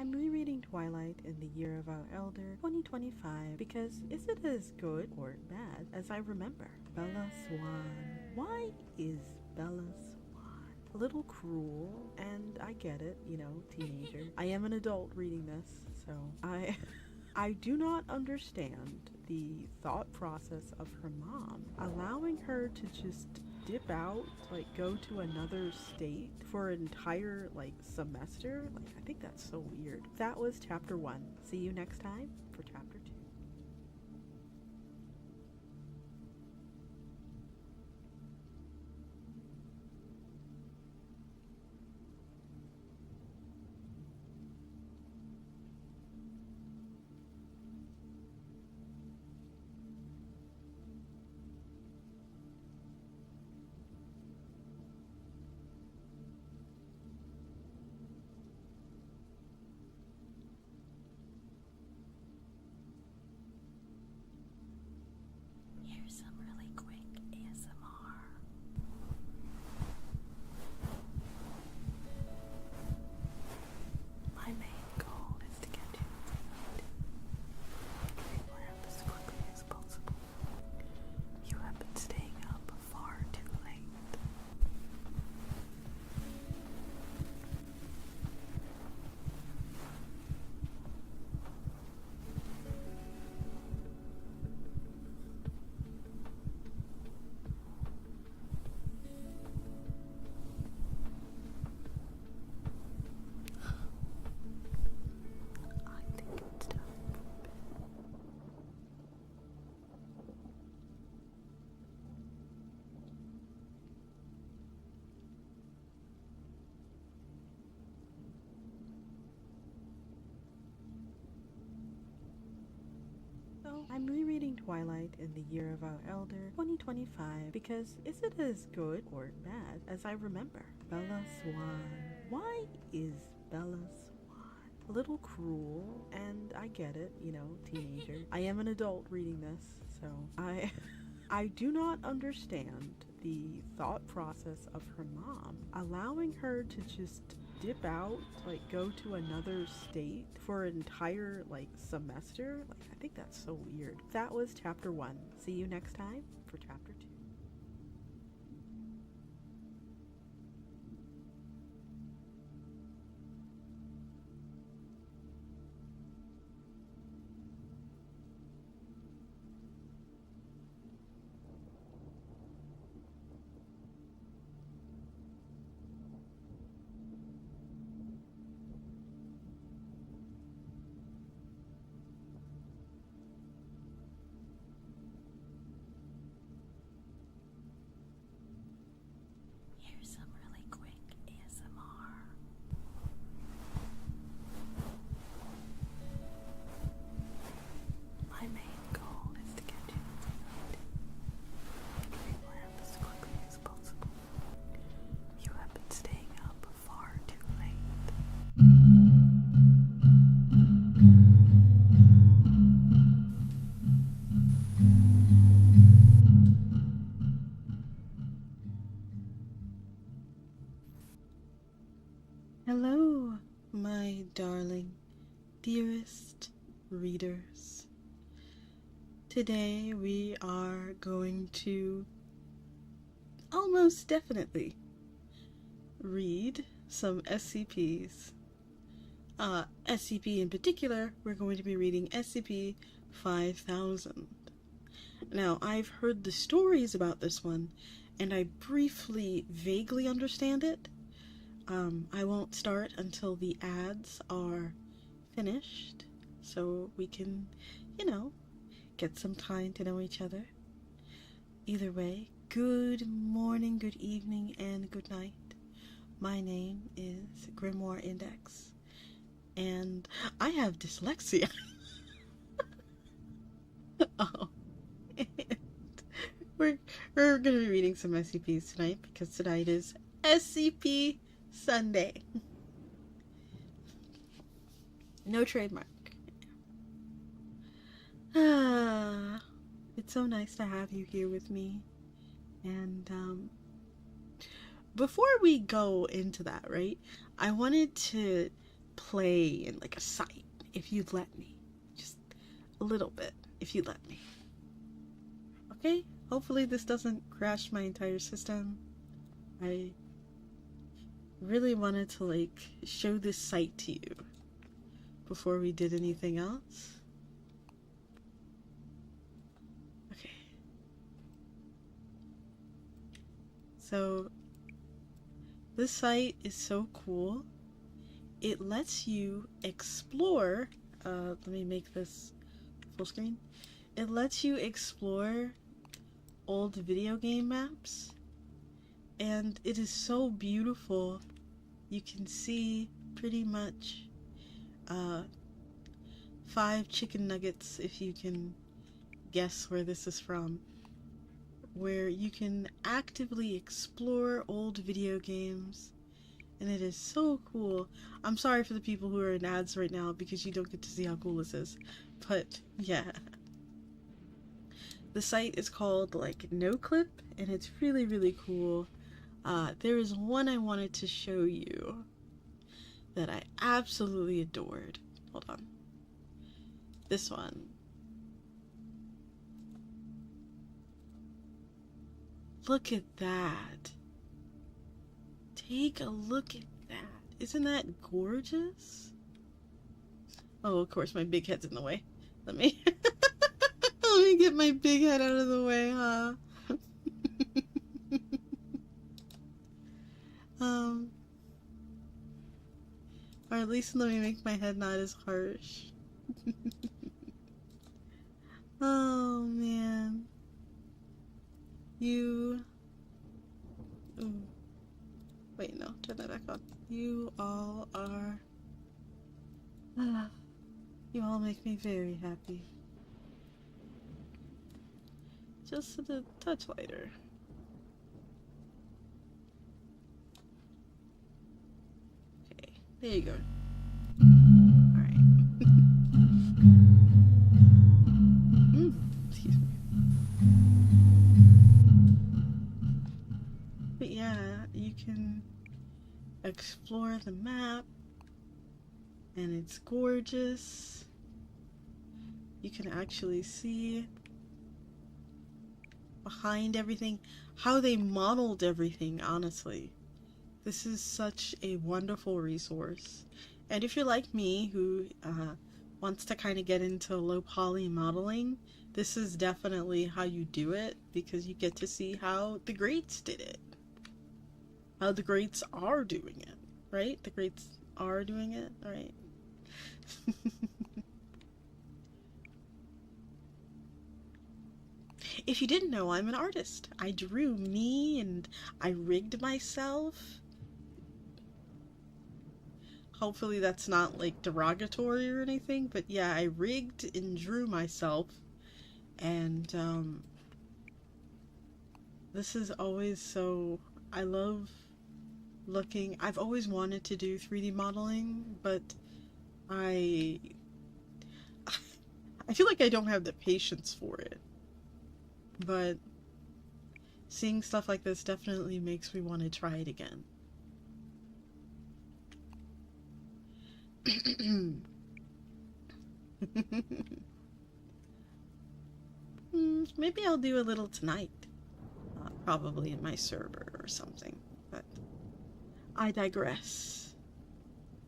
I'm rereading Twilight in the Year of Our Elder 2025 because is it as good or bad as I remember? Bella Swan. Why is Bella Swan a little cruel? And I get it, you know, teenager. I am an adult reading this, so I do not understand the thought process of her mom allowing her to just dip out, like go to another state for an entire like semester. Like, I think that's so weird. That was chapter 1. See you next time for chapter 2. Here's some really quick ASMR. My main goal is to get you to dreamland as quickly as possible. You have been staying up far too late. I think it's time for bed. So I'm rereading Twilight in the Year of Our Elder 2025 because is it as good or bad as I remember? Bella Swan. Why is Bella Swan a little cruel? And I get it, you know, teenager. I am an adult reading this, so I do not understand the thought process of her mom allowing her to just dip out, like go to another state for an entire like semester. Like, I think that's so weird. That was chapter 1. See you next time for chapter 2. Here's some really quick ASMR. My main goal is to get you to dreamland as quickly as possible. You have been staying up far too late. Hello, my darling, dearest readers. Today we are going to almost definitely read some SCPs. SCP in particular, we're going to be reading SCP 5000. Now, I've heard the stories about this one, and I briefly, vaguely understand it. I won't start until the ads are finished, so we can, you know, get some time to know each other. Either way, good morning, good evening, and good night. My name is Grimoire Index, and I have dyslexia. Oh, and we're going to be reading some SCPs tonight because tonight is SCP Sunday. No trademark. It's so nice to have you here with me. And before we go into that, right, I wanted to play in like a site if you'd let me. Just a little bit if you'd let me. Okay? Hopefully this doesn't crash my entire system. I really wanted to like show this site to you before we did anything else. Okay. So this site is so cool. It lets you explore, let me make this full screen. It lets you explore old video game maps, and it is so beautiful. You can see pretty much 5 chicken nuggets, if you can guess where this is from, where you can actively explore old video games, and it is so cool. I'm sorry for the people who are in ads right now because you don't get to see how cool this is, but yeah. The site is called like NoClip, and it's really, really cool. There is one I wanted to show you that I absolutely adored. Hold on. This one. Look at that. Take a look at that. Isn't that gorgeous? Oh, of course, my big head's in the way. Let me let me get my big head out of the way, huh? Or at least let me make my head not as harsh. Oh, man. You... Ooh. Wait, no. Turn that back on. You all are... You all make me very happy. Just a touch lighter. Okay, there you go. Alright. Excuse me. But yeah, you can explore the map, and it's gorgeous. You can actually see behind everything how they modeled everything. Honestly, this is such a wonderful resource, and if you're like me who wants to kind of get into low poly modeling, this is definitely how you do it, because you get to see how the greats did it, how the greats are doing it, right? The greats are doing it, right? If you didn't know, I'm an artist. I drew me and I rigged myself. Hopefully that's not like derogatory or anything, but yeah, I rigged and drew myself. And this is always so... I love looking... I've always wanted to do 3D modeling, but I feel like I don't have the patience for it. But seeing stuff like this definitely makes me want to try it again. Maybe I'll do a little tonight. Probably in my server or something. But I digress.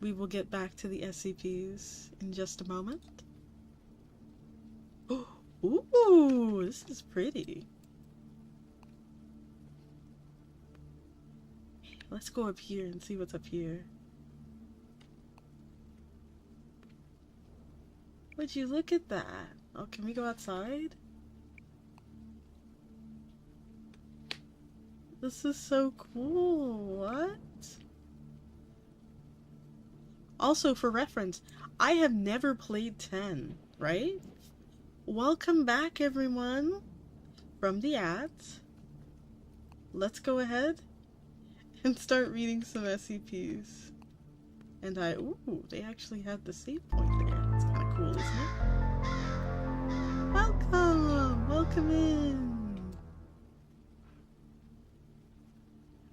We will get back to the SCPs in just a moment. Ooh, this is pretty. Let's go up here and see what's up here. Would you look at that? Oh, can we go outside? This is so cool. What? Also, for reference, I have never played 10, right? Welcome back, everyone, from the ads. Let's go ahead and start reading some SCPs. And ooh, they actually had the save point there. It's kind of cool, isn't it? Welcome! Welcome in!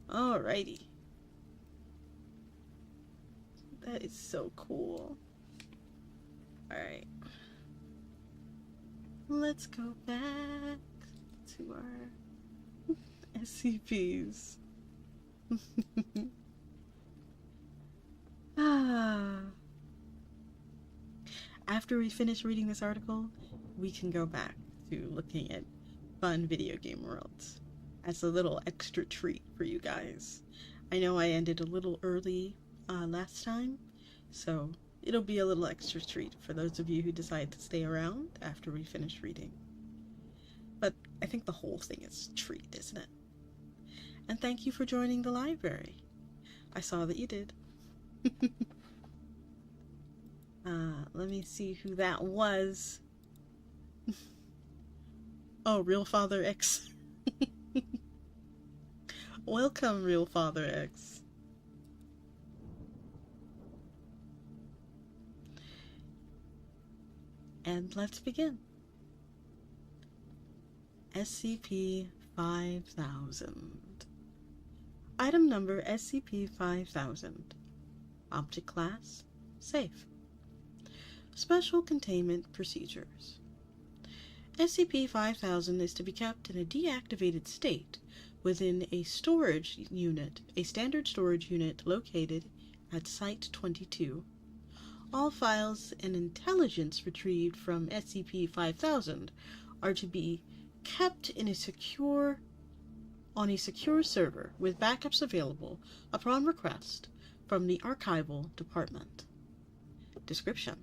Alrighty. That is so cool. Alright. Let's go back to our SCPs. After we finish reading this article, we can go back to looking at fun video game worlds as a little extra treat for you guys. I know I ended a little early last time, so it'll be a little extra treat for those of you who decide to stay around after we finish reading. But I think the whole thing is a treat, isn't it? And thank you for joining the library. I saw that you did. Let me see who that was. Oh, Real Father X. Welcome, Real Father X. And let's begin. SCP-5000. Item number SCP-5000. Object class: Safe. Special Containment Procedures. SCP-5000 is to be kept in a deactivated state within a storage unit, a standard storage unit located at Site-22. All files and intelligence retrieved from SCP-5000 are to be kept in on a secure server with backups available upon request from the Archival Department. Description: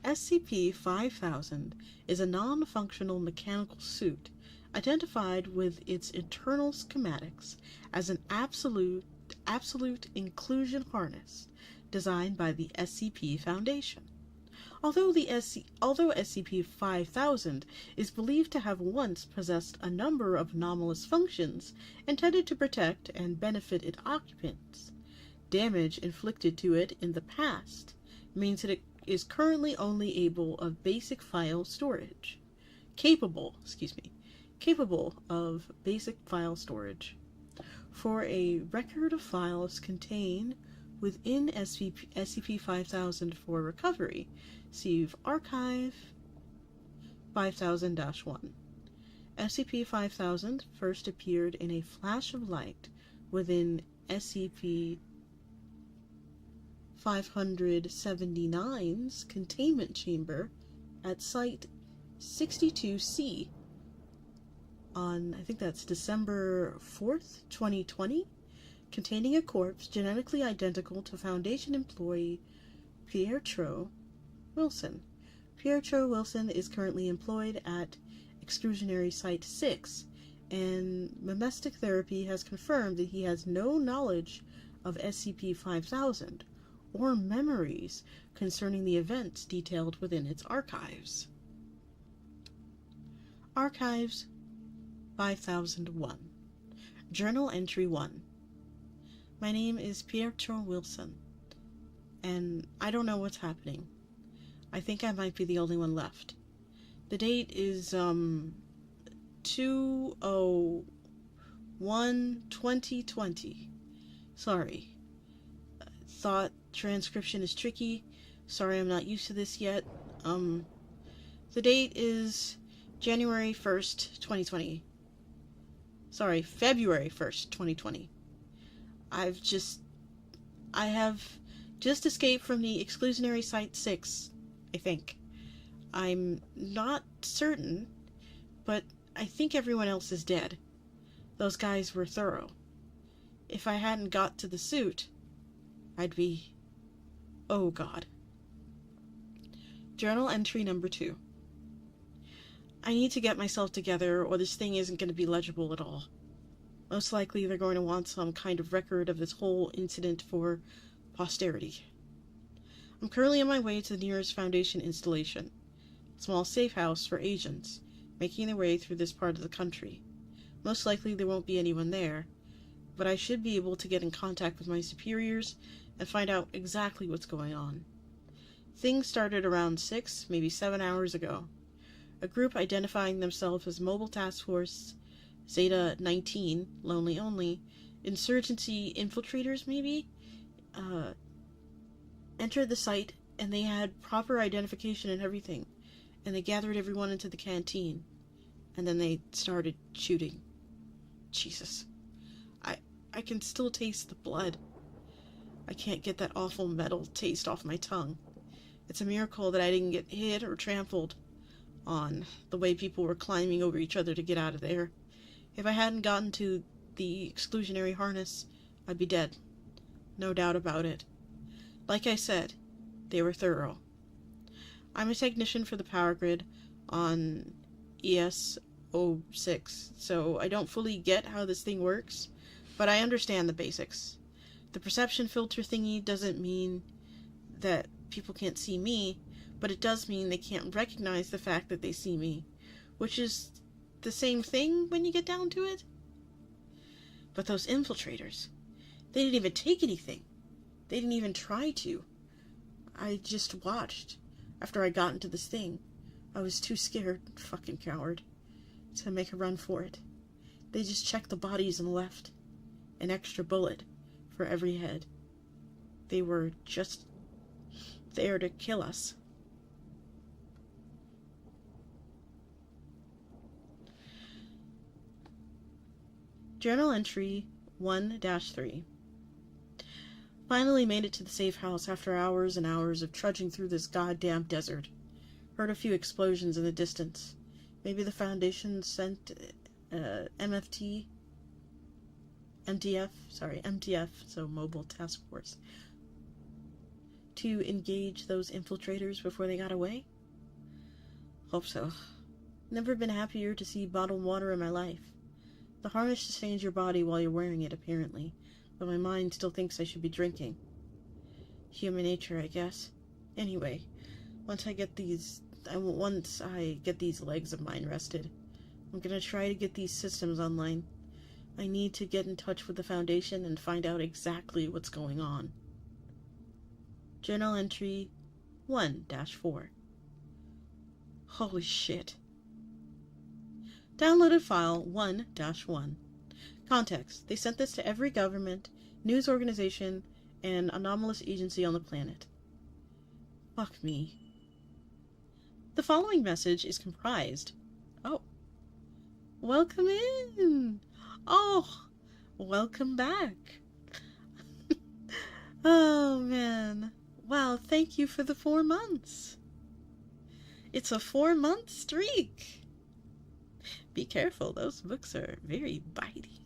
SCP-5000 is a non-functional mechanical suit identified with its internal schematics as an absolute inclusion harness designed by the SCP Foundation. Although SCP-5000 is believed to have once possessed a number of anomalous functions intended to protect and benefit its occupants, damage inflicted to it in the past means that it is currently only capable of basic file storage. For a record of files contained within SCP-5000 for recovery, see Archive 5000-1. SCP-5000 first appeared in a flash of light within SCP-579's containment chamber at Site-62C on, I think that's December 4th, 2020, containing a corpse genetically identical to Foundation employee Pietro Wilson. Pietro Wilson is currently employed at Exclusionary Site 6, and Memestic Therapy has confirmed that he has no knowledge of SCP-5000 or memories concerning the events detailed within its archives. Archives 5001. Journal Entry 1. My name is Pietro Wilson, and I don't know what's happening. I think I might be the only one left. The date is 2/01/2020. Sorry. Thought transcription is tricky. Sorry, I'm not used to this yet. The date is January 1st, 2020. Sorry, February 1st, 2020. I have just escaped from the Exclusionary Site 6, I think. I'm not certain, but I think everyone else is dead. Those guys were thorough. If I hadn't got to the suit, I'd be... oh god. Journal Entry number 2. I need to get myself together, or this thing isn't going to be legible at all. Most likely they're going to want some kind of record of this whole incident for posterity. I'm currently on my way to the nearest Foundation installation, a small safe house for agents, making their way through this part of the country. Most likely there won't be anyone there, but I should be able to get in contact with my superiors and find out exactly what's going on. Things started around 6, maybe 7 hours ago. A group identifying themselves as Mobile Task Force Zeta-19, Lonely Only, Insurgency Infiltrators maybe, entered the site, and they had proper identification and everything. And they gathered everyone into the canteen. And then they started shooting. Jesus. I can still taste the blood. I can't get that awful metal taste off my tongue. It's a miracle that I didn't get hit or trampled on the way people were climbing over each other to get out of there. If I hadn't gotten to the exclusionary harness, I'd be dead. No doubt about it. Like I said, they were thorough. I'm a technician for the power grid on ES06, so I don't fully get how this thing works, but I understand the basics. The perception filter thingy doesn't mean that people can't see me, but it does mean they can't recognize the fact that they see me, which is the same thing when you get down to it. But those infiltrators, they didn't even take anything. They didn't even try to. I just watched after I got into this thing. I was too scared, fucking coward, to make a run for it. They just checked the bodies and left. An extra bullet for every head. They were just there to kill us. Journal entry 1-3. Finally made it to the safe house after hours and hours of trudging through this goddamn desert. Heard a few explosions in the distance. Maybe the Foundation sent MTF, so Mobile Task Force, to engage those infiltrators before they got away? Hope so. Never been happier to see bottled water in my life. The harness sustains your body while you're wearing it, apparently, but my mind still thinks I should be drinking. Human nature, I guess. Anyway, once I get these legs of mine rested, I'm gonna try to get these systems online. I need to get in touch with the Foundation and find out exactly what's going on. Journal entry 1-4. Holy shit. Downloaded file 1-1. Context. They sent this to every government, news organization, and anomalous agency on the planet. Fuck me. The following message is comprised. Oh. Welcome in. Oh, welcome back. Oh, man. Wow, thank you for the 4 months. It's a 4-month streak. Be careful, those books are very bitey.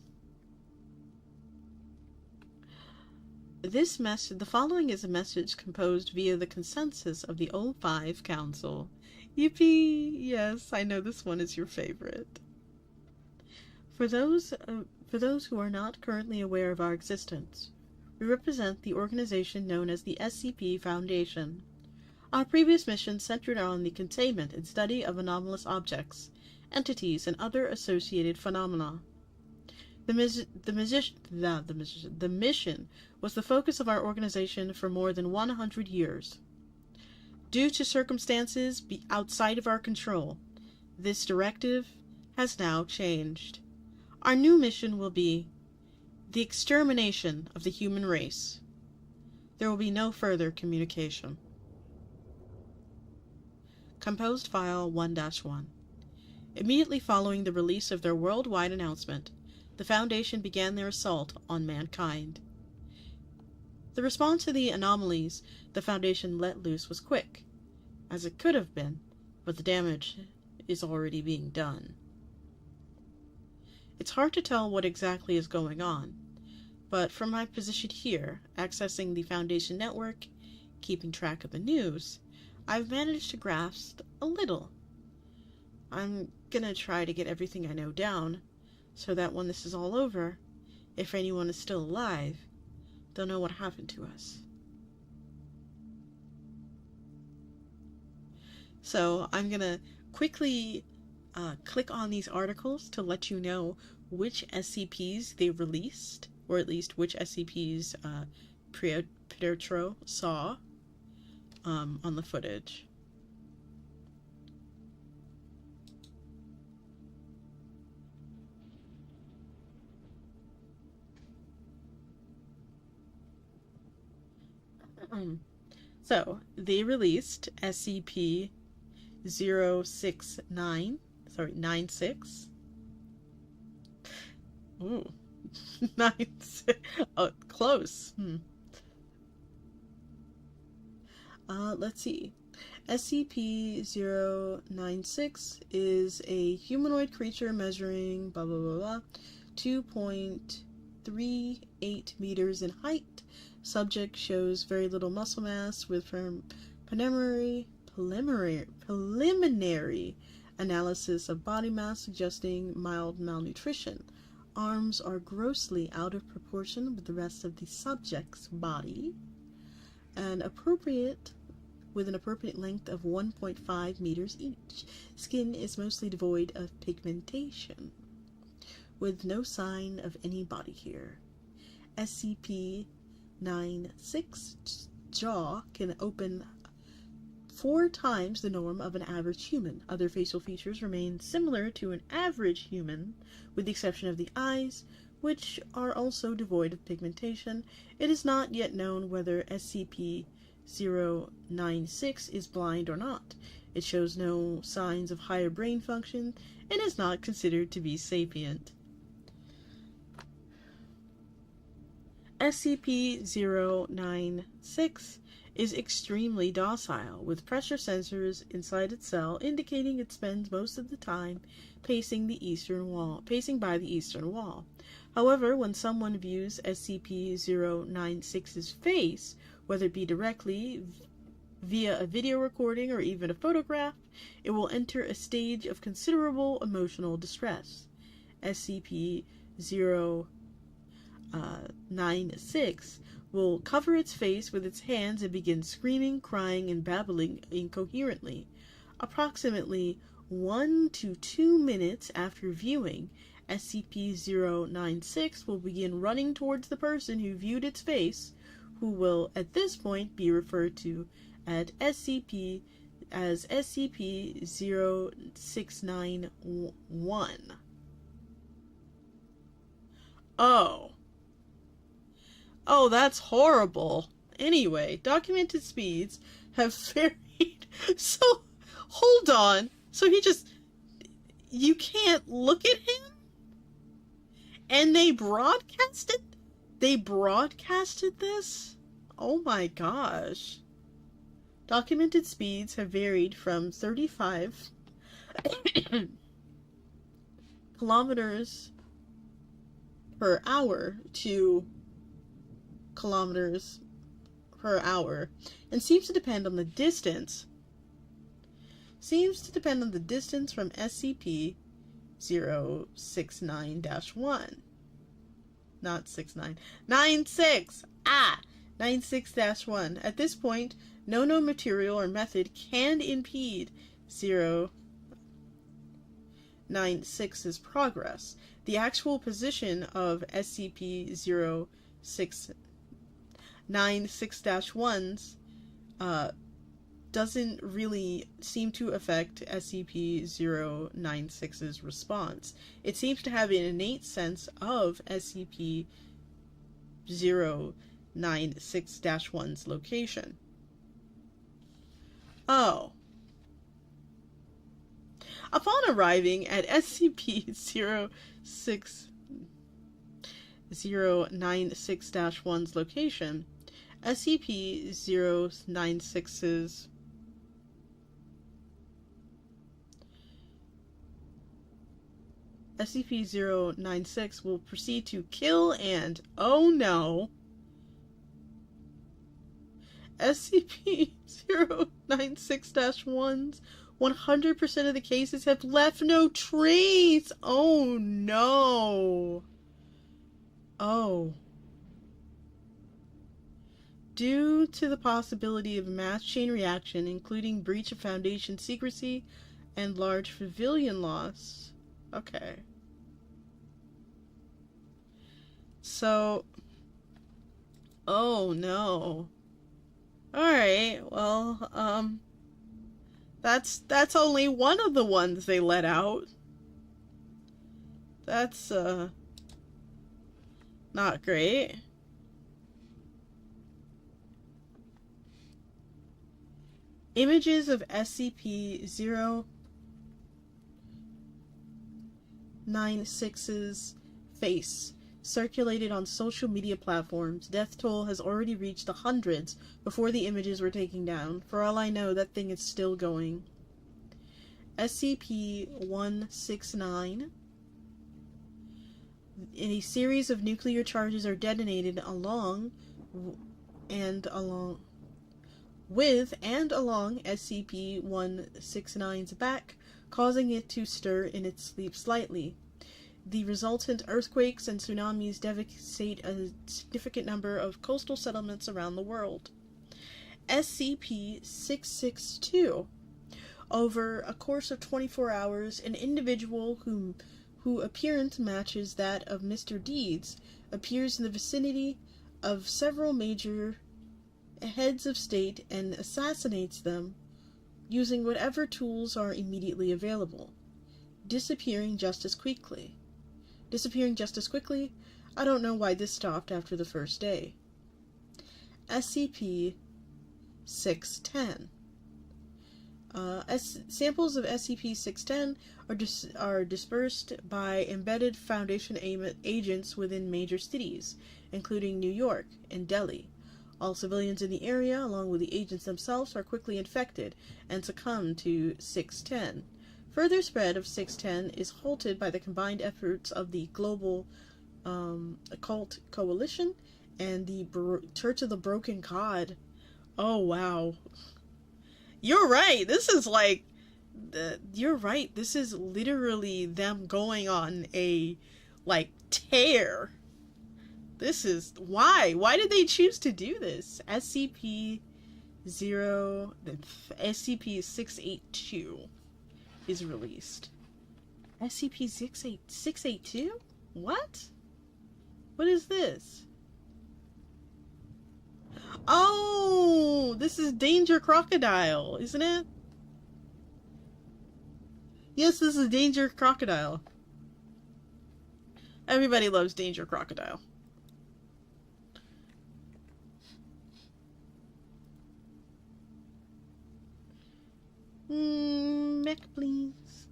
The following is a message composed via the consensus of the O5 Council. Yippee! Yes, I know this one is your favorite. For those who are not currently aware of our existence, we represent the organization known as the SCP Foundation. Our previous mission centered on the containment and study of anomalous objects, entities, and other associated phenomena. The mission was the focus of our organization for more than 100 years. Due to circumstances outside of our control, this directive has now changed. Our new mission will be the extermination of the human race. There will be no further communication. Composed File 1-1. Immediately following the release of their worldwide announcement, the Foundation began their assault on mankind. The response to the anomalies the Foundation let loose was quick, as it could have been, but the damage is already being done. It's hard to tell what exactly is going on, but from my position here, accessing the Foundation network, keeping track of the news, I've managed to grasp a little. I'm gonna try to get everything I know down, so that when this is all over, if anyone is still alive, they'll know what happened to us. So I'm gonna quickly click on these articles to let you know which SCPs they released, or at least which SCPs Pietro saw on the footage. So, they released SCP 96. Ooh. 96. Oh, close. Let's see. SCP-096 is a humanoid creature measuring blah blah blah blah 2.38 meters in height. Subject shows very little muscle mass with preliminary analysis of body mass suggesting mild malnutrition. Arms are grossly out of proportion with the rest of the subject's body, and with an appropriate length of 1.5 meters each. Skin is mostly devoid of pigmentation, with no sign of any body hair. SCP-96's jaw can open 4 times the norm of an average human. Other facial features remain similar to an average human, with the exception of the eyes, which are also devoid of pigmentation. It is not yet known whether SCP-096 is blind or not. It shows no signs of higher brain function and is not considered to be sapient. SCP-096 is extremely docile, with pressure sensors inside its cell indicating it spends most of the time pacing by the eastern wall. However, when someone views SCP-096's face, whether it be directly, via a video recording, or even a photograph, it will enter a stage of considerable emotional distress. SCP-096 will cover its face with its hands and begin screaming, crying, and babbling incoherently. Approximately 1 to 2 minutes after viewing, SCP-096 will begin running towards the person who viewed its face, who will at this point be referred to as SCP-0691. Oh, that's horrible. Anyway, documented speeds have varied. So, hold on. So you can't look at him? And they broadcasted this? Oh my gosh. Documented speeds have varied from 35 kilometers per hour to kilometers per hour, and seems to depend on the distance from SCP-069-1. Not 69. 96! 96-1. At this point, no known material or method can impede 096's progress. The actual position of SCP-096-1's doesn't really seem to affect SCP-096's response. It seems to have an innate sense of SCP-096-1's location. Oh. Upon arriving at SCP-096-1's location, SCP-096's SCP-096 will proceed to kill and, oh no, SCP-096-1's 100% of the cases have left no trace. Oh no. Oh. Due to the possibility of a mass chain reaction, including breach of Foundation secrecy and large civilian loss. Okay. So, oh no. Alright, well, that's only one of the ones they let out. That's, not great. Images of SCP-096's face circulated on social media platforms. Death toll has already reached the hundreds before the images were taken down. For all I know, that thing is still going. SCP-169. In a series of nuclear charges are detonated along SCP-169's back, causing it to stir in its sleep slightly. The resultant earthquakes and tsunamis devastate a significant number of coastal settlements around the world. SCP-662. Over a course of 24 hours, an individual whose appearance matches that of Mr. Deeds appears in the vicinity of several major heads of state and assassinates them using whatever tools are immediately available, disappearing just as quickly. I don't know why this stopped after the first day. SCP-610. Samples of SCP-610 are dispersed by embedded Foundation agents within major cities, including New York and Delhi. All civilians in the area, along with the agents themselves, are quickly infected and succumb to 610. Further spread of 610 is halted by the combined efforts of the Global Occult Coalition and the Church of the Broken God. Oh, wow. You're right. This is like... you're right. This is literally them going on a, tear. This is... Why? Why did they choose to do this? SCP-682 is released. SCP-682? What? What is this? Oh, this is Danger Crocodile, isn't it? Yes, this is Danger Crocodile. Everybody loves Danger Crocodile. Mech, please.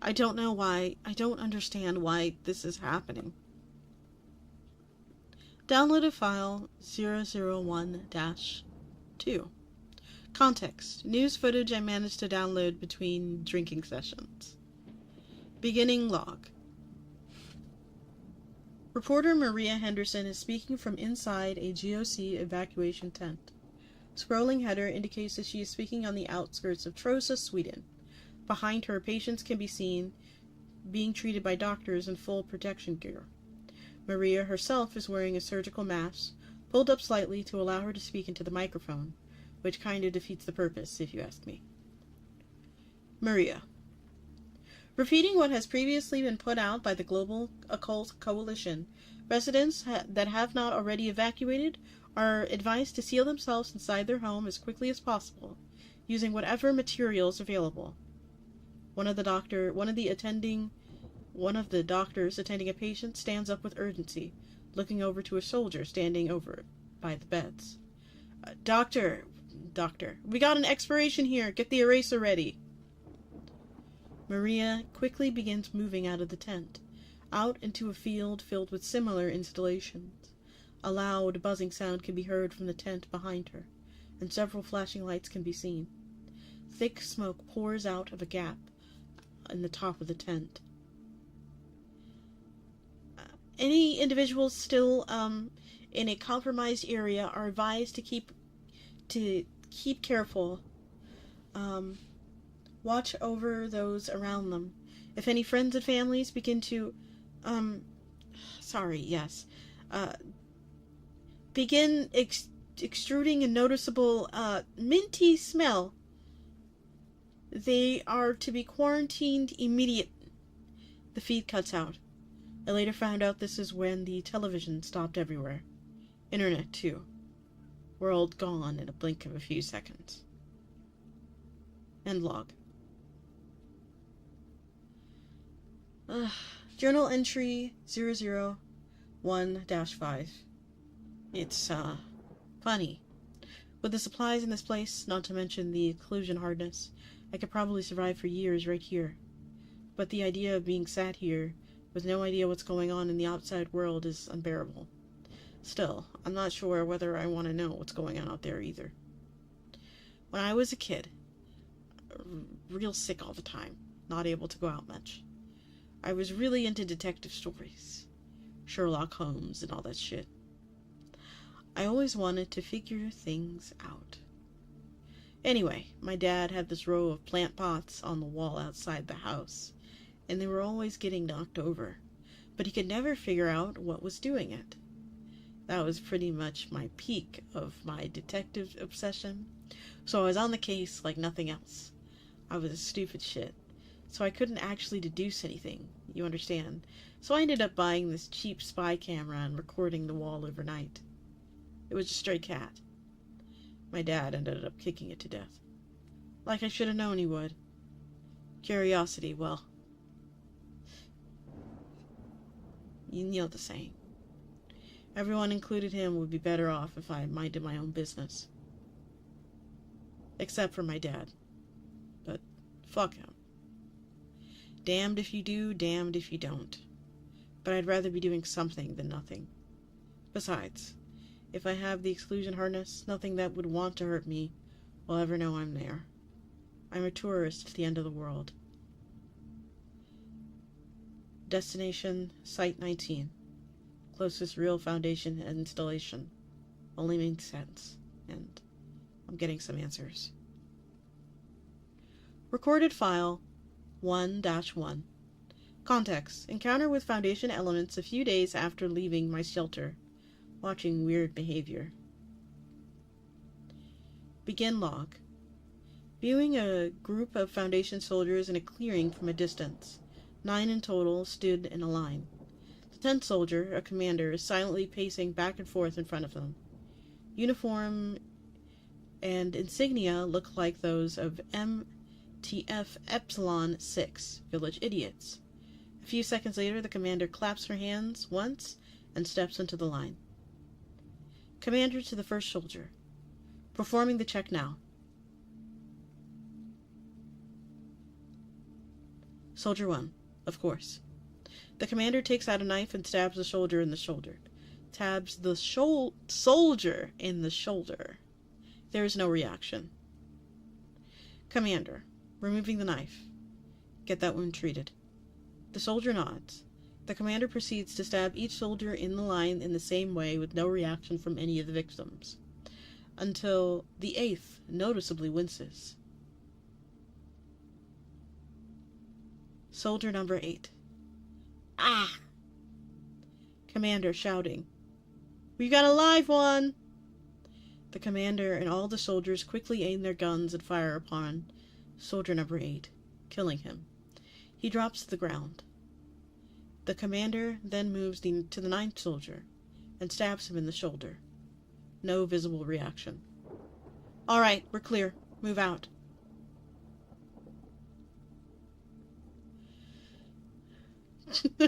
I don't know why. I don't understand why this is happening. Downloaded file 001-2. Context. News footage I managed to download between drinking sessions. Beginning log. Reporter Maria Henderson is speaking from inside a GOC evacuation tent. Scrolling header indicates that she is speaking on the outskirts of Trosa, Sweden. Behind her, patients can be seen being treated by doctors in full protection gear. Maria herself is wearing a surgical mask, pulled up slightly to allow her to speak into the microphone, which kind of defeats the purpose, if you ask me. Maria. Repeating what has previously been put out by the Global Occult Coalition, residents that have not already evacuated are advised to seal themselves inside their home as quickly as possible, using whatever materials available. One of the doctors attending a patient stands up with urgency, looking over to a soldier standing over by the beds. Doctor, we got an expiration here. Get the eraser ready. Maria quickly begins moving out of the tent, out into a field filled with similar installations. A loud, buzzing sound can be heard from the tent behind her, and several flashing lights can be seen. Thick smoke pours out of a gap in the top of the tent. Any individuals still in a compromised area are advised to keep careful. Watch over those around them. If any friends and families begin to begin extruding a noticeable minty smell, they are to be quarantined immediately. The feed cuts out. I later found out this is when the television stopped everywhere. Internet, too. World gone in a blink of a few seconds. End log. Journal entry 001-5. It's, funny. With the supplies in this place, not to mention the exclusion hardness, I could probably survive for years right here. But the idea of being sat here with no idea what's going on in the outside world is unbearable. Still, I'm not sure whether I want to know what's going on out there either. When I was a kid, real sick all the time, not able to go out much, I was really into detective stories, Sherlock Holmes and all that shit. I always wanted to figure things out. Anyway, my dad had this row of plant pots on the wall outside the house, and they were always getting knocked over, but he could never figure out what was doing it. That was pretty much my peak of my detective obsession, so I was on the case like nothing else. I was a stupid shit, so I couldn't actually deduce anything, you understand, so I ended up buying this cheap spy camera and recording the wall overnight. It was a stray cat. My dad ended up kicking it to death. Like I should have known he would. Curiosity, well, you know the saying. Everyone, included him, would be better off if I minded my own business. Except for my dad. But fuck him. Damned if you do, damned if you don't. But I'd rather be doing something than nothing. Besides, if I have the exclusion harness, nothing that would want to hurt me will ever know I'm there. I'm a tourist at the end of the world. Destination, Site 19. Closest real Foundation installation. Only makes sense. And I'm getting some answers. Recorded file 1-1. Context. Encounter with Foundation elements a few days after leaving my shelter. Watching weird behavior. Begin log. Viewing a group of Foundation soldiers in a clearing from a distance. 9 in total stood in a line. The 10th soldier, a commander, is silently pacing back and forth in front of them. Uniform and insignia look like those of MTF Epsilon 6, Village Idiots. A few seconds later, the commander claps her hands once and steps into the line. Commander to the first soldier. Performing the check now. Soldier 1, of course. The commander takes out a knife and stabs the soldier in the shoulder. Tabs the soldier in the shoulder. There is no reaction. Commander, removing the knife. Get that wound treated. The soldier nods. The commander proceeds to stab each soldier in the line in the same way with no reaction from any of the victims, until the 8th noticeably winces. Soldier number 8. Ah! Commander shouting, "We got a live one!" The commander and all the soldiers quickly aim their guns and fire upon soldier number 8, killing him. He drops to the ground. The commander then moves to the 9th soldier and stabs him in the shoulder. No visible reaction. All right, we're clear. Move out.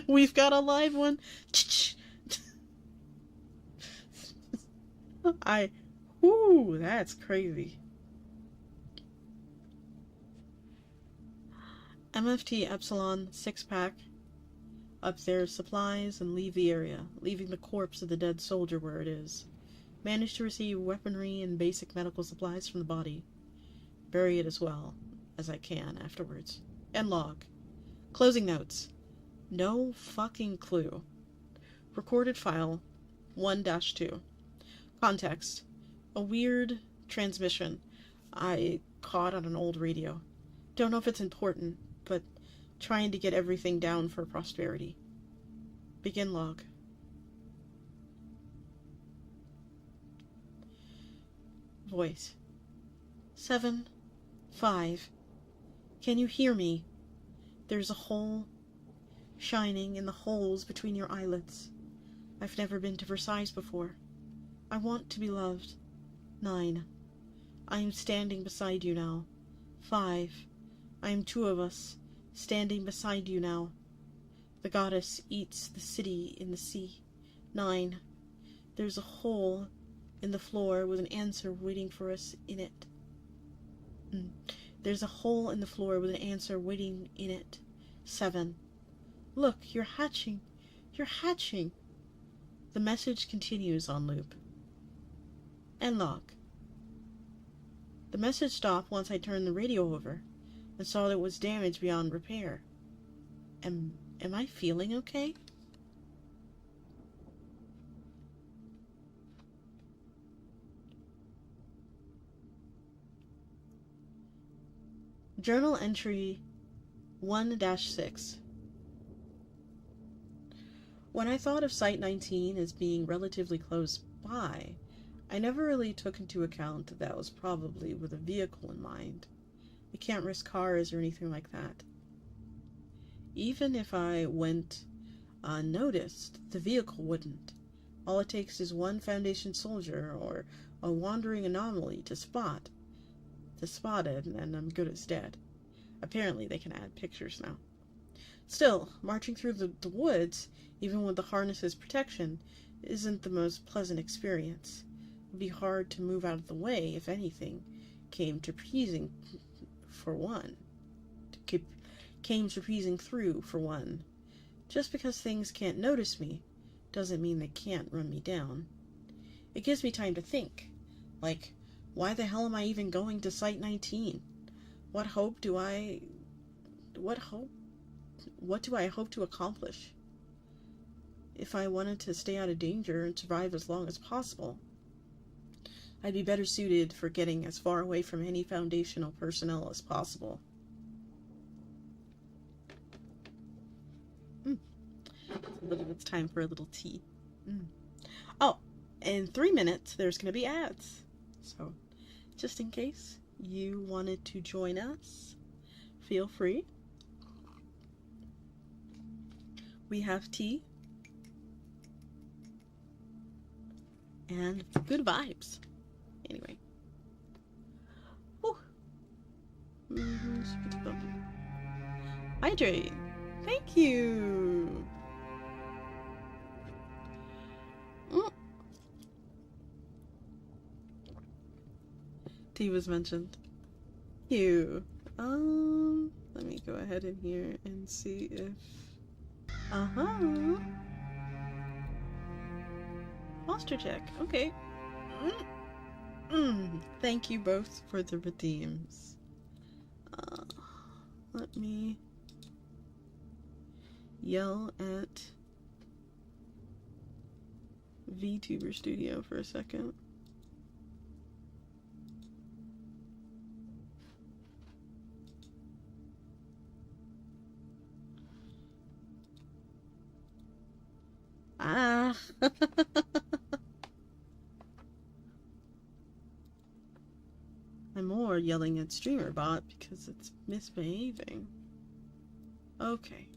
We've got a live one. Ooh, that's crazy. MFT Epsilon 6-pack. Up their supplies and leave the area, leaving the corpse of the dead soldier where it is. Manage to receive weaponry and basic medical supplies from the body. Bury it as well as I can afterwards. End log. Closing notes. No fucking clue. Recorded file 1-2. Context. A weird transmission I caught on an old radio. Don't know if it's important, but trying to get everything down for prosperity. Begin log. Voice. 7, 5. Can you hear me? There's a hole shining in the holes between your eyelids. I've never been to Versailles before. I want to be loved. 9. I am standing beside you now. 5. I am 2 of us, standing beside you now. The goddess eats the city in the sea. 9. There's a hole in the floor with an answer waiting for us in it. There's a hole in the floor with an answer waiting in it. 7. Look, you're hatching. You're hatching. The message continues on loop. End log. The message stopped once I turned the radio over and saw that it was damaged beyond repair. Am I feeling okay? Journal entry 1-6. When I thought of Site-19 as being relatively close by, I never really took into account that was probably with a vehicle in mind. I can't risk cars or anything like that. Even if I went unnoticed, the vehicle wouldn't. All it takes is one Foundation soldier or a wandering anomaly to spot it, and I'm good as dead. Apparently they can add pictures now. Still, marching through the woods, even with the harness's protection, isn't the most pleasant experience. It would be hard to move out of the way if anything came trapezing through for one. Just because things can't notice me doesn't mean they can't run me down. It gives me time to think. Like, why the hell am I even going to Site-19? What do I hope to accomplish? If I wanted to stay out of danger and survive as long as possible, I'd be better suited for getting as far away from any Foundational personnel as possible. It's time for a little tea. Oh, in 3 minutes, there's going to be ads. So, just in case you wanted to join us, feel free. We have tea. And good vibes. Anyway. Hydrate. Thank you. Tea was mentioned. You. Let me go ahead in here and see if. Monster check. Okay. Thank you both for the redeems. Let me yell at VTuber Studio for a second. I'm more yelling at StreamerBot because it's misbehaving. Okay.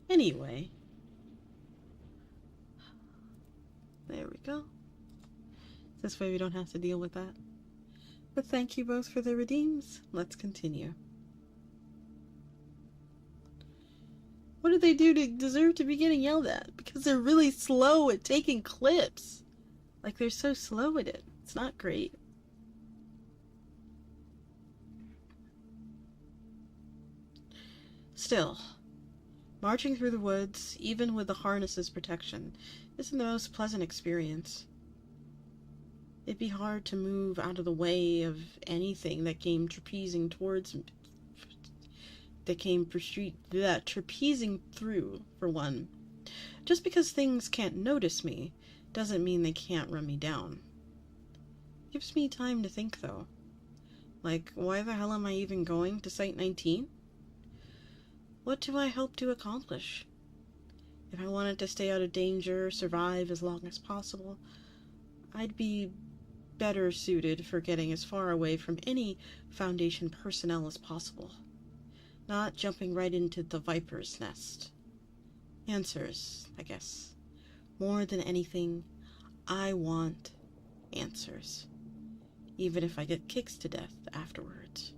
Anyway. There we go. This way we don't have to deal with that. But thank you both for the redeems. Let's continue. What did they do to deserve to be getting yelled at? Because they're really slow at taking clips. Like, they're so slow at it. It's not great. Still, marching through the woods, even with the harness's protection, isn't the most pleasant experience. It'd be hard to move out of the way of anything that came trapezing towards me. Trapezing through, for one. Just because things can't notice me doesn't mean they can't run me down. Gives me time to think, though. Like, why the hell am I even going to Site-19? What do I hope to accomplish? If I wanted to stay out of danger, survive as long as possible, I'd be better suited for getting as far away from any Foundation personnel as possible. Not jumping right into the Viper's nest. Answers, I guess. More than anything, I want answers. Even if I get kicked to death afterwards.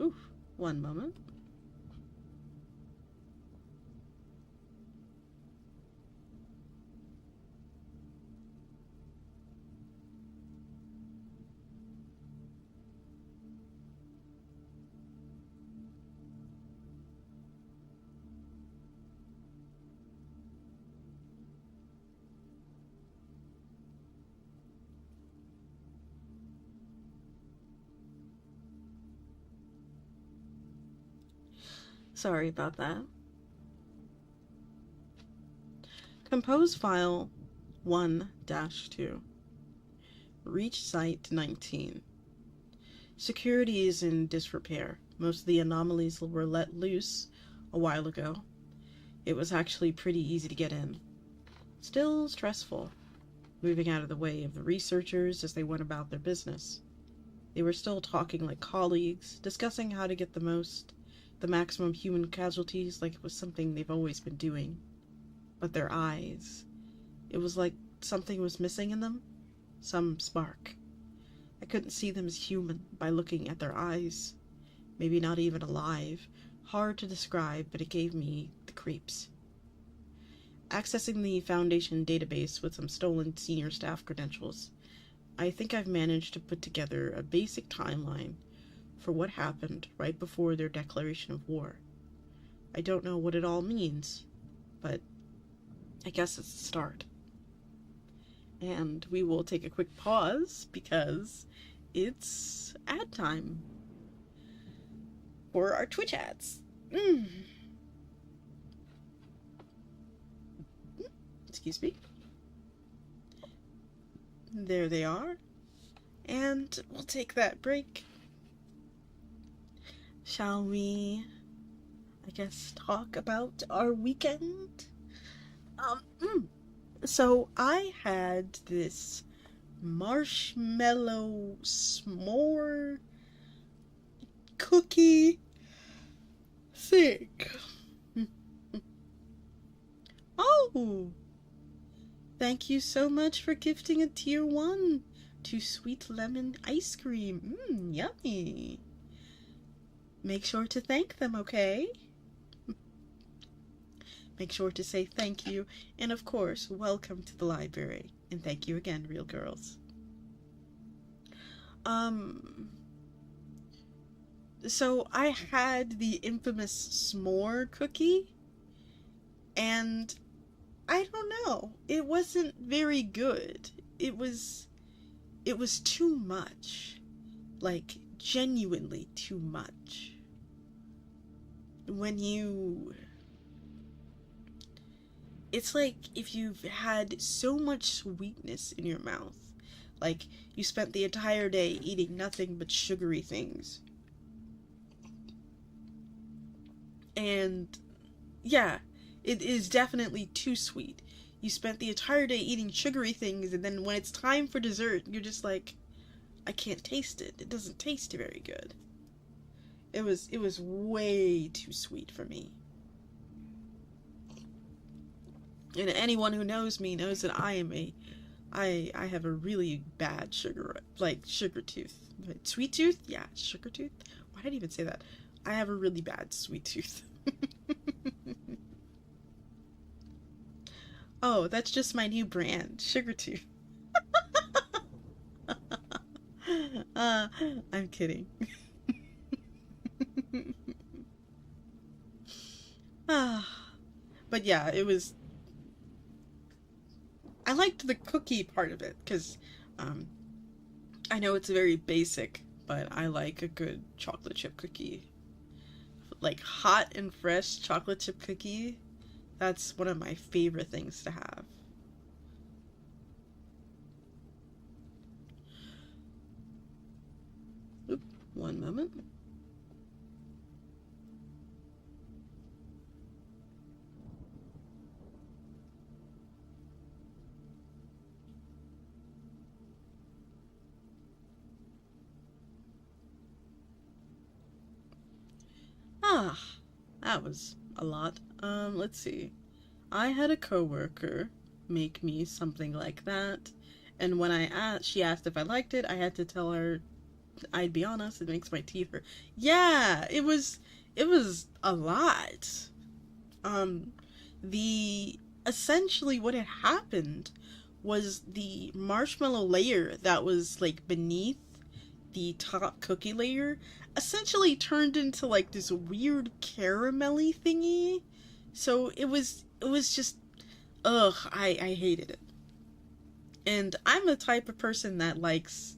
Oof, one moment. Sorry about that. Compose file 1-2. Reach site 19. Security is in disrepair. Most of the anomalies were let loose a while ago. It was actually pretty easy to get in. Still stressful, moving out of the way of the researchers as they went about their business. They were still talking like colleagues, discussing how to get the maximum human casualties like it was something they've always been doing. But their eyes, it was like something was missing in them, some spark. I couldn't see them as human by looking at their eyes. Maybe not even alive. Hard to describe, but it gave me the creeps. Accessing the Foundation database with some stolen senior staff credentials, I think I've managed to put together a basic timeline for what happened right before their declaration of war. I don't know what it all means, but I guess it's a start. And we will take a quick pause because it's ad time for our Twitch ads. Excuse me. There they are. And we'll take that break. Shall we, I guess, talk about our weekend? So I had this marshmallow s'more cookie thing. Oh! Thank you so much for gifting a tier 1 to sweet lemon ice cream. Yummy. Make sure to thank them, okay? Make sure to say thank you, and of course, welcome to the library. And thank you again, real girls. So I had the infamous s'more cookie, and I don't know, it wasn't very good. It was too much. Like, genuinely too much. It's like if you've had so much sweetness in your mouth. Like, you spent the entire day eating nothing but sugary things. And, yeah, it is definitely too sweet. You spent the entire day eating sugary things, and then when it's time for dessert, you're just like, I can't taste it. It doesn't taste very good. It was way too sweet for me. And anyone who knows me knows that I have a really bad sugar tooth. Sweet tooth? Yeah, sugar tooth. Why did I even say that? I have a really bad sweet tooth. Oh, that's just my new brand, Sugar Tooth. I'm kidding. But yeah, I liked the cookie part of it, because I know it's very basic, but I like a good chocolate chip cookie. Like, hot and fresh chocolate chip cookie, that's one of my favorite things to have. Oop, one moment. That was a lot. Let's see. I had a coworker make me something like that, and when she asked if I liked it, I had to tell her I'd be honest, it makes my teeth hurt. Yeah, it was a lot. The essentially what had happened was the marshmallow layer that was like beneath the top cookie layer essentially turned into like this weird caramelly thingy. So it was just, ugh, I hated it. And I'm the type of person that likes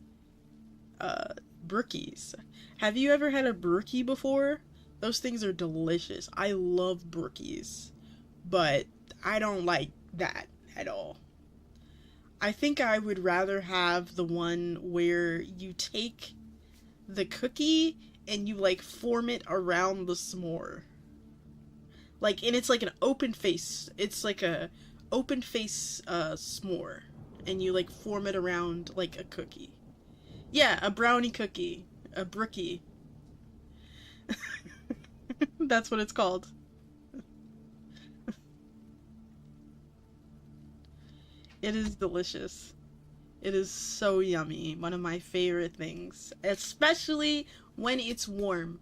brookies. Have you ever had a brookie before? Those things are delicious. I love brookies, but I don't like that at all. I think I would rather have the one where you take the cookie and you like form it around the s'more. Like, and it's like an open face. It's like a open face s'more. And you like form it around like a cookie. Yeah, a brownie cookie. A brookie. That's what it's called. It is delicious. It is so yummy. One of my favorite things. Especially when it's warm.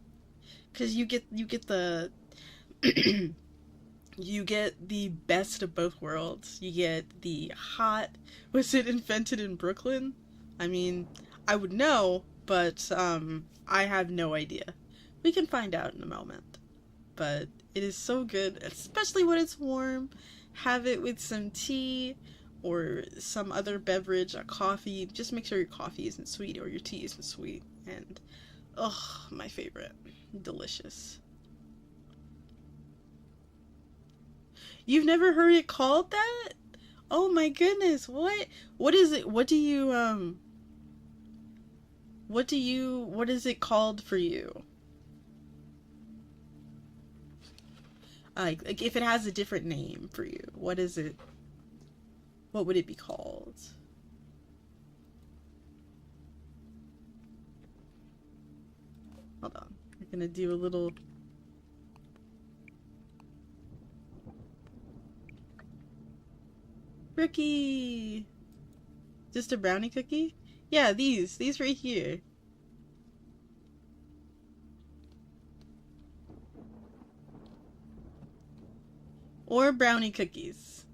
Because you get the you get the best of both worlds. You get the hot, was it invented in Brooklyn? I mean, I would know, but I have no idea. We can find out in a moment. But it is so good, especially when it's warm. Have it with some tea or some other beverage, a coffee. Just make sure your coffee isn't sweet or your tea isn't sweet. And, oh, my favorite. Delicious. You've never heard it called that? Oh my goodness, what? What is it? What is it called for you? Like if it has a different name for you, what is it? What would it be called? Hold on. We're gonna do a little... Brookie! Just a brownie cookie? Yeah, these right here. Or brownie cookies.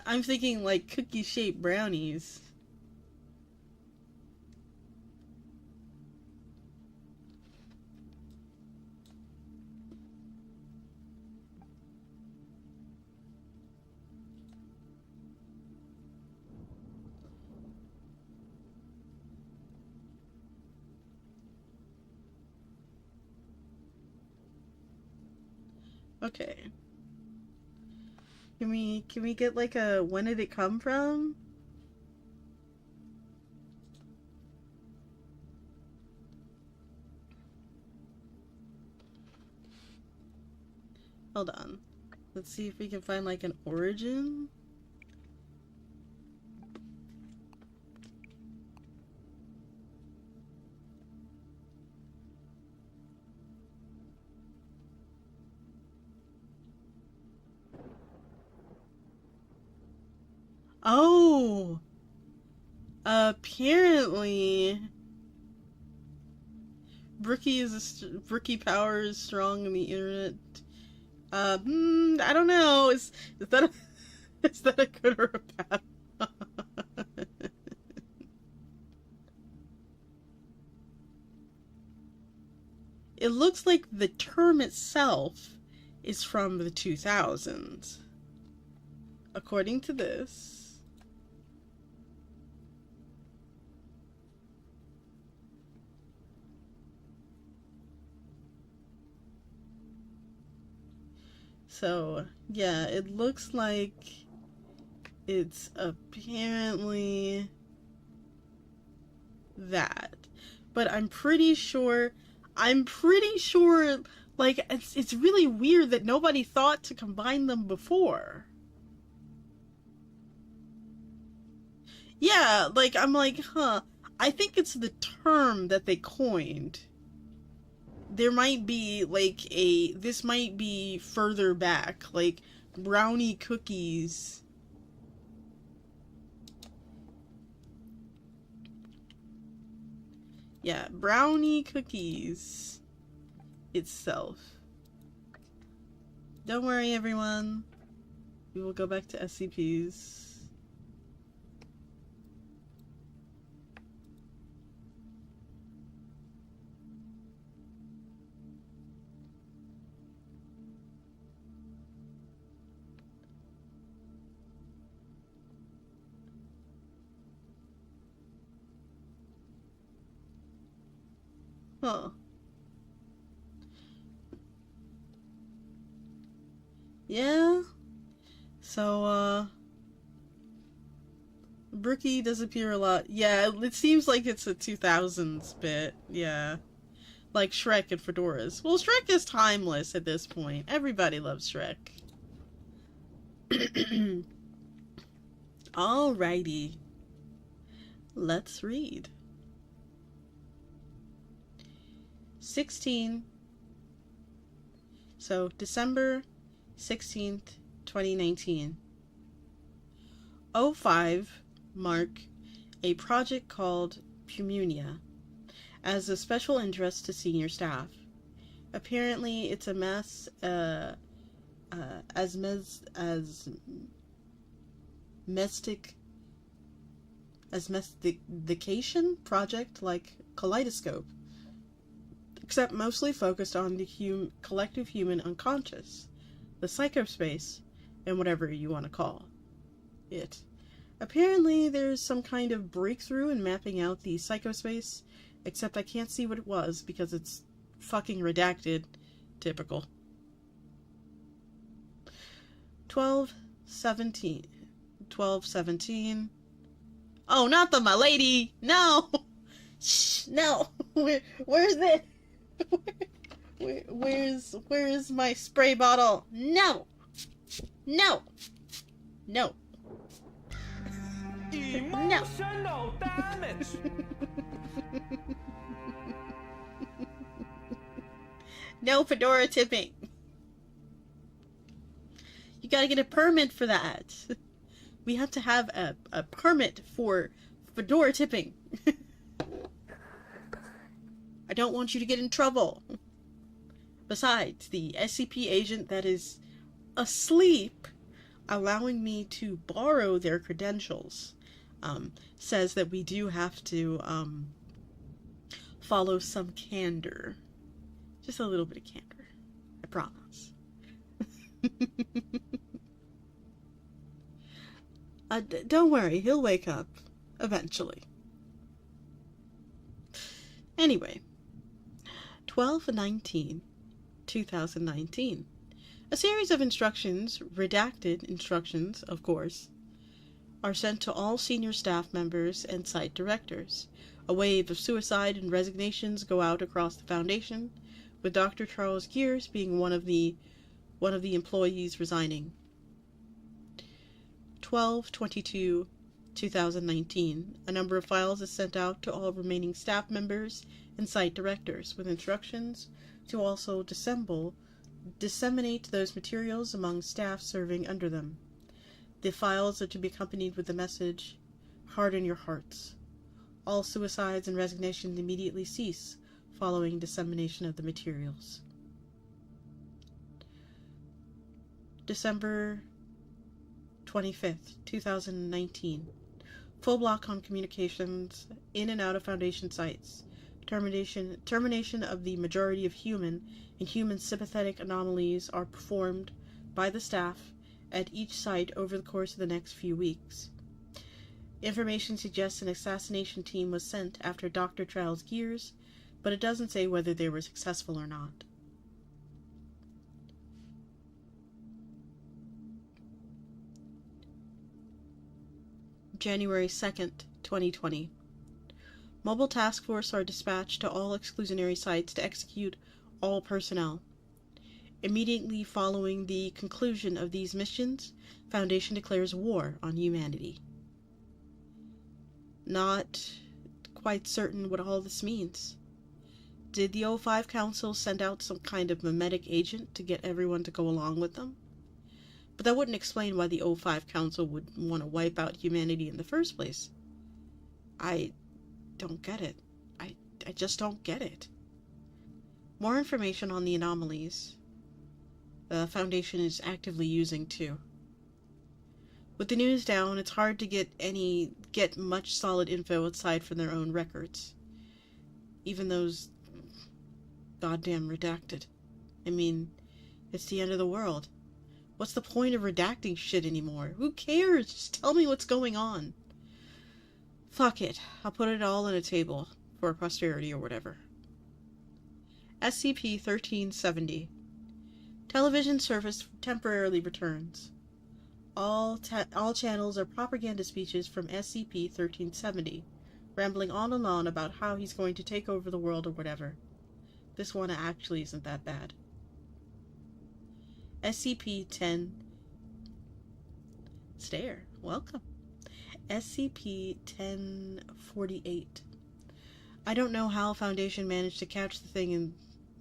I'm thinking like cookie-shaped brownies. Okay. Can we get like a when did it come from? Hold on. Let's see if we can find like an origin. Oh! Apparently... Brookie power is strong on the internet. I don't know. Is that a, is that a good or a bad? It looks like the term itself is from the 2000s. According to this. So, yeah, it looks like it's apparently that. But I'm pretty sure, like, it's really weird that nobody thought to combine them before. Yeah, like, I'm like, huh, I think it's the term that they coined. There might be, like, this might be further back, like, brownie cookies. Yeah, brownie cookies itself. Don't worry, everyone. We will go back to SCPs. Huh. Yeah. So, Brookie does appear a lot. Yeah, it seems like it's a 2000s bit. Yeah. Like Shrek and Fedoras. Well, Shrek is timeless at this point. Everybody loves Shrek. Alrighty. Let's read. 16. So, December 16th, 2019. 05 mark a project called Pumunia as a special interest to senior staff. Apparently, it's a mass asmestication project like Kaleidoscope, except mostly focused on the collective human unconscious, the psychospace, and whatever you want to call it. Apparently, there's some kind of breakthrough in mapping out the psychospace, except I can't see what it was because it's fucking redacted. Typical. 12/17. Oh, not the milady! No! Shh, no! Where's it? Where's my spray bottle? No! No! No! Emotional damage. No fedora tipping. You gotta get a permit for that. We have to have a permit for fedora tipping. I don't want you to get in trouble. Besides, the SCP agent that is asleep, allowing me to borrow their credentials, says that we do have to follow some candor. Just a little bit of candor. I promise. Don't worry, he'll wake up eventually. Anyway, 12/19/2019. A series of instructions, redacted instructions, of course, are sent to all senior staff members and site directors. A wave of suicide and resignations go out across the Foundation, with Dr. Charles Gears being one of the employees resigning. 12/22/2019. A number of files is sent out to all remaining staff members and site directors, with instructions to also disseminate those materials among staff serving under them. The files are to be accompanied with the message, "Harden your hearts." All suicides and resignations immediately cease following dissemination of the materials. December 25th, 2019. Full block on communications in and out of Foundation sites. Termination of the majority of human and human sympathetic anomalies are performed by the staff at each site over the course of the next few weeks. Information suggests an assassination team was sent after Dr. Charles Gears, but it doesn't say whether they were successful or not. January 2nd, 2020. Mobile task force are dispatched to all exclusionary sites to execute all personnel. Immediately following the conclusion of these missions, Foundation declares war on humanity. Not quite certain what all this means. Did the 05 Council send out some kind of mimetic agent to get everyone to go along with them? But that wouldn't explain why the 05 Council would want to wipe out humanity in the first place. I don't get it. just don't get it. More information on the anomalies the Foundation is actively using too. With the news down, it's hard to get much solid info aside from their own records. Even those goddamn redacted. I mean, it's the end of the world. What's the point of redacting shit anymore? Who cares? Just tell me what's going on. Fuck it. I'll put it all on a table for posterity or whatever. SCP-1370. Television service temporarily returns. All channels are propaganda speeches from SCP-1370, rambling on and on about how he's going to take over the world or whatever. This one actually isn't that bad. SCP-10... Stare. Welcome. SCP-1048. I don't know how Foundation managed to catch the thing in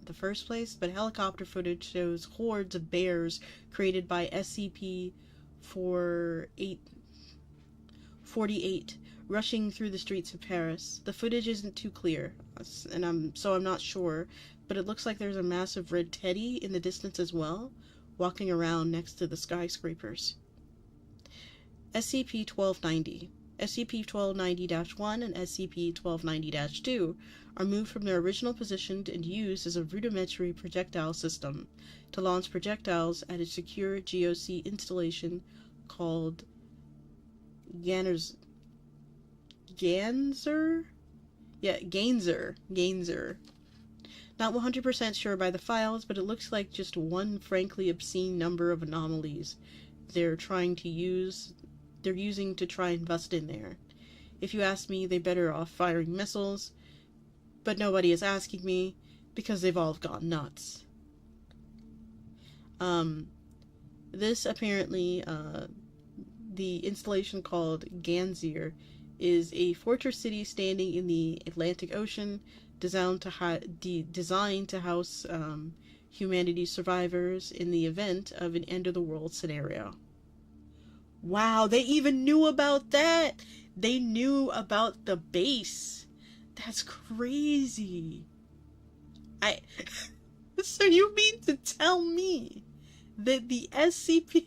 the first place, but helicopter footage shows hordes of bears created by SCP-48 rushing through the streets of Paris. The footage isn't too clear, and I'm not sure, but it looks like there's a massive red teddy in the distance as well, walking around next to the skyscrapers. SCP-1290. SCP-1290-1 and SCP-1290-2 are moved from their original position and used as a rudimentary projectile system to launch projectiles at a secure GOC installation called Gainzer? Gainzer. Not 100% sure by the files, but it looks like just one frankly obscene number of anomalies they're using to try and bust in there. If you ask me, they're better off firing missiles, but nobody is asking me because they've all gone nuts. This apparently, the installation called Gainzer is a fortress city standing in the Atlantic Ocean, designed to house humanity's survivors in the event of an end-of-the-world scenario. Wow, they even knew about that! They knew about the base. That's crazy. So you mean to tell me that the SCP...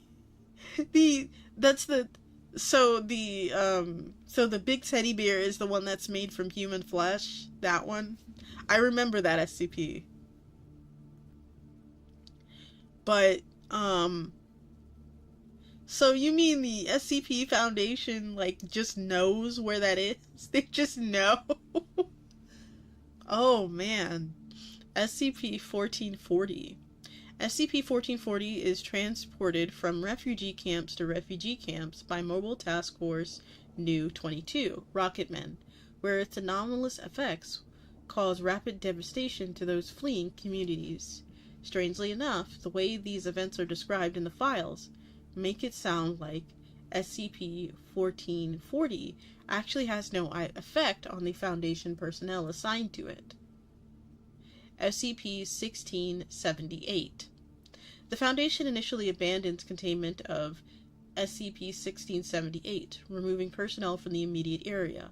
So the big teddy bear is the one that's made from human flesh? That one? I remember that SCP. But, so you mean the SCP Foundation, like, just knows where that is? They just know? Oh, man. SCP-1440. SCP-1440 is transported from refugee camps to refugee camps by Mobile Task Force New 22, Rocketmen, where its anomalous effects cause rapid devastation to those fleeing communities. Strangely enough, the way these events are described in the files make it sound like SCP-1440 actually has no effect on the Foundation personnel assigned to it. SCP-1678. The Foundation initially abandons containment of SCP-1678, removing personnel from the immediate area.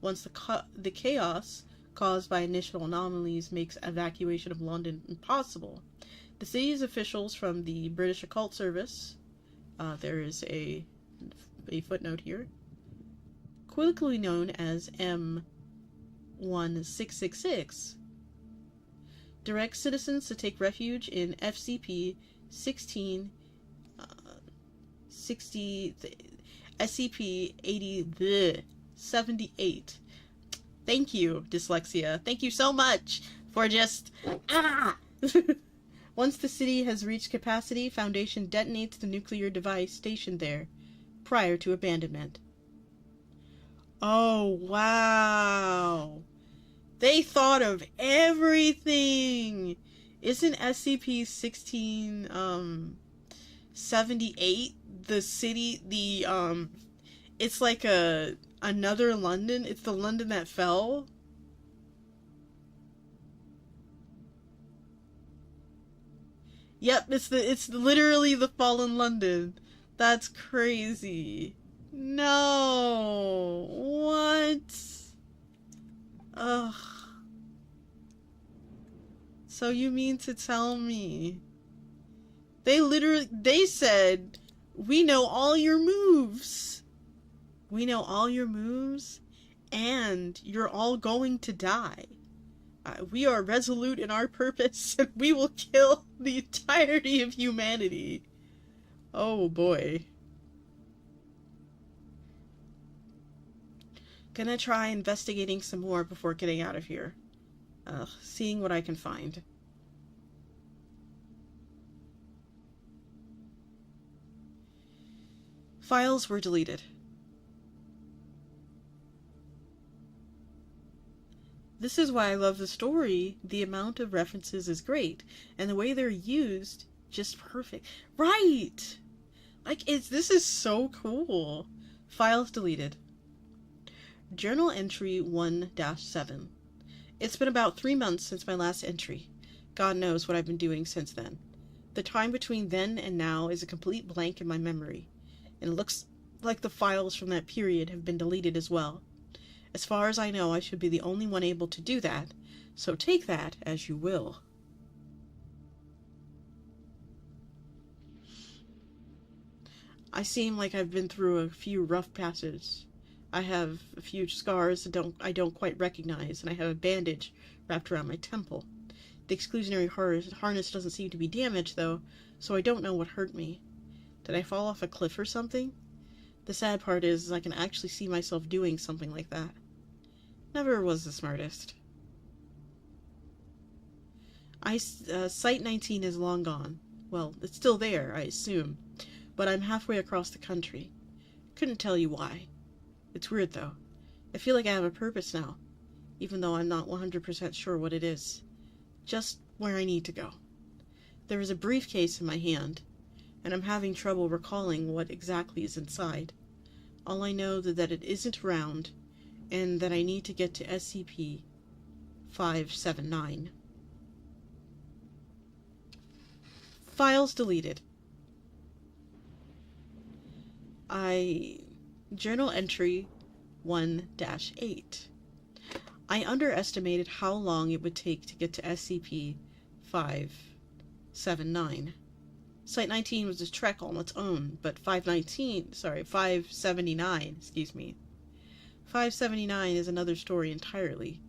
Once the chaos caused by initial anomalies makes evacuation of London impossible, the city's officials from the British Occult Service, there is a footnote here, colloquially known as M1666, directs citizens to take refuge in SCP-78. Thank you, dyslexia. Thank you so much for just... Once the city has reached capacity, Foundation detonates the nuclear device stationed there, prior to abandonment. Oh, wow. They thought of everything! Isn't SCP-1678 the city, it's like another London? It's the London that fell? Yep, it's literally the fallen London. That's crazy. No. What? Ugh. So you mean to tell me they said, we know all your moves. We know all your moves, and you're all going to die. We are resolute in our purpose, and we will kill the entirety of humanity. Oh boy. Gonna try investigating some more before getting out of here. Seeing what I can find. Files were deleted. This is why I love the story. The amount of references is great, and the way they're used, just perfect. Right! Like, this is so cool. Files deleted. Journal entry 1-7. It's been about 3 months since my last entry. God knows what I've been doing since then. The time between then and now is a complete blank in my memory, and it looks like the files from that period have been deleted as well. As far as I know, I should be the only one able to do that, so take that as you will. I seem like I've been through a few rough passes. I have a few scars that I don't quite recognize, and I have a bandage wrapped around my temple. The exclusionary harness doesn't seem to be damaged, though, so I don't know what hurt me. Did I fall off a cliff or something? The sad part is I can actually see myself doing something like that. Never was the smartest. Site 19 is long gone. Well, it's still there, I assume, but I'm halfway across the country. Couldn't tell you why. It's weird, though. I feel like I have a purpose now, even though I'm not 100% sure what it is. Just where I need to go. There is a briefcase in my hand, and I'm having trouble recalling what exactly is inside. All I know is that it isn't round, and that I need to get to SCP 579. Files deleted. Journal entry 1-8. I underestimated how long it would take to get to SCP 579. Site 19 was a trek on its own, but 579, 579 is another story entirely.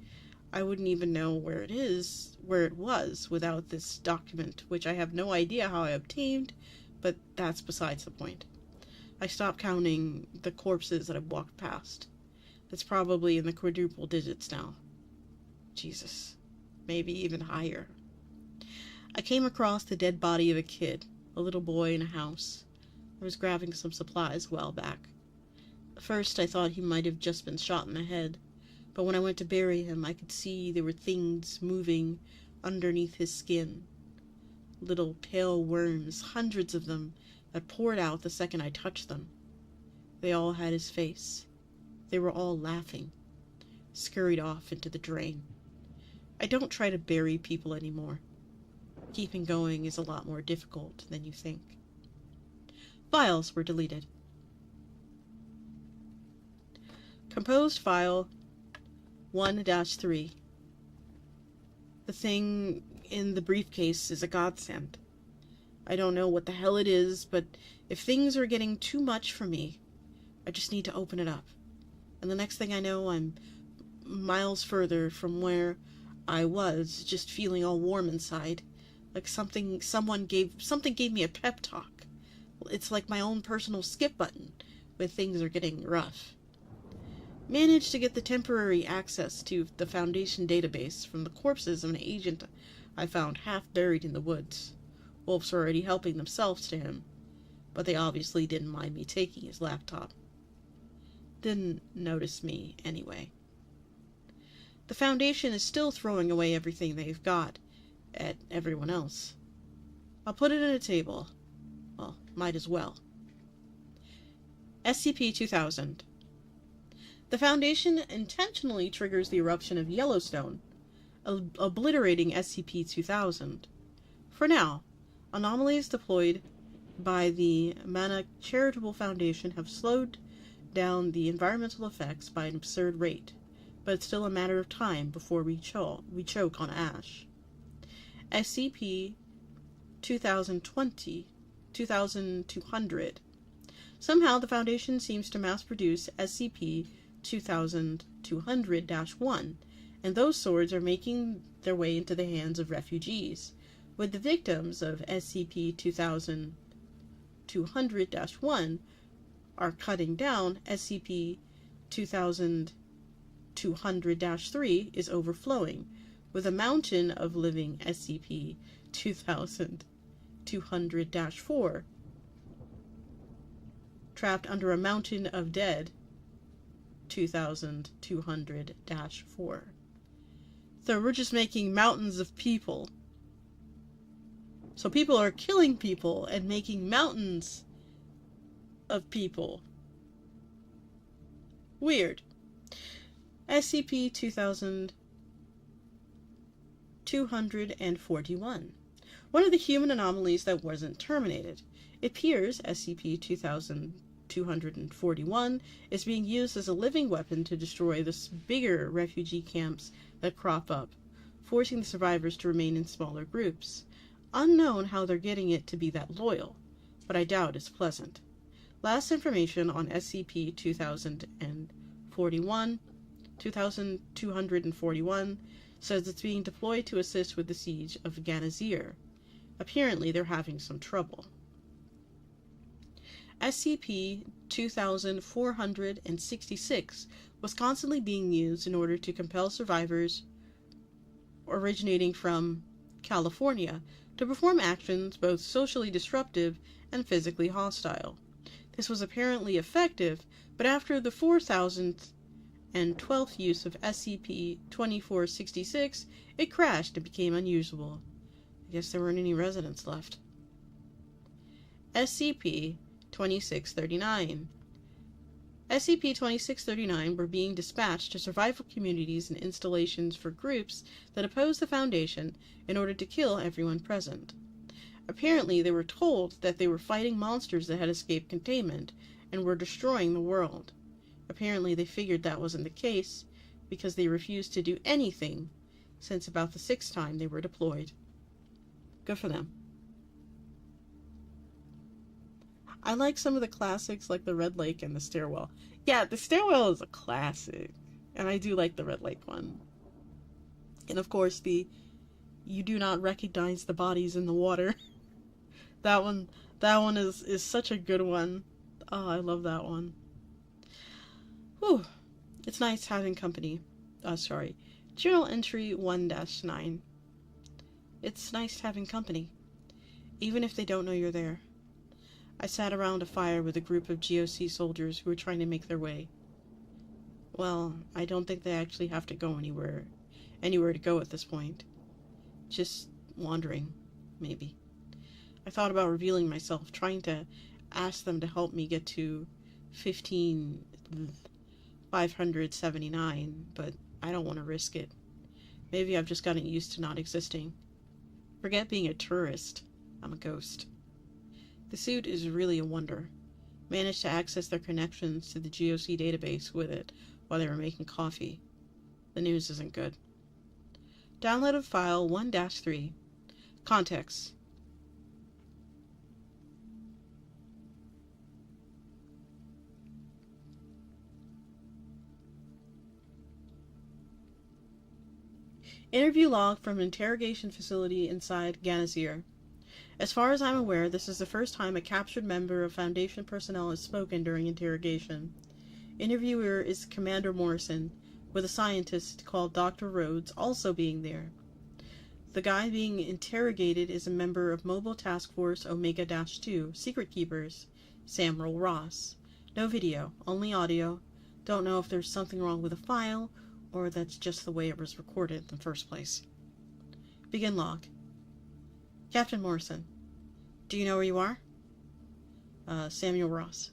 I wouldn't even know where it was without this document, which I have no idea how I obtained, but that's besides the point. I stopped counting the corpses that I've walked past. It's probably in the quadruple digits now. Jesus. Maybe even higher. I came across the dead body of a kid, a little boy in a house. I was grabbing some supplies a while back. At first I thought he might have just been shot in the head, but when I went to bury him I could see there were things moving underneath his skin. Little pale worms, hundreds of them, that poured out the second I touched them. They all had his face. They were all laughing, scurried off into the drain. I don't try to bury people anymore. Keeping going is a lot more difficult than you think. Files were deleted. Composed file 1-3. The thing in the briefcase is a godsend. I don't know what the hell it is, but if things are getting too much for me, I just need to open it up. And the next thing I know, I'm miles further from where I was, just feeling all warm inside. Like something gave me a pep talk. It's like my own personal skip button when things are getting rough. Managed to get the temporary access to the Foundation database from the corpses of an agent I found half buried in the woods. Wolves were already helping themselves to him, but they obviously didn't mind me taking his laptop. Didn't notice me anyway. The Foundation is still throwing away everything they've got at everyone else. I'll put it in a table. Well, might as well. SCP-2000. The Foundation intentionally triggers the eruption of Yellowstone, obliterating SCP-2000. For now, anomalies deployed by the Mana Charitable Foundation have slowed down the environmental effects by an absurd rate, but it's still a matter of time before we choke on ash. SCP 2200. Somehow, the Foundation seems to mass-produce SCP 2200-1, and those swords are making their way into the hands of refugees, with the victims of SCP 2200-1 are cutting down. SCP 2200-3 is overflowing, with a mountain of living SCP 2200-4 trapped under a mountain of dead 2200-4. So we're just making mountains of people. So people are killing people and making mountains of people. Weird. SCP 2241. One of the human anomalies that wasn't terminated. It appears SCP 2241 is being used as a living weapon to destroy the bigger refugee camps that crop up, forcing the survivors to remain in smaller groups. Unknown how they're getting it to be that loyal, but I doubt it's pleasant. Last information on SCP 2241 says it's being deployed to assist with the siege of Ganazir. Apparently they're having some trouble. SCP 2466 was constantly being used in order to compel survivors originating from California to perform actions both socially disruptive and physically hostile. This was apparently effective, but after the 4000th and 12th use of SCP-2466, it crashed and became unusable. I guess there weren't any residents left. SCP-2639. SCP-2639 were being dispatched to survival communities and installations for groups that oppose the Foundation in order to kill everyone present. Apparently, they were told that they were fighting monsters that had escaped containment and were destroying the world. Apparently, they figured that wasn't the case because they refused to do anything since about the 6th time they were deployed. Good for them. I like some of the classics like the Red Lake and the Stairwell. Yeah, the Stairwell is a classic, and I do like the Red Lake one. And of course, the you do not recognize the bodies in the water. That one is such a good one. Oh, I love that one. Whew. It's nice having company. Journal entry 1-9. It's nice having company, even if they don't know you're there. I sat around a fire with a group of GOC soldiers who were trying to make their way. Well, I don't think they actually have to go anywhere to go at this point. Just wandering, maybe. I thought about revealing myself, trying to ask them to help me get to 15,579, but I don't want to risk it. Maybe I've just gotten used to not existing. Forget being a tourist. I'm a ghost. The suit is really a wonder. Managed to access their connections to the GOC database with it while they were making coffee. The news isn't good. Downloaded file 1-3. Context. Interview log from an interrogation facility inside Ganazir. As far as I'm aware, this is the first time a captured member of Foundation personnel has spoken during interrogation. Interviewer is Commander Morrison, with a scientist called Dr. Rhodes also being there. The guy being interrogated is a member of Mobile Task Force Omega-2, Secret Keepers, Samuel Ross. No video, only audio. Don't know if there's something wrong with the file, or that's just the way it was recorded in the first place. Begin log. Captain Morrison, do you know where you are? Samuel Ross.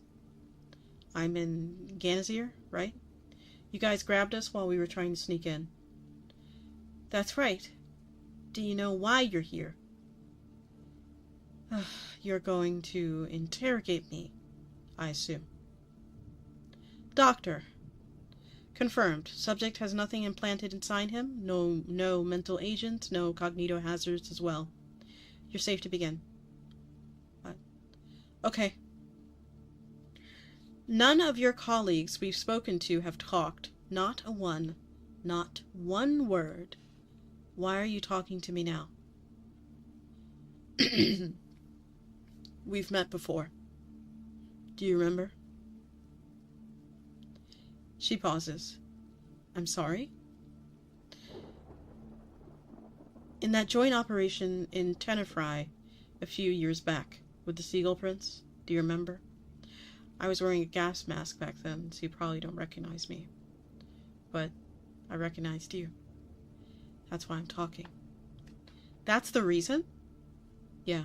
I'm in Ganazir, right? You guys grabbed us while we were trying to sneak in. That's right. Do you know why you're here? You're going to interrogate me, I assume. Doctor. Confirmed. Subject has nothing implanted inside him. No mental agent, no cognito hazards as well. You're safe to begin. What? Okay. None of your colleagues we've spoken to have talked. Not a one. Not one word. Why are you talking to me now? We've met before. Do you remember? She pauses. I'm sorry? In that joint operation in Tenerife a few years back with the Seagull Prince, do you remember? I was wearing a gas mask back then, so you probably don't recognize me. But I recognized you. That's why I'm talking. That's the reason? Yeah.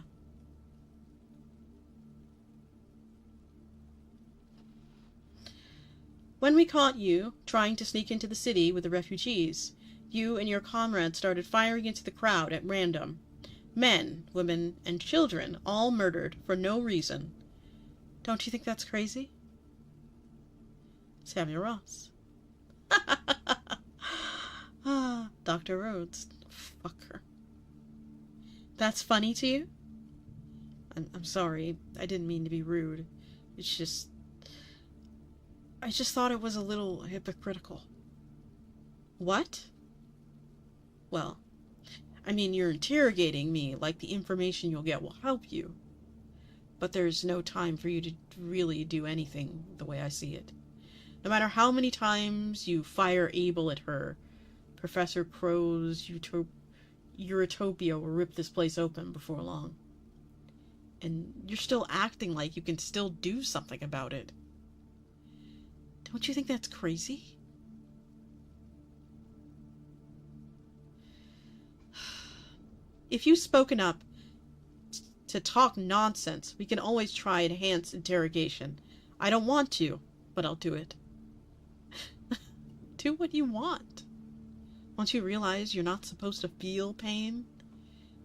When we caught you trying to sneak into the city with the refugees, you and your comrades started firing into the crowd at random. Men, women, and children all murdered for no reason. Don't you think that's crazy? Samuel Ross. Dr. Rhodes. Fuck her. That's funny to you? I'm sorry. I didn't mean to be rude. It's just... I just thought it was a little hypocritical. What? Well, I mean, you're interrogating me like the information you'll get will help you. But there's no time for you to really do anything the way I see it. No matter how many times you fire Abel at her, Professor Crow's Eurotopia will rip this place open before long. And you're still acting like you can still do something about it. Don't you think that's crazy? If you've spoken up to talk nonsense, we can always try enhanced interrogation. I don't want to, but I'll do it. Do what you want. Once you realize you're not supposed to feel pain,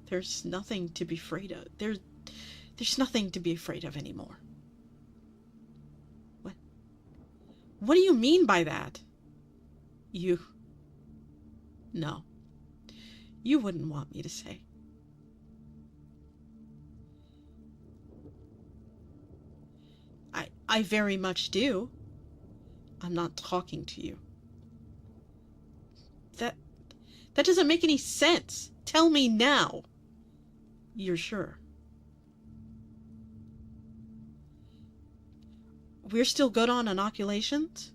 there's nothing to be afraid of. There's nothing to be afraid of anymore. What do you mean by that? No. You wouldn't want me to say. I very much do. I'm not talking to you. That doesn't make any sense. Tell me now. You're sure? We're still good on inoculations?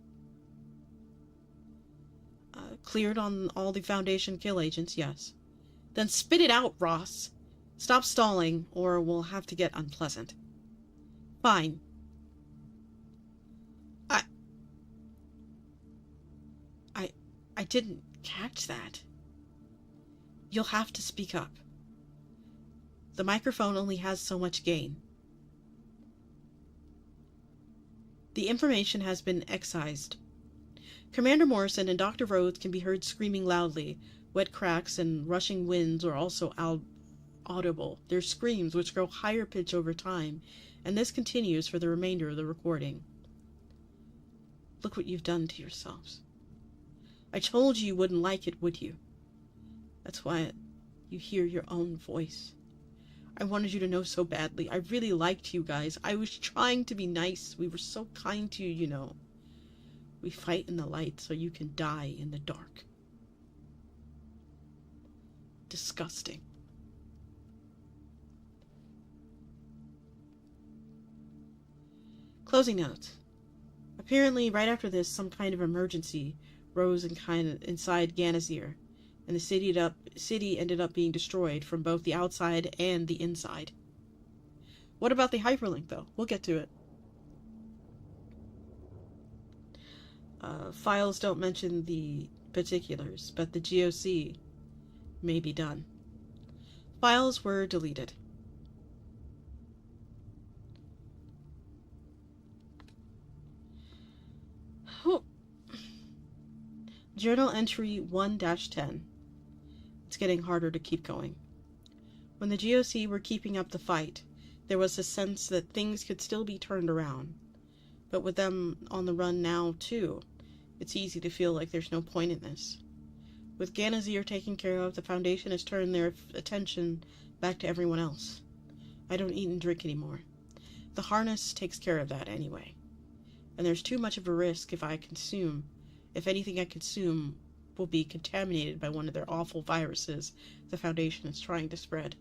Cleared on all the Foundation kill agents, yes. Then spit it out, Ross. Stop stalling, or we'll have to get unpleasant. Fine. I didn't catch that. You'll have to speak up. The microphone only has so much gain. The information has been excised. Commander Morrison and Dr. Rhodes can be heard screaming loudly. Wet cracks and rushing winds are also audible. Their screams, which grow higher pitch over time, and this continues for the remainder of the recording. Look what you've done to yourselves. I told you wouldn't like it, would you? That's why you hear your own voice. I wanted you to know so badly. I really liked you guys. I was trying to be nice. We were so kind to you, you know. We fight in the light so you can die in the dark. Disgusting. Closing notes. Apparently, right after this, some kind of emergency rose inside Ganazir, and the city ended up being destroyed from both the outside and the inside. What about the hyperlink, though? We'll get to it. Files don't mention the particulars, but the GOC may be done. Files were deleted. Oh. Journal entry 1-10. It's getting harder to keep going. When the GOC were keeping up the fight, there was a sense that things could still be turned around. But with them on the run now, too, It's easy to feel like there's no point in this. With Ganazir taken care of, the Foundation has turned their attention back to everyone else. I don't eat and drink anymore. The harness takes care of that anyway. And there's too much of a risk if anything I consume will be contaminated by one of their awful viruses the Foundation is trying to spread.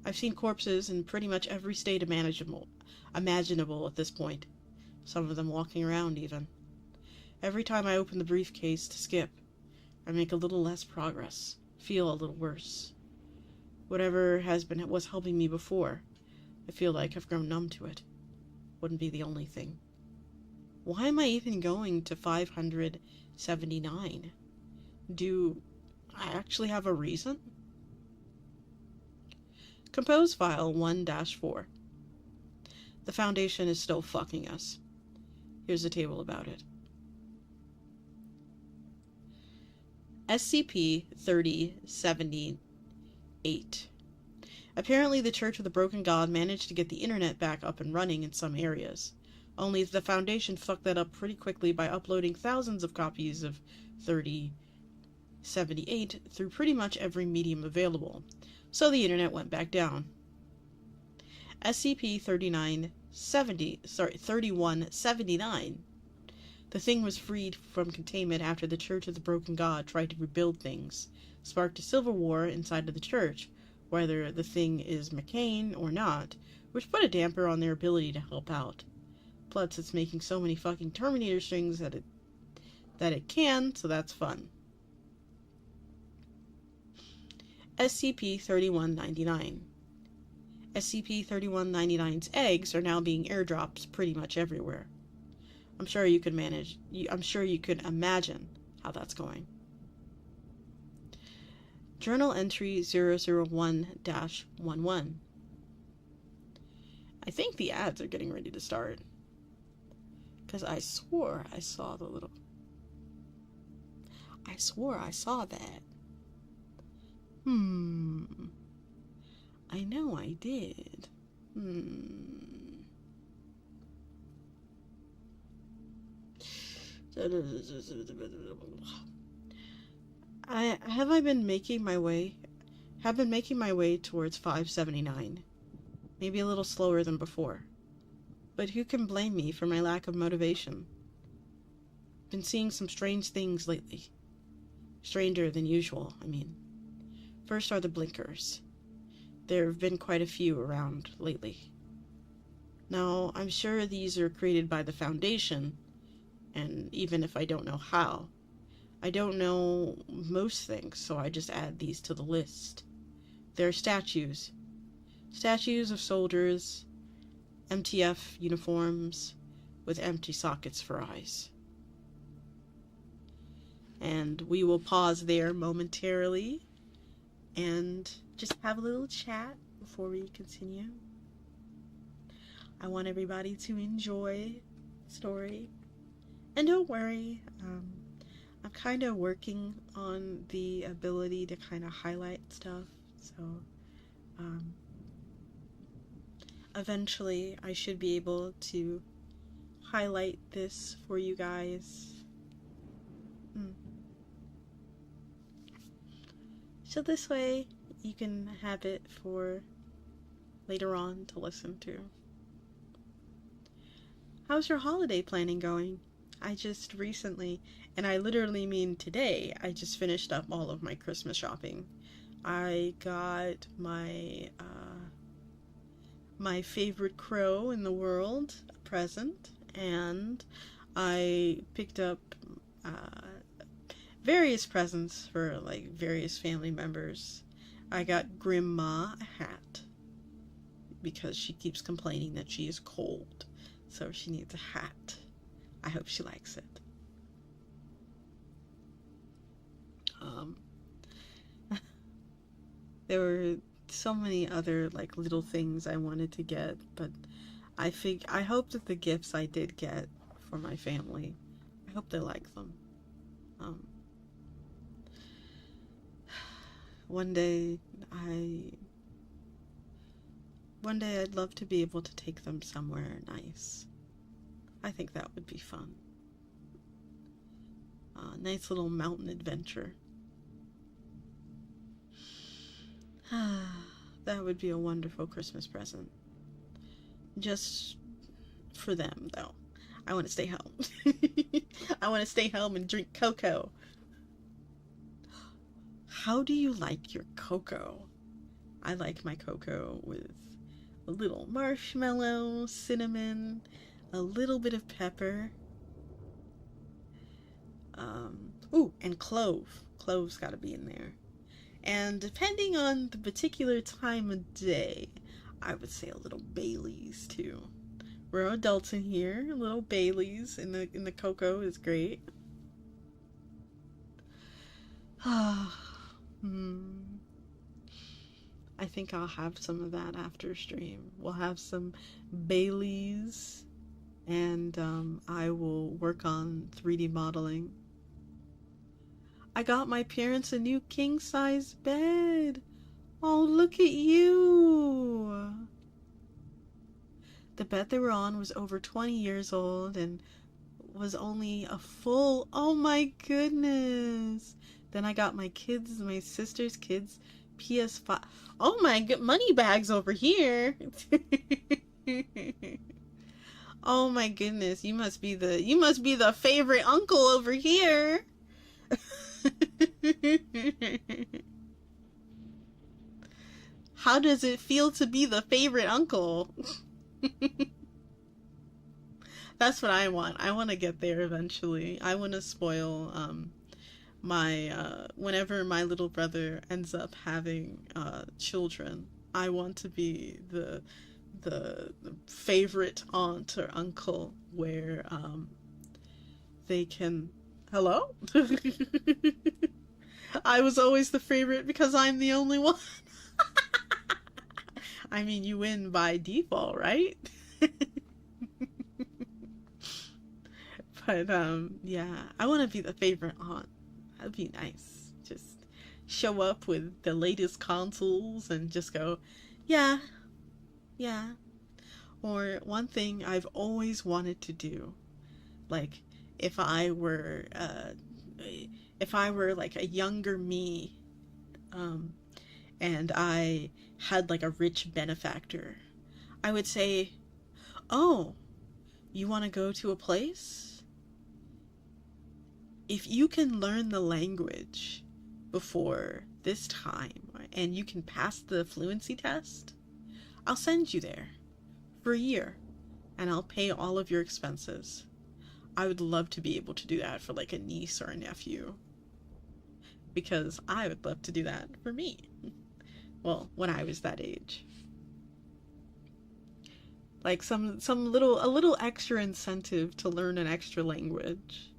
I've seen corpses in pretty much every state imaginable at this point. Some of them walking around, even. Every time I open the briefcase to skip, I make a little less progress, feel a little worse. Whatever was helping me before, I feel like I've grown numb to it. Wouldn't be the only thing. Why am I even going to 579? Do I actually have a reason? Compose file 1-4. The Foundation is still fucking us. Here's a table about it. SCP-3078. Apparently the Church of the Broken God managed to get the internet back up and running in some areas. Only the Foundation fucked that up pretty quickly by uploading thousands of copies of 3078 through pretty much every medium available. So the internet went back down. SCP-3179. The thing was freed from containment after the Church of the Broken God tried to rebuild things, sparked a civil war inside of the church, whether the thing is McCain or not, which put a damper on their ability to help out. Plus, it's making so many fucking Terminator strings that it can, so that's fun. SCP-3199. SCP-3199's eggs are now being airdropped pretty much everywhere. I'm sure you can imagine how that's going. Journal entry 001-11. I think the ads are getting ready to start. Because I swore I saw that. I know I did. Have been making my way towards 579. Maybe a little slower than before. But who can blame me for my lack of motivation? Been seeing some strange things lately. Stranger than usual, I mean. First are the blinkers. There have been quite a few around lately. Now, I'm sure these are created by the Foundation, and even if I don't know how, I don't know most things, so I just add these to the list. They're statues. Statues of soldiers, MTF uniforms, with empty sockets for eyes. And we will pause there momentarily and just have a little chat before we continue. I want everybody to enjoy the story. And don't worry, I'm kind of working on the ability to kind of highlight stuff, so eventually I should be able to highlight this for you guys. So this way you can have it for later on to listen to. How's your holiday planning going? I just recently, and I literally mean today, I just finished up all of my Christmas shopping. I got my my favorite crow in the world a present, and I picked up various presents for like various family members. I got Grandma a hat because she keeps complaining that she is cold, so she needs a hat. I hope she likes it. There were so many other like little things I wanted to get, but I hope that the gifts I did get for my family, I hope they like them. One day I'd love to be able to take them somewhere nice. I think that would be fun. Nice little mountain adventure. That would be a wonderful Christmas present. Just for them, though. I want to stay home. I want to stay home and drink cocoa. How do you like your cocoa? I like my cocoa with a little marshmallow, cinnamon, a little bit of pepper. Ooh, and clove. Clove's gotta be in there. And depending on the particular time of day, I would say a little Baileys too. We're adults in here. A little Baileys in the cocoa is great. I think I'll have some of that after stream. We'll have some Baileys, and I will work on 3D modeling. I got my parents a new king-size bed. Oh, look at you. The bed they were on was over 20 years old and was only a full, oh my goodness. Then I got my sister's kids, PS5. Oh my good, money bags over here. Oh my goodness, you must be the favorite uncle over here. How does it feel to be the favorite uncle? That's what I want. I want to get there eventually. I want to spoil whenever my little brother ends up having children. I want to be the favorite aunt or uncle where they can. Hello? I was always the favorite because I'm the only one. I mean, you win by default, right? But yeah, I want to be the favorite aunt. That'd be nice. Just show up with the latest consoles and just go, yeah. Or one thing I've always wanted to do, like if I were like a younger me, and I had like a rich benefactor, I would say, oh, you want to go to a place? If you can learn the language before this time and you can pass the fluency test, I'll send you there for a year and I'll pay all of your expenses. I would love to be able to do that for like a niece or a nephew, because I would love to do that for me. Well, when I was that age. Like a little extra incentive to learn an extra language.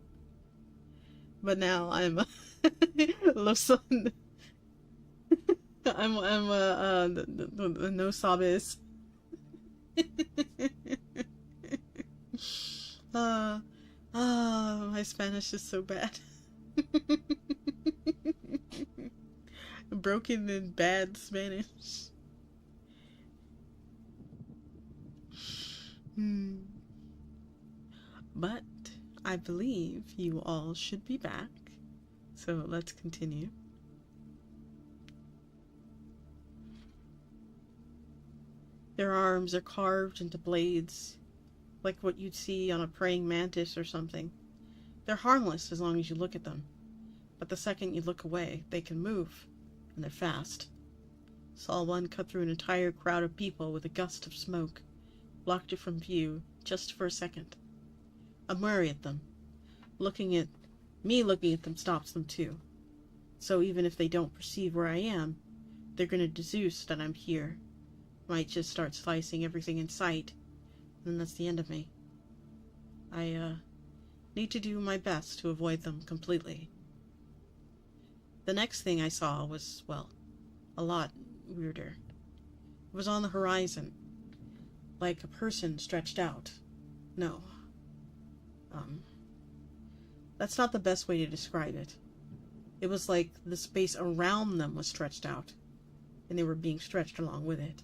But now I'm no sabes. My Spanish is so bad. Broken and bad Spanish. But I believe you all should be back. So let's continue. Their arms are carved into blades, like what you'd see on a praying mantis or something. They're harmless as long as you look at them. But the second you look away, they can move. And they're fast. Saw one cut through an entire crowd of people with a gust of smoke. Blocked it from view, just for a second. I'm wary at them. Looking at them stops them too. So even if they don't perceive where I am, they're gonna deduce that I'm here. Might just start slicing everything in sight. And that's the end of me. I need to do my best to avoid them completely. The next thing I saw was, well, a lot weirder. It was on the horizon, like a person stretched out. No. That's not the best way to describe it. It was like the space around them was stretched out, and they were being stretched along with it.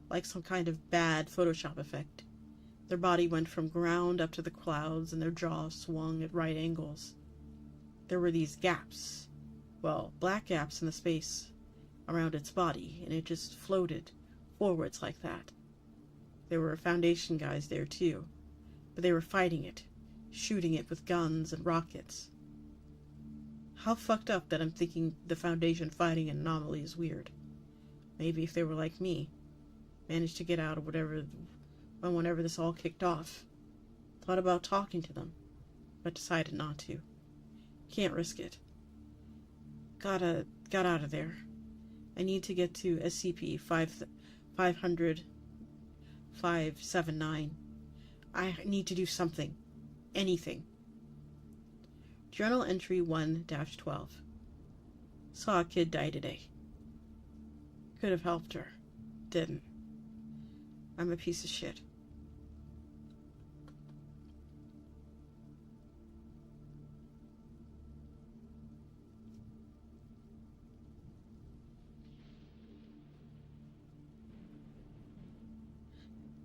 Like some kind of bad Photoshop effect. Their body went from ground up to the clouds, and their jaws swung at right angles. there were these gaps. Well, black gaps in the space around its body, and it just floated forwards like that. There were Foundation guys there too, but they were fighting it, shooting it with guns and rockets. How fucked up that I'm thinking the Foundation fighting an anomaly is weird. Maybe if they were like me, managed to get out of whenever this all kicked off. Thought about talking to them, but decided not to. Can't risk it. Got out of there. I need to get to SCP 500-579. I need to do something. Anything. Journal entry 1-12. Saw a kid die today. Could have helped her. Didn't. I'm a piece of shit.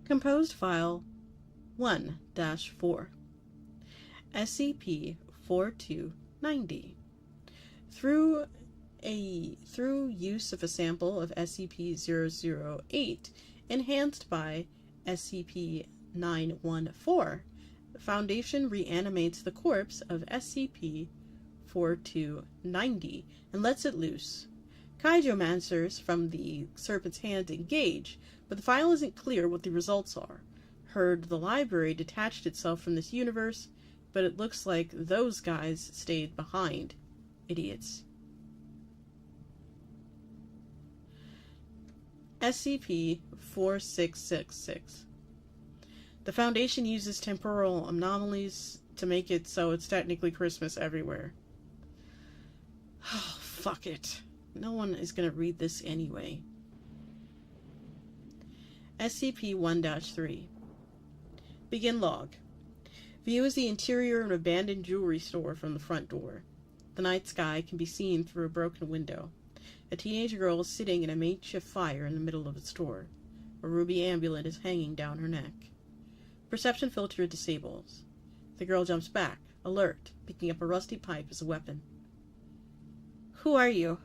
Composed File 1-4 SCP-4290 Through use of a sample of SCP-008 enhanced by SCP-914, the Foundation reanimates the corpse of SCP-4290 and lets it loose. Kaijomancers from the Serpent's Hand engage, but the file isn't clear what the results are. Heard the library detached itself from this universe, but it looks like those guys stayed behind. Idiots. SCP-4666 The Foundation uses temporal anomalies to make it so it's technically Christmas everywhere. Oh, fuck it. No one is going to read this anyway. SCP-1-3 Begin log. View is the interior of an abandoned jewelry store from the front door. The night sky can be seen through a broken window. A teenage girl is sitting in a makeshift fire in the middle of the store. A ruby amulet is hanging down her neck. Perception filter disables. The girl jumps back, alert, picking up a rusty pipe as a weapon. Who are you?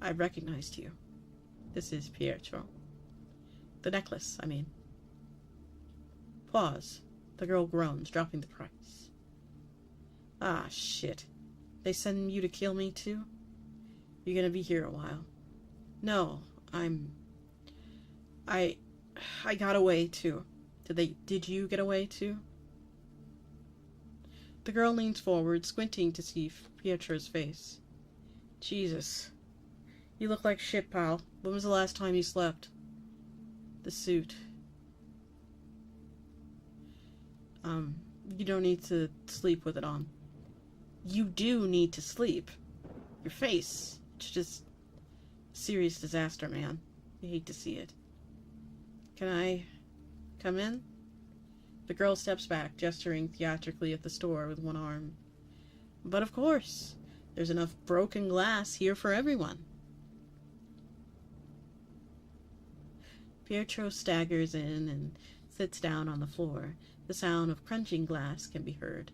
I recognized you. This is Pietro. The necklace, I mean. Pause. The girl groans, dropping the price. Ah, shit. They send you to kill me, too? You're gonna be here a while. No, I got away, too. Did you get away, too? The girl leans forward, squinting to see Pietro's face. Jesus. You look like shit, pal. When was the last time you slept? The suit. You don't need to sleep with it on. You do need to sleep. Your face. It's just a serious disaster, man. You hate to see it. Can I come in? The girl steps back, gesturing theatrically at the store with one arm. But of course. There's enough broken glass here for everyone. Pietro staggers in and sits down on the floor. The sound of crunching glass can be heard.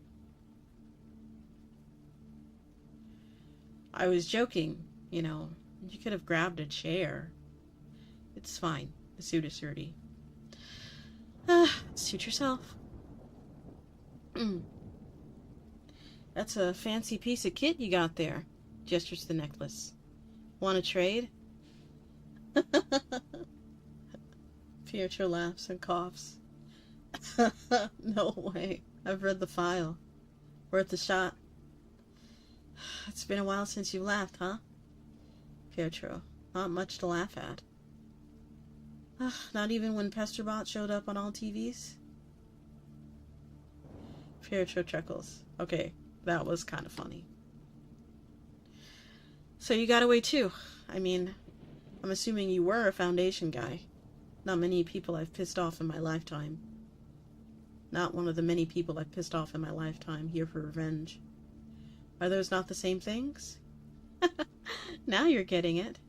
I was joking, you know. You could have grabbed a chair. It's fine. The suit is dirty. Suit yourself. That's a fancy piece of kit you got there. Gestures to the necklace. Want to trade? Pietro laughs and coughs. No way. I've read the file. Worth a shot. It's been a while since you laughed, huh? Pietro. Not much to laugh at. Not even when Pesterbot showed up on all TVs? Pietro chuckles. Okay, that was kind of funny. So you got away too. I mean, I'm assuming you were a Foundation guy. Not many people I've pissed off in my lifetime. Not one of the many people I've pissed off in my lifetime here for revenge. Are those not the same things? Now you're getting it.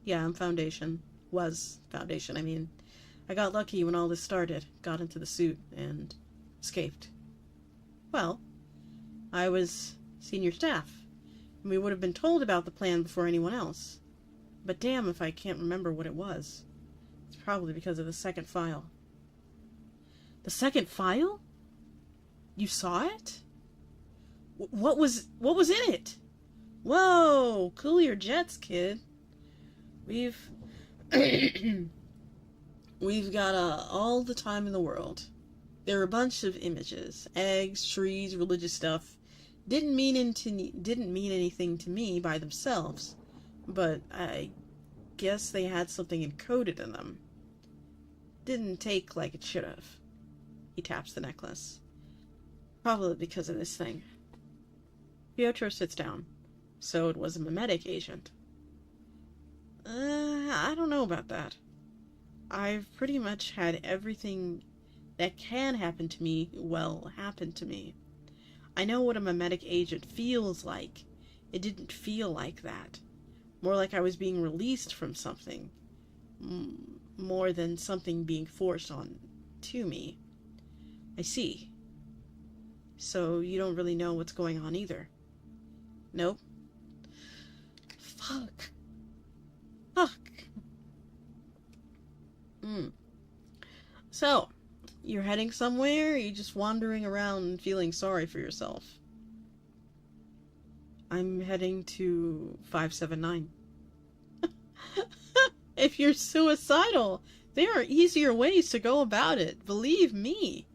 Yeah, I'm Foundation. Was Foundation, I mean. I got lucky when all this started. Got into the suit and escaped. Well, I was senior staff, and we would have been told about the plan before anyone else. But damn if I can't remember what it was. It's probably because of the second file. The second file? You saw it? What was in it? Whoa, cool your jets, kid. We've got all the time in the world. There are a bunch of images, eggs, trees, religious stuff. Didn't mean anything to me by themselves, but I guess they had something encoded in them. Didn't take like it should have. He taps the necklace. Probably because of this thing. Pietro sits down. So it was a mimetic agent. I don't know about that. I've pretty much had everything that can happen to me, happen to me. I know what a mimetic agent feels like. It didn't feel like that. More like I was being released from something. More than something being forced on to me. I see. So you don't really know what's going on either. Nope. Fuck. So, you're heading somewhere, or are you just wandering around and feeling sorry for yourself? I'm heading to 579. If you're suicidal, there are easier ways to go about it. Believe me.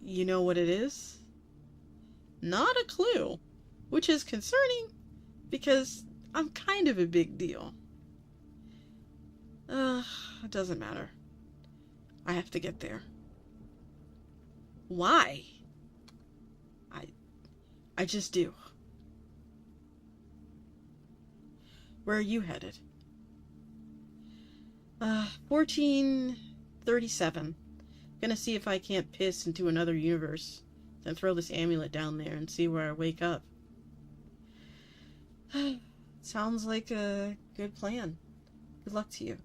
You know what it is? Not a clue. Which is concerning, because I'm kind of a big deal. It doesn't matter. I have to get there. Why? I just do. Where are you headed? 1437. Gonna see if I can't piss into another universe, then throw this amulet down there and see where I wake up. Sounds like a good plan. Good luck to you.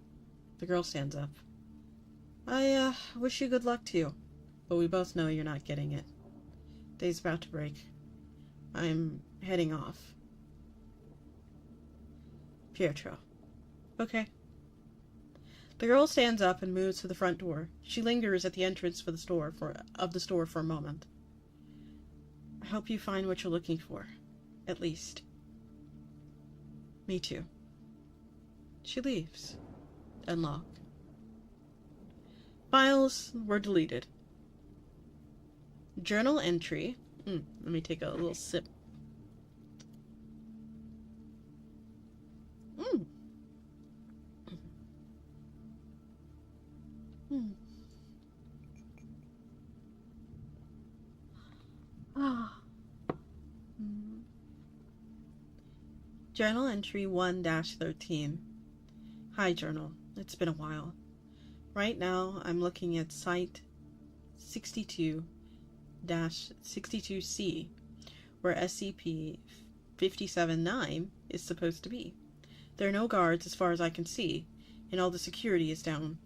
The girl stands up. I wish you good luck too, but we both know you're not getting it. Day's about to break. I'm heading off. Pietro. Okay. The girl stands up and moves to the front door. She lingers at the entrance of the store for a moment. I hope you find what you're looking for. At least. Me too. She leaves. Unlock. Files were deleted. Journal entry. Let me take a little sip. Journal entry 1-13. Hi, Journal. It's been a while. Right now, I'm looking at Site 62-62C, where SCP-57-9 is supposed to be. There are no guards as far as I can see, and all the security is down.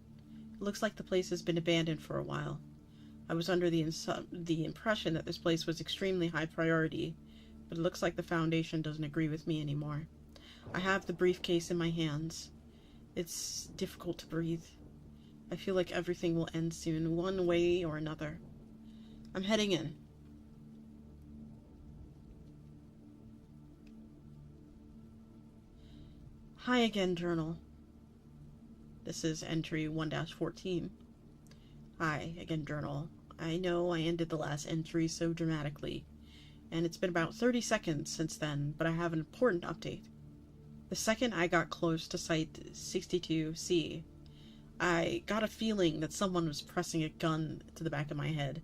It looks like the place has been abandoned for a while. I was under the impression that this place was extremely high priority, but it looks like the Foundation doesn't agree with me anymore. I have the briefcase in my hands. It's difficult to breathe. I feel like everything will end soon, one way or another. I'm heading in. Hi again, Journal. This is entry 1-14. Hi again, Journal. I know I ended the last entry so dramatically, and it's been about 30 seconds since then, but I have an important update. The second I got close to Site 62C, I got a feeling that someone was pressing a gun to the back of my head.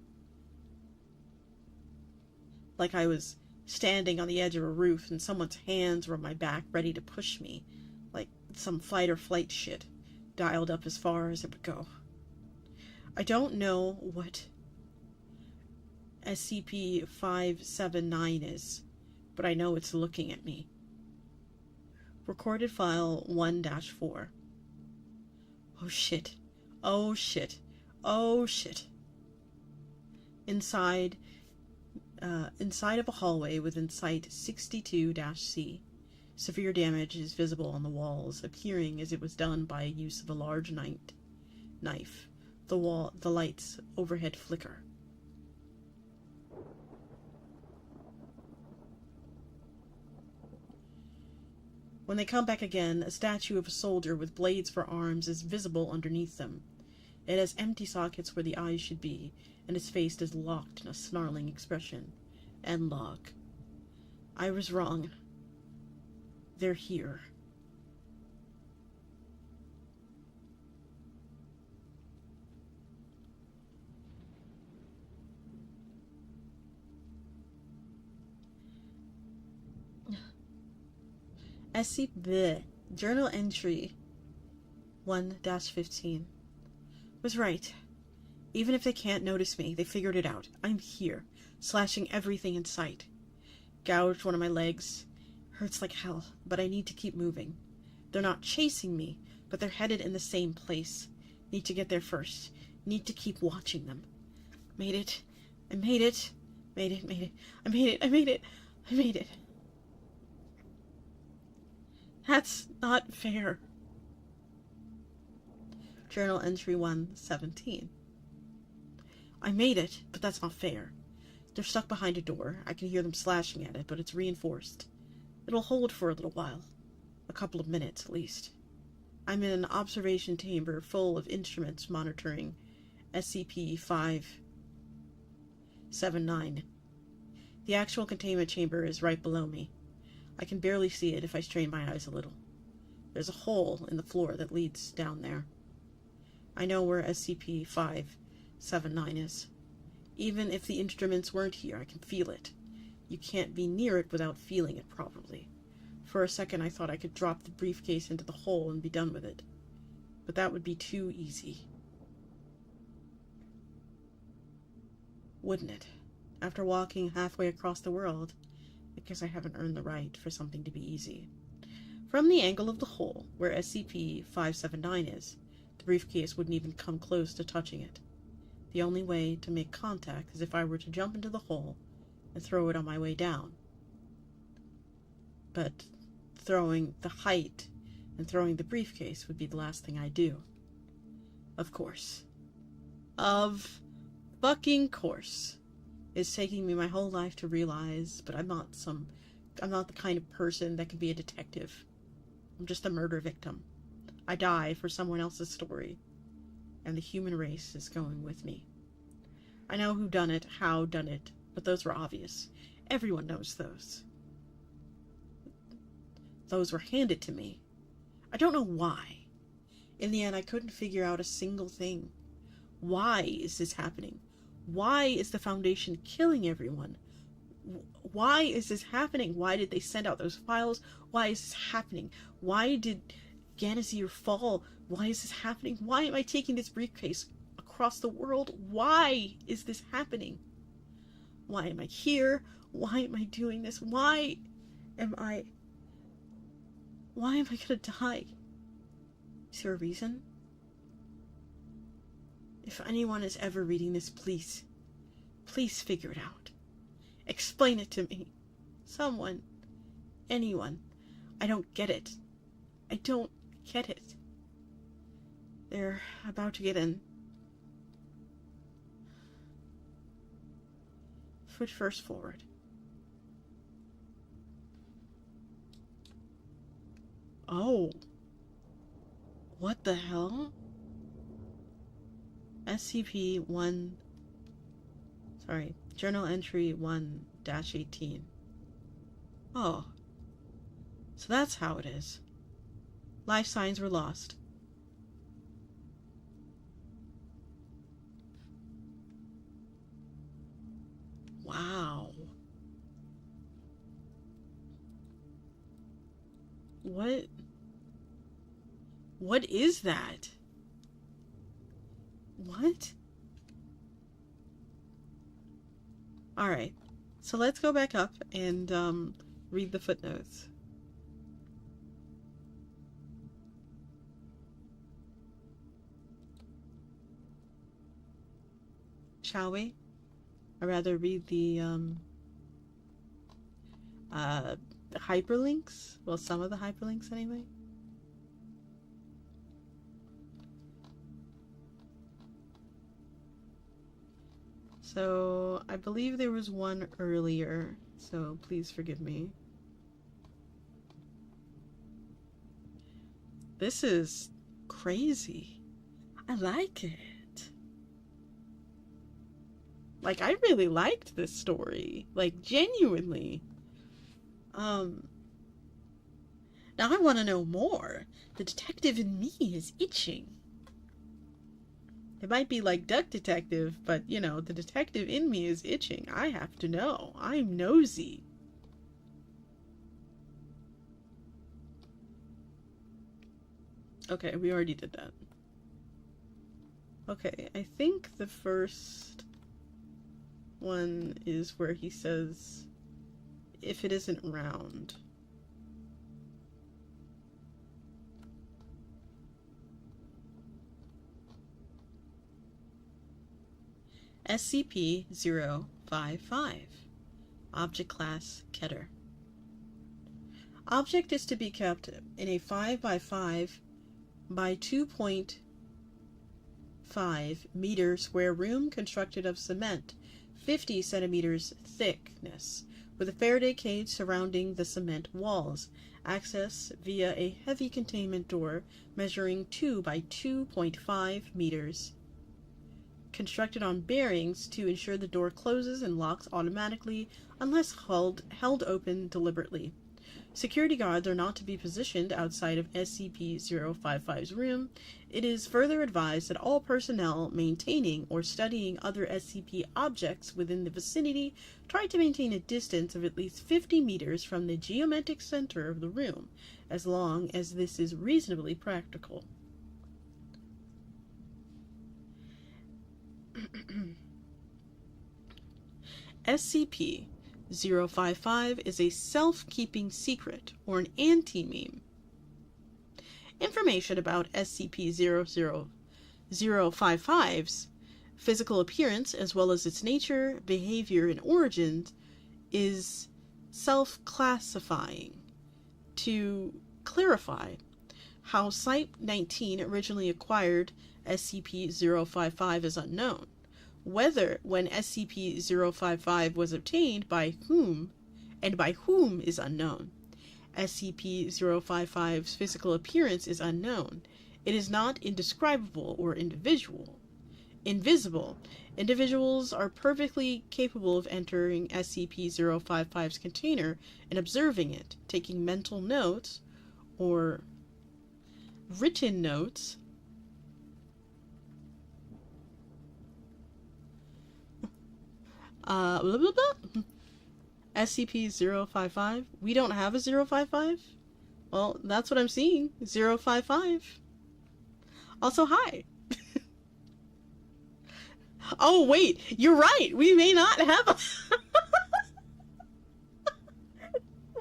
Like I was standing on the edge of a roof and someone's hands were on my back ready to push me, like some fight or flight shit, dialed up as far as it would go. I don't know what SCP-579 is, but I know it's looking at me. Recorded file 1-4. Oh shit. Oh shit. Oh shit. Inside, inside of a hallway within Site 62-C. Severe damage is visible on the walls, appearing as it was done by use of a large knife. The lights overhead flicker. When they come back again, a statue of a soldier with blades for arms is visible underneath them. It has empty sockets where the eyes should be, and its face is locked in a snarling expression. End log. I was wrong. They're here. SCP Journal Entry 1-15 was right. Even if they can't notice me, they figured it out. I'm here, slashing everything in sight. Gouged one of my legs. Hurts like hell, but I need to keep moving. They're not chasing me, but they're headed in the same place. Need to get there first. Need to keep watching them. Made it. I made it. Made it. I made it. I made it. I made it. That's not fair. Journal Entry 1-17. I made it, but that's not fair. They're stuck behind a door. I can hear them slashing at it, but it's reinforced. It'll hold for a little while. A couple of minutes, at least. I'm in an observation chamber full of instruments monitoring SCP-579. The actual containment chamber is right below me. I can barely see it if I strain my eyes a little. There's a hole in the floor that leads down there. I know where SCP-579 is. Even if the instruments weren't here, I can feel it. You can't be near it without feeling it properly. For a second I thought I could drop the briefcase into the hole and be done with it. But that would be too easy. Wouldn't it? After walking halfway across the world, because I haven't earned the right for something to be easy. From the angle of the hole, where SCP-579 is, the briefcase wouldn't even come close to touching it. The only way to make contact is if I were to jump into the hole and throw it on my way down. But throwing the height and throwing the briefcase would be the last thing I'd do. Of course. Of fucking course. It's taking me my whole life to realize, but I'm not the kind of person that can be a detective. I'm just a murder victim. I die for someone else's story, and the human race is going with me. I know who done it, how done it, but those were obvious. Everyone knows those. Those were handed to me. I don't know why. In the end, I couldn't figure out a single thing. Why is this happening? Why is the Foundation killing everyone? Why is this happening? Why did they send out those files? Why is this happening? Why did Ganazir fall? Why is this happening? Why am I taking this briefcase across the world? Why is this happening? Why am I here? Why am I doing this? Why am I gonna die? Is there a reason? If anyone is ever reading this, please figure it out. Explain it to me. Someone. Anyone. I don't get it. I don't get it. They're about to get in. Foot first forward. Oh. What the hell? Journal Entry 1-18. Oh. So that's how it is. Life signs were lost. Wow. What is that? What? Alright, so let's go back up and read the footnotes. Shall we? Or rather read the hyperlinks. Well, some of the hyperlinks anyway. So I believe there was one earlier, so please forgive me. This is crazy. I like it. Like, I really liked this story. Like, genuinely. Now I want to know more. The detective in me is itching. It might be like Duck Detective, but, you know, the detective in me is itching. I have to know. I'm nosy. Okay, we already did that. Okay, I think the first one is where he says, if it isn't round. SCP-055. Object Class Keter. Object is to be kept in a 5x5 by 2.5 meter square room constructed of cement, 50 centimeters thickness, with a Faraday cage surrounding the cement walls. Access via a heavy containment door measuring 2 by 2.5 meters. Constructed on bearings to ensure the door closes and locks automatically unless held open deliberately. Security guards are not to be positioned outside of SCP-055's room. It is further advised that all personnel maintaining or studying other SCP objects within the vicinity try to maintain a distance of at least 50 meters from the geometric center of the room, as long as this is reasonably practical. SCP-055 is a self-keeping secret, or an anti-meme. Information about SCP-055's physical appearance, as well as its nature, behavior, and origins, is self-classifying. To clarify, how Site-19 originally acquired SCP-055 is unknown. Whether, when SCP-055 was obtained, by whom, and by whom is unknown. SCP-055's physical appearance is unknown. It is not indescribable or invisible. Individuals are perfectly capable of entering SCP-055's container and observing it, taking mental notes or written notes blah, blah, blah. SCP-055. We don't have a 055? Well, that's what I'm seeing. 055. Also, hi. Oh, wait. You're right. We may not have a...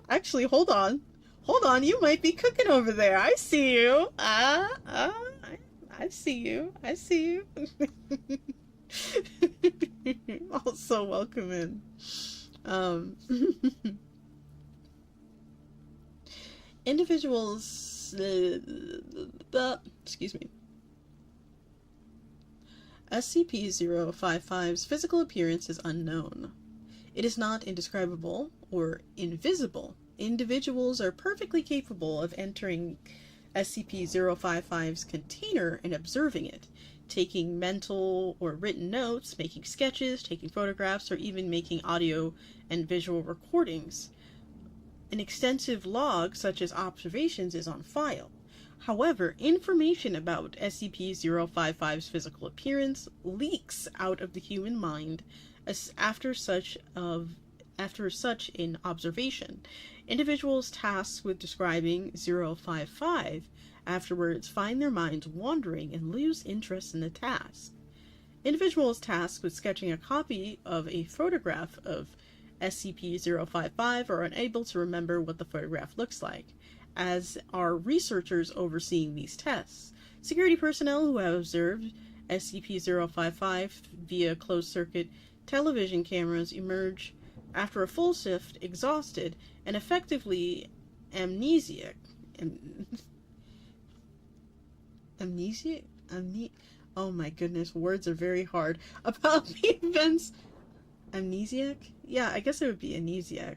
Actually, hold on. Hold on. You might be cooking over there. I see you. I see you. I see you. Also, welcome in. Individuals, excuse me. SCP-055's physical appearance is unknown. It is not indescribable or invisible. Individuals are perfectly capable of entering SCP-055's container and observing it, taking mental or written notes, making sketches, taking photographs, or even making audio and visual recordings. An extensive log, such as observations, is on file. However, information about SCP-055's physical appearance leaks out of the human mind after such an observation. Individuals tasked with describing 055 afterwards find their minds wandering and lose interest in the task. Individuals tasked with sketching a copy of a photograph of SCP-055 are unable to remember what the photograph looks like, as are researchers overseeing these tests. Security personnel who have observed SCP-055 via closed-circuit television cameras emerge After a full shift, exhausted, and effectively amnesiac. Oh my goodness, words are very hard. About the events. Amnesiac? Yeah, I guess it would be amnesiac.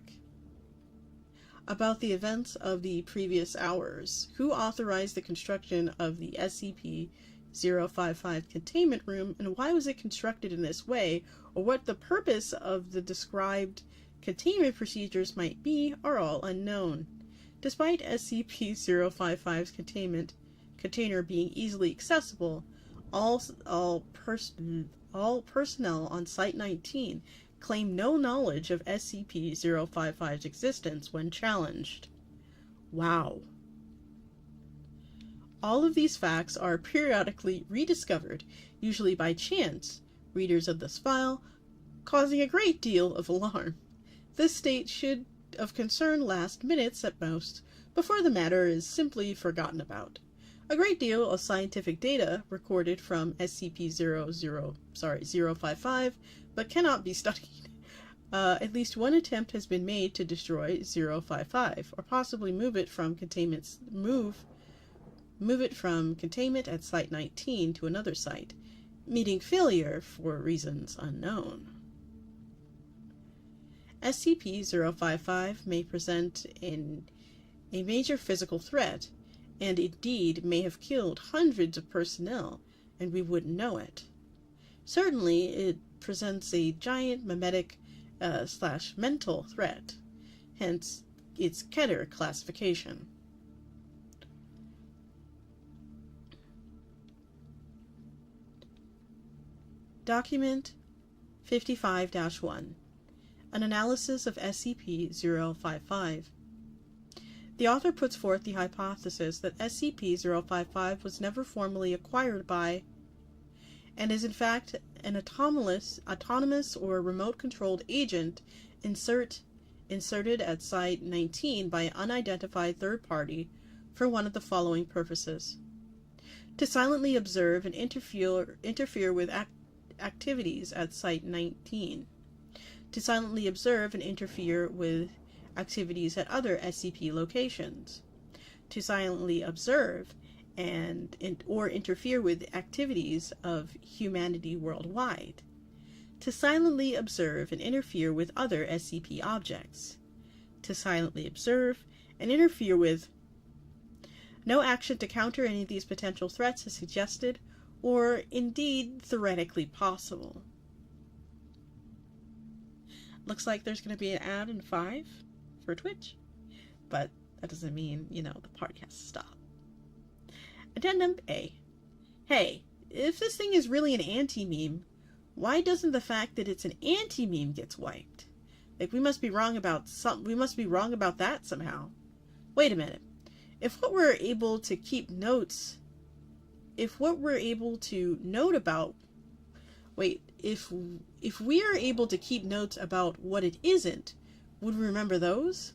About the events of the previous hours. Who authorized the construction of the SCP-055 containment room, and why was it constructed in this way, or what the purpose of the described containment procedures might be, are all unknown. Despite SCP-055's container being easily accessible, all personnel on Site-19 claim no knowledge of SCP-055's existence when challenged. Wow. All of these facts are periodically rediscovered, usually by chance, readers of this file, causing a great deal of alarm. This state should of concern last minutes at most, before the matter is simply forgotten about. A great deal of scientific data recorded from SCP-055, but cannot be studied. At least one attempt has been made to destroy 055, or possibly move it from containment at Site-19 to another site, meeting failure for reasons unknown. SCP-055 may present a major physical threat, and indeed may have killed hundreds of personnel, and we wouldn't know it. Certainly, it presents a giant memetic / mental threat, hence its Keter classification. Document 55-1. An analysis of SCP-055. The author puts forth the hypothesis that SCP-055 was never formally acquired by, and is in fact an autonomous or remote-controlled agent inserted at Site-19 by an unidentified third party for one of the following purposes: to silently observe and interfere with activities at Site-19, to silently observe and interfere with activities at other SCP locations, to silently observe or interfere with activities of humanity worldwide, to silently observe and interfere with other SCP objects, to silently observe and interfere with. No action to counter any of these potential threats is suggested, or indeed theoretically possible. Looks like there's going to be an ad in 5 for Twitch, but that doesn't mean, the party has to stop. Addendum A. Hey, if this thing is really an anti-meme, why doesn't the fact that it's an anti-meme gets wiped? We must be wrong about that somehow. Wait a minute. If we are able to keep notes about what it isn't, would we remember those?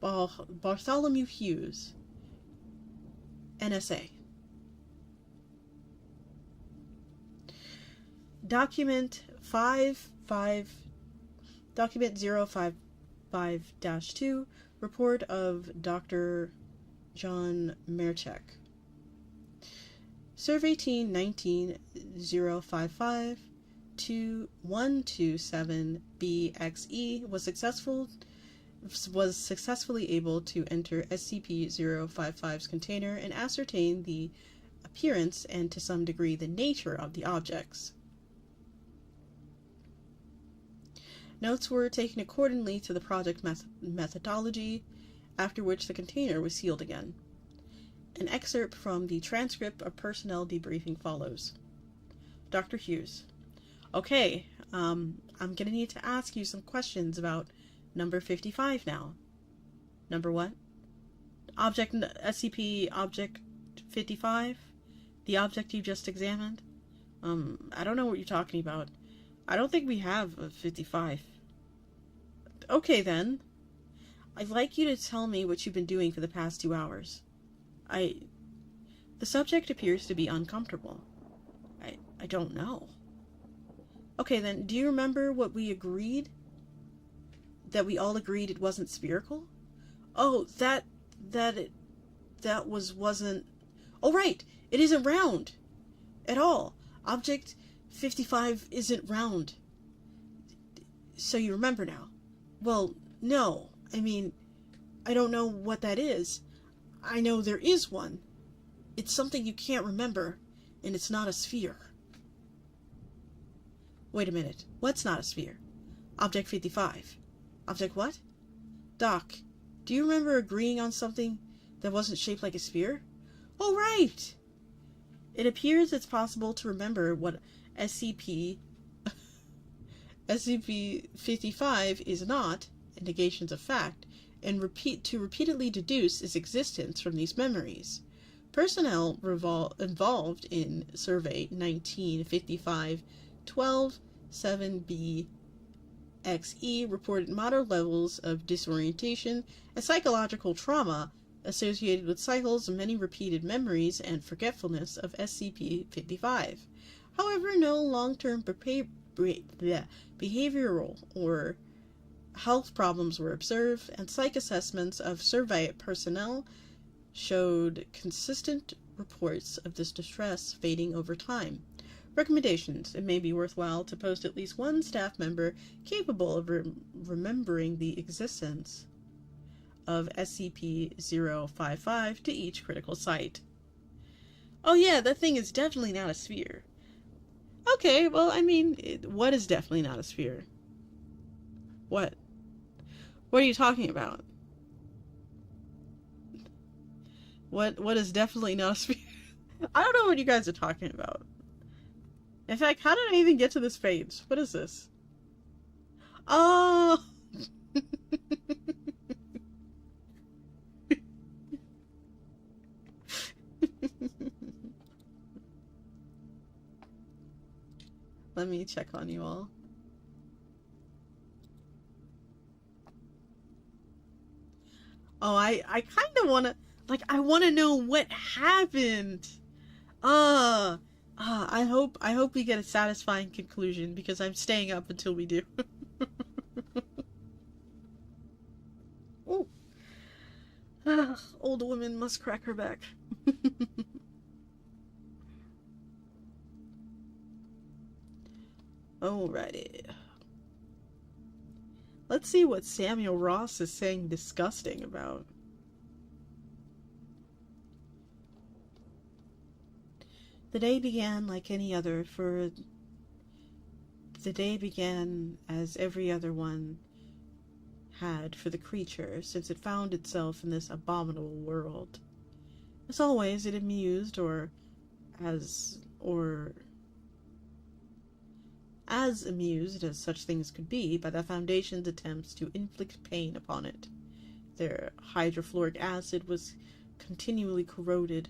Bartholomew Hughes, NSA. Document 055-2, report of Dr. John Merchek. Survey Team 19-055-2127-BXE was successfully able to enter SCP-055's container and ascertain the appearance and to some degree the nature of the objects. Notes were taken accordingly to the project methodology, after which the container was sealed again. An excerpt from the transcript of personnel debriefing follows. Dr. Hughes. Okay, I'm gonna need to ask you some questions about number 55 now. Number what? SCP Object 55? The object you just examined? I don't know what you're talking about. I don't think we have a 55. Okay then. I'd like you to tell me what you've been doing for the past 2 hours. The subject appears to be uncomfortable. I don't know. Okay then, do you remember what we agreed? that we all agreed it wasn't spherical? Oh, wasn't... Oh, right! It isn't round! At all. Object 55 isn't round. So you remember now? Well, no. I mean, I don't know what that is. I know there is one. It's something you can't remember, and it's not a sphere. Wait a minute. What's not a sphere? Object 55. Object what? Doc, do you remember agreeing on something that wasn't shaped like a sphere? Oh, right! It appears it's possible to remember what SCP-55 is not, negations of fact, and repeatedly deduce its existence from these memories. Personnel involved in Survey 1955-12-7B-XE reported moderate levels of disorientation and psychological trauma associated with cycles of many repeated memories and forgetfulness of SCP-55. However, no long-term behavioral or health problems were observed, and psych assessments of survey personnel showed consistent reports of this distress fading over time. Recommendations. It may be worthwhile to post at least one staff member capable of remembering the existence of SCP-055 to each critical site. Oh yeah, that thing is definitely not a sphere. Okay, well, I mean, what is definitely not a sphere? What? What are you talking about? What is definitely not a sphere? I don't know what you guys are talking about. In fact, how did I even get to this page? What is this? Oh! Let me check on you all. Oh, I kind of want to, like, I want to know what happened. I hope we get a satisfying conclusion, because I'm staying up until we do. Oh. Old woman must crack her back. Alrighty. Let's see what Samuel Ross is saying disgusting about. The day began like any other, for the day began as every other one had for the creature since it found itself in this abominable world. As always, it amused as amused as such things could be by the Foundation's attempts to inflict pain upon it. Their hydrofluoric acid was continually corroded,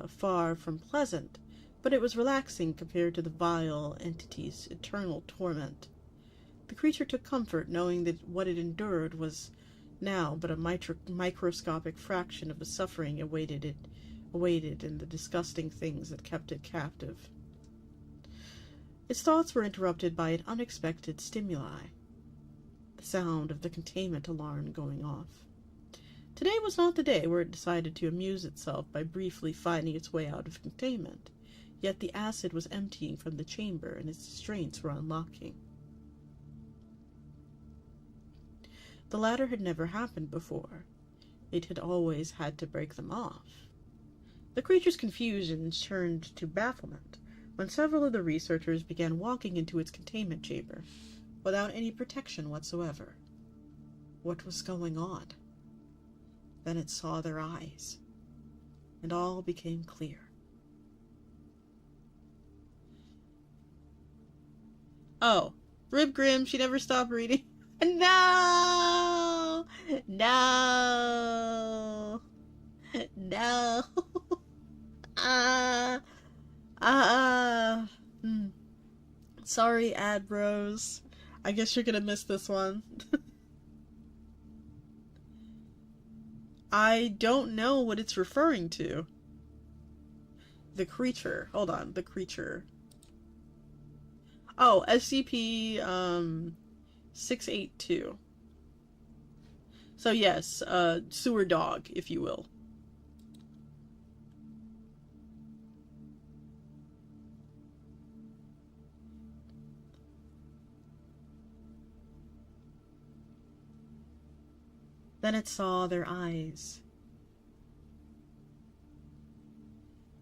far from pleasant, but it was relaxing compared to the vile entity's eternal torment. The creature took comfort knowing that what it endured was now but a microscopic fraction of the suffering awaited in the disgusting things that kept it captive. Its thoughts were interrupted by an unexpected stimuli, the sound of the containment alarm going off. Today was not the day where it decided to amuse itself by briefly finding its way out of containment, yet the acid was emptying from the chamber and its restraints were unlocking. The latter had never happened before. It had always had to break them off. The creature's confusion turned to bafflement when several of the researchers began walking into its containment chamber without any protection whatsoever. What was going on? Then it saw their eyes, and all became clear. Oh, Rib Grim, she never stopped reading. No! No! No! Sorry, ad bros. I guess you're gonna miss this one. I don't know what it's referring to. The creature. Hold on, the creature. Oh, SCP, 682. So yes, sewer dog, if you will. Then it saw their eyes,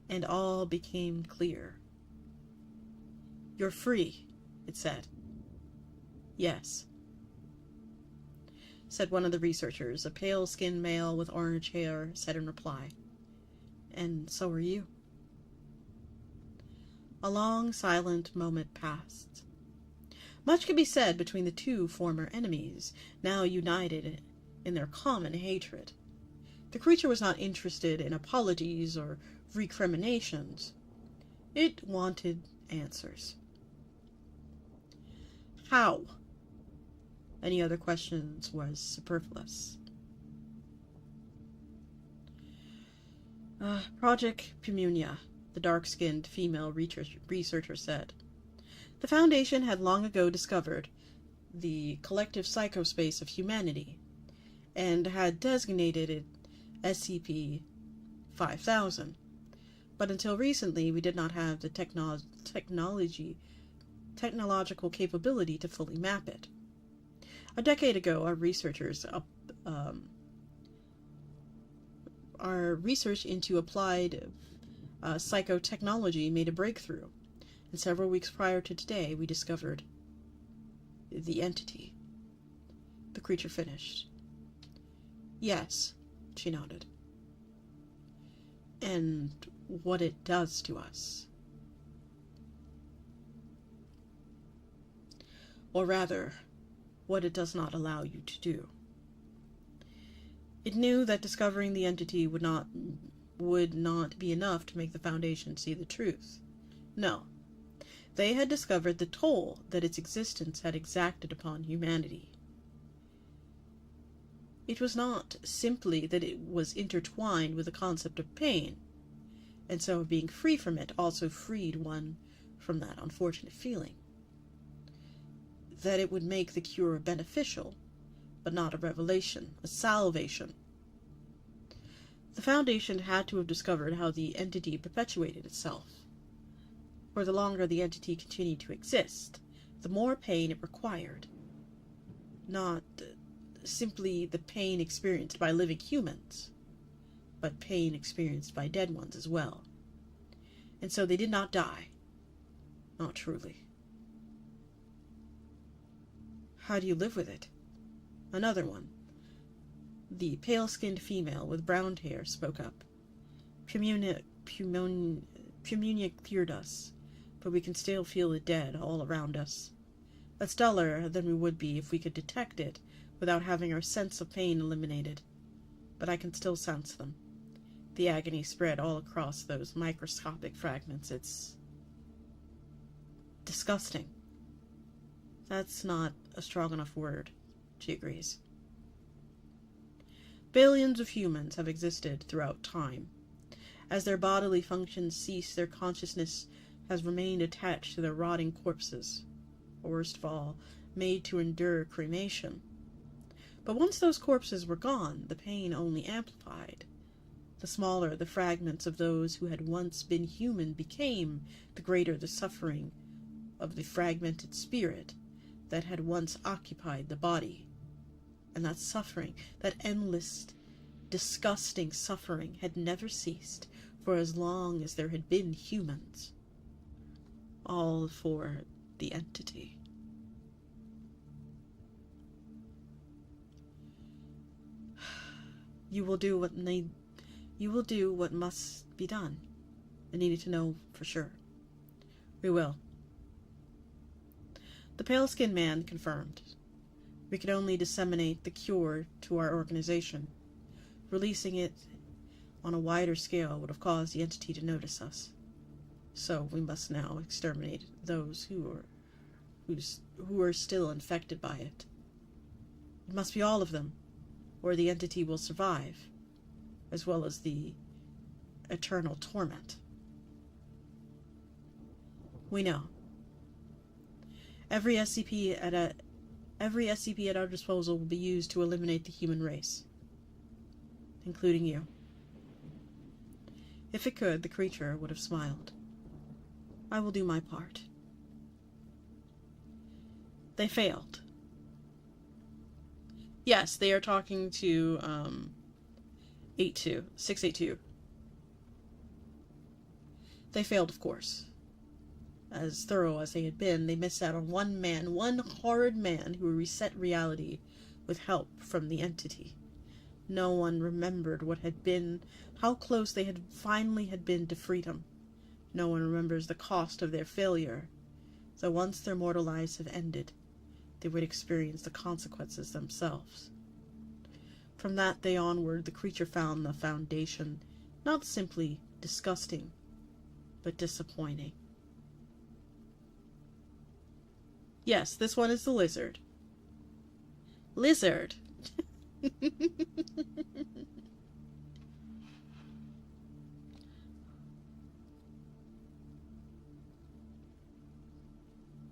and all became clear. "You're free," it said. "Yes," said one of the researchers. A pale-skinned male with orange hair said in reply. "And so are you." A long, silent moment passed. Much could be said between the two former enemies, now united in their common hatred. The creature was not interested in apologies or recriminations. It wanted answers. How? Any other questions was superfluous. Project Pumunia, the dark-skinned female researcher said. The Foundation had long ago discovered the collective psychospace of humanity, and had designated it SCP 5000. But until recently, we did not have the technological capability to fully map it. A decade ago, our research into applied psychotechnology made a breakthrough, and several weeks prior to today, we discovered the entity. The creature finished. Yes, she nodded. And what it does to us. Or rather, what it does not allow you to do. It knew that discovering the entity would not be enough to make the Foundation see the truth. No. They had discovered the toll that its existence had exacted upon humanity. It was not simply that it was intertwined with the concept of pain, and so being free from it also freed one from that unfortunate feeling. That it would make the cure beneficial, but not a revelation, a salvation. The Foundation had to have discovered how the entity perpetuated itself. For the longer the entity continued to exist, the more pain it required. Not simply the pain experienced by living humans, but pain experienced by dead ones as well. And so they did not die. Not truly. How do you live with it? Another one. The pale-skinned female with brown hair spoke up. Pumunia cleared us, but we can still feel it dead all around us. That's duller than we would be if we could detect it without having our sense of pain eliminated. But I can still sense them. The agony spread all across those microscopic fragments. It's disgusting. That's not a strong enough word, she agrees. Billions of humans have existed throughout time. As their bodily functions cease, their consciousness has remained attached to their rotting corpses, or worst of all, made to endure cremation. But once those corpses were gone, the pain only amplified. The smaller the fragments of those who had once been human became, the greater the suffering of the fragmented spirit that had once occupied the body. And that suffering, that endless, disgusting suffering, had never ceased for as long as there had been humans. All for the entity. You will do what must be done. I needed to know for sure. We will. The pale-skinned man confirmed. We could only disseminate the cure to our organization. Releasing it on a wider scale would have caused the entity to notice us. So we must now exterminate those who are still infected by it. It must be all of them, or the entity will survive, as well as the eternal torment. We know. Every SCP Every SCP at our disposal will be used to eliminate the human race, including you. If it could, the creature would have smiled. I will do my part. They failed. Yes, they are talking to 682. They failed, of course. As thorough as they had been, they missed out on one horrid man who reset reality with help from the entity. No one remembered what had been, how close they had finally been to freedom. No one remembers the cost of their failure, so once their mortal lives have ended, they would experience the consequences themselves. From that day onward, the creature found the Foundation not simply disgusting, but disappointing. Yes, this one is the lizard. Lizard!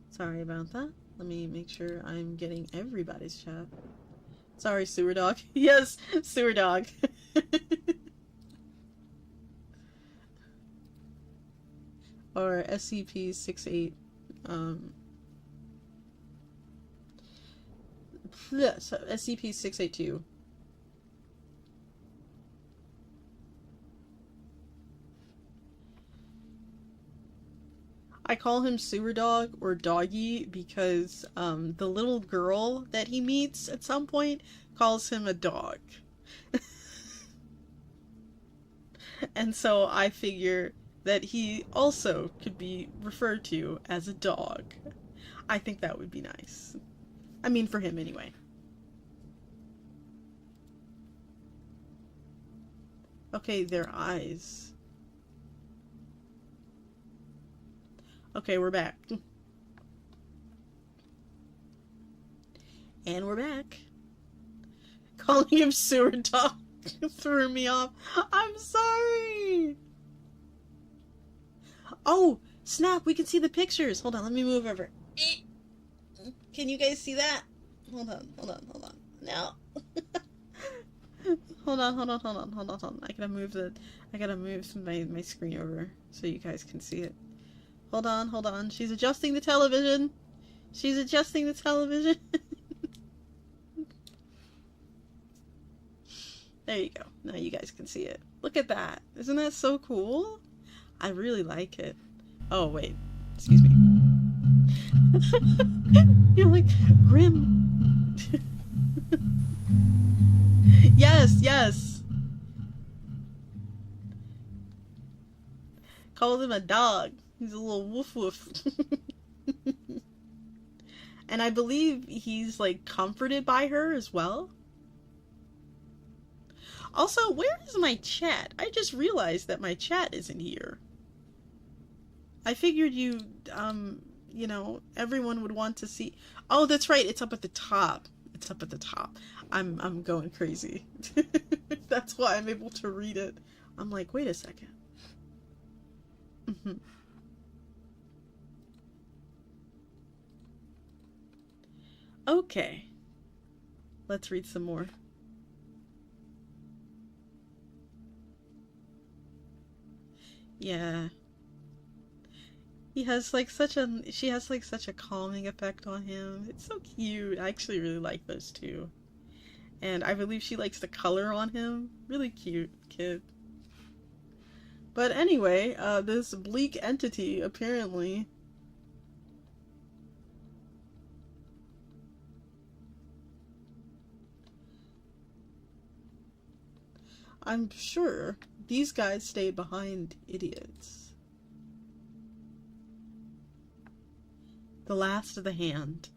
Sorry about that. Let me make sure I'm getting everybody's chat. Sorry, Sewer Dog. Yes, Sewer Dog. Or SCP-68. SCP-682. I call him Sewer Dog or Doggy because the little girl that he meets at some point calls him a dog. And so I figure that he also could be referred to as a dog. I think that would be nice. I mean, for him anyway. Okay, their eyes. Okay, we're back. And we're back. Calling him Sewer Dog threw me off. I'm sorry! Oh, snap, we can see the pictures. Hold on, let me move over. Can you guys see that? Hold on. Now. Hold on. I gotta move my screen over so you guys can see it. Hold on. She's adjusting the television. There you go. Now you guys can see it. Look at that. Isn't that so cool? I really like it. Oh, wait. Excuse me. You're like, Grim. Yes. Calls him a dog. He's a little woof. And I believe he's, like, comforted by her as well. Also, where is my chat? I just realized that my chat isn't here. I figured you know, everyone would want to see. Oh, that's right. It's up at the top. I'm going crazy. That's why I'm able to read it. I'm like, wait a second. Okay. Let's read some more. Yeah. She has like such a calming effect on him. It's so cute. I actually really like those two. And I believe she likes the color on him. Really cute kid. But anyway, this bleak entity apparently I'm sure these guys stayed behind, idiots. The last of the hand.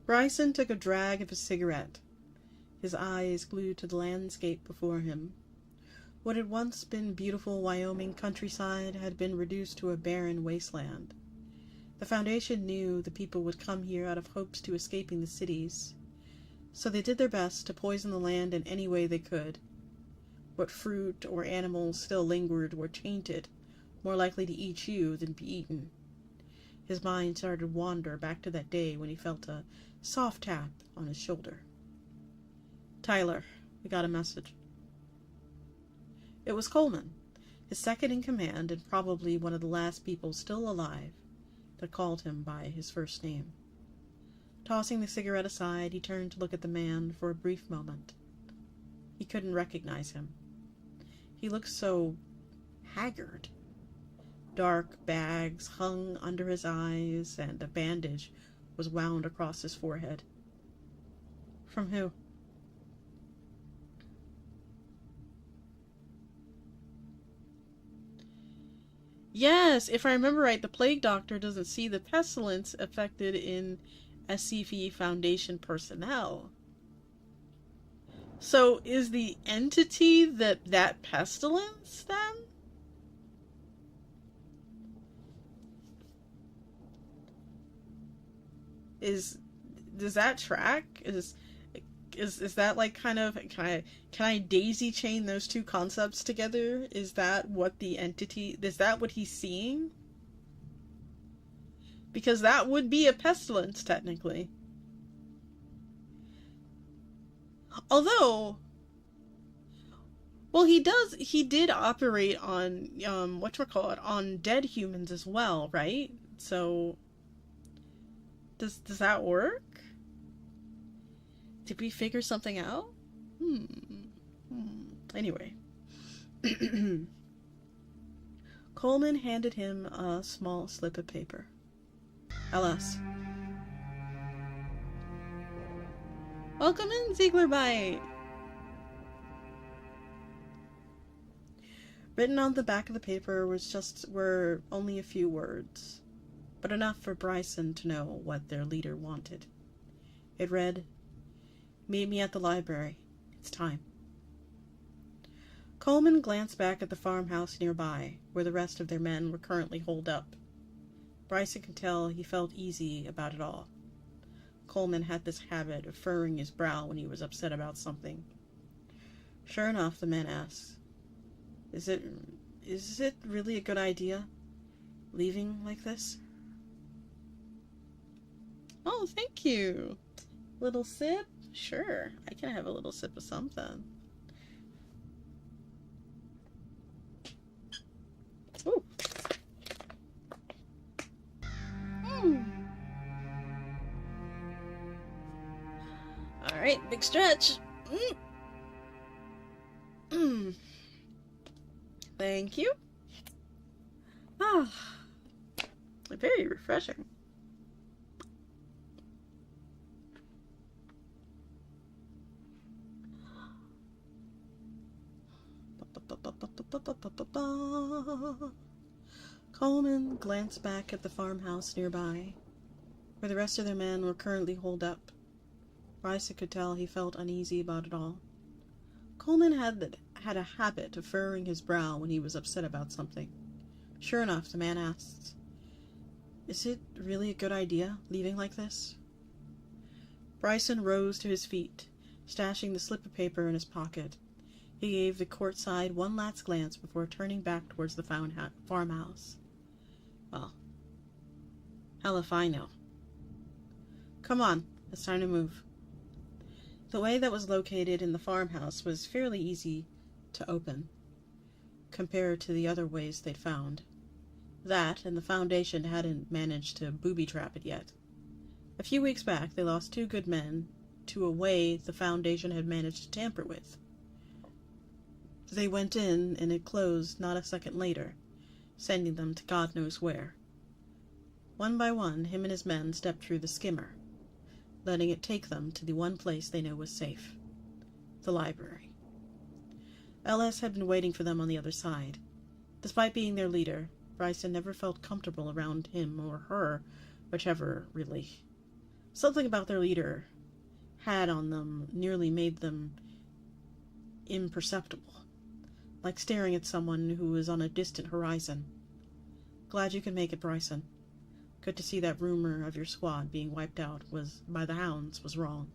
Bryson took a drag of his cigarette, his eyes glued to the landscape before him. What had once been beautiful Wyoming countryside had been reduced to a barren wasteland. The Foundation knew the people would come here out of hopes to escaping the cities, so they did their best to poison the land in any way they could. What fruit or animals still lingered were tainted, more likely to eat you than be eaten. His mind started to wander back to that day when he felt a soft tap on his shoulder. "Tyler, we got a message." It was Coleman, his second in command and probably one of the last people still alive that called him by his first name. Tossing the cigarette aside, he turned to look at the man for a brief moment. He couldn't recognize him. He looked so haggard. Dark bags hung under his eyes, and a bandage was wound across his forehead. From who? Yes, if I remember right, the plague doctor doesn't see the pestilence affected in SCP Foundation personnel. So is the entity that pestilence, then? Does that track? Is that like kind of, can I daisy chain those two concepts together? Is that what he's seeing? Because that would be a pestilence, technically. Although, well, he did operate on, on dead humans as well, right? So, does that work? Did we figure something out? Anyway. Coleman handed him a small slip of paper. LS. Welcome in, Zieglerbite! Written on the back of the paper were only a few words, but enough for Bryson to know what their leader wanted. It read, "Meet me at the library. It's time." Coleman glanced back at the farmhouse nearby, where the rest of their men were currently holed up. Bryson could tell he felt easy about it all. Coleman had this habit of furrowing his brow when he was upset about something. Sure enough, the man asked, Is it really a good idea, leaving like this?" "Oh, thank you. Little sip? Sure, I can have a little sip of something." Ooh. Alright, big stretch. Thank you. Very refreshing. Coleman glanced back at the farmhouse nearby, where the rest of their men were currently holed up. Bryson could tell he felt uneasy about it all. Coleman had a habit of furrowing his brow when he was upset about something. Sure enough, the man asked, "Is it really a good idea, leaving like this?" Bryson rose to his feet, stashing the slip of paper in his pocket. He gave the court side one last glance before turning back towards the farmhouse. "Well, hell if I know. Come on, it's time to move." The way that was located in the farmhouse was fairly easy to open, compared to the other ways they'd found. That, and the Foundation hadn't managed to booby-trap it yet. A few weeks back, they lost 2 good men to a way the Foundation had managed to tamper with. They went in, and it closed not a second later, sending them to God knows where. One by one, him and his men stepped through the skimmer, letting it take them to the one place they knew was safe, the library. LS had been waiting for them on the other side. Despite being their leader, Bryson never felt comfortable around him or her, whichever, really. Something about their leader had on them nearly made them imperceptible, like staring at someone who was on a distant horizon. "Glad you could make it, Bryson. Good to see that rumor of your squad being wiped out by the hounds was wrong."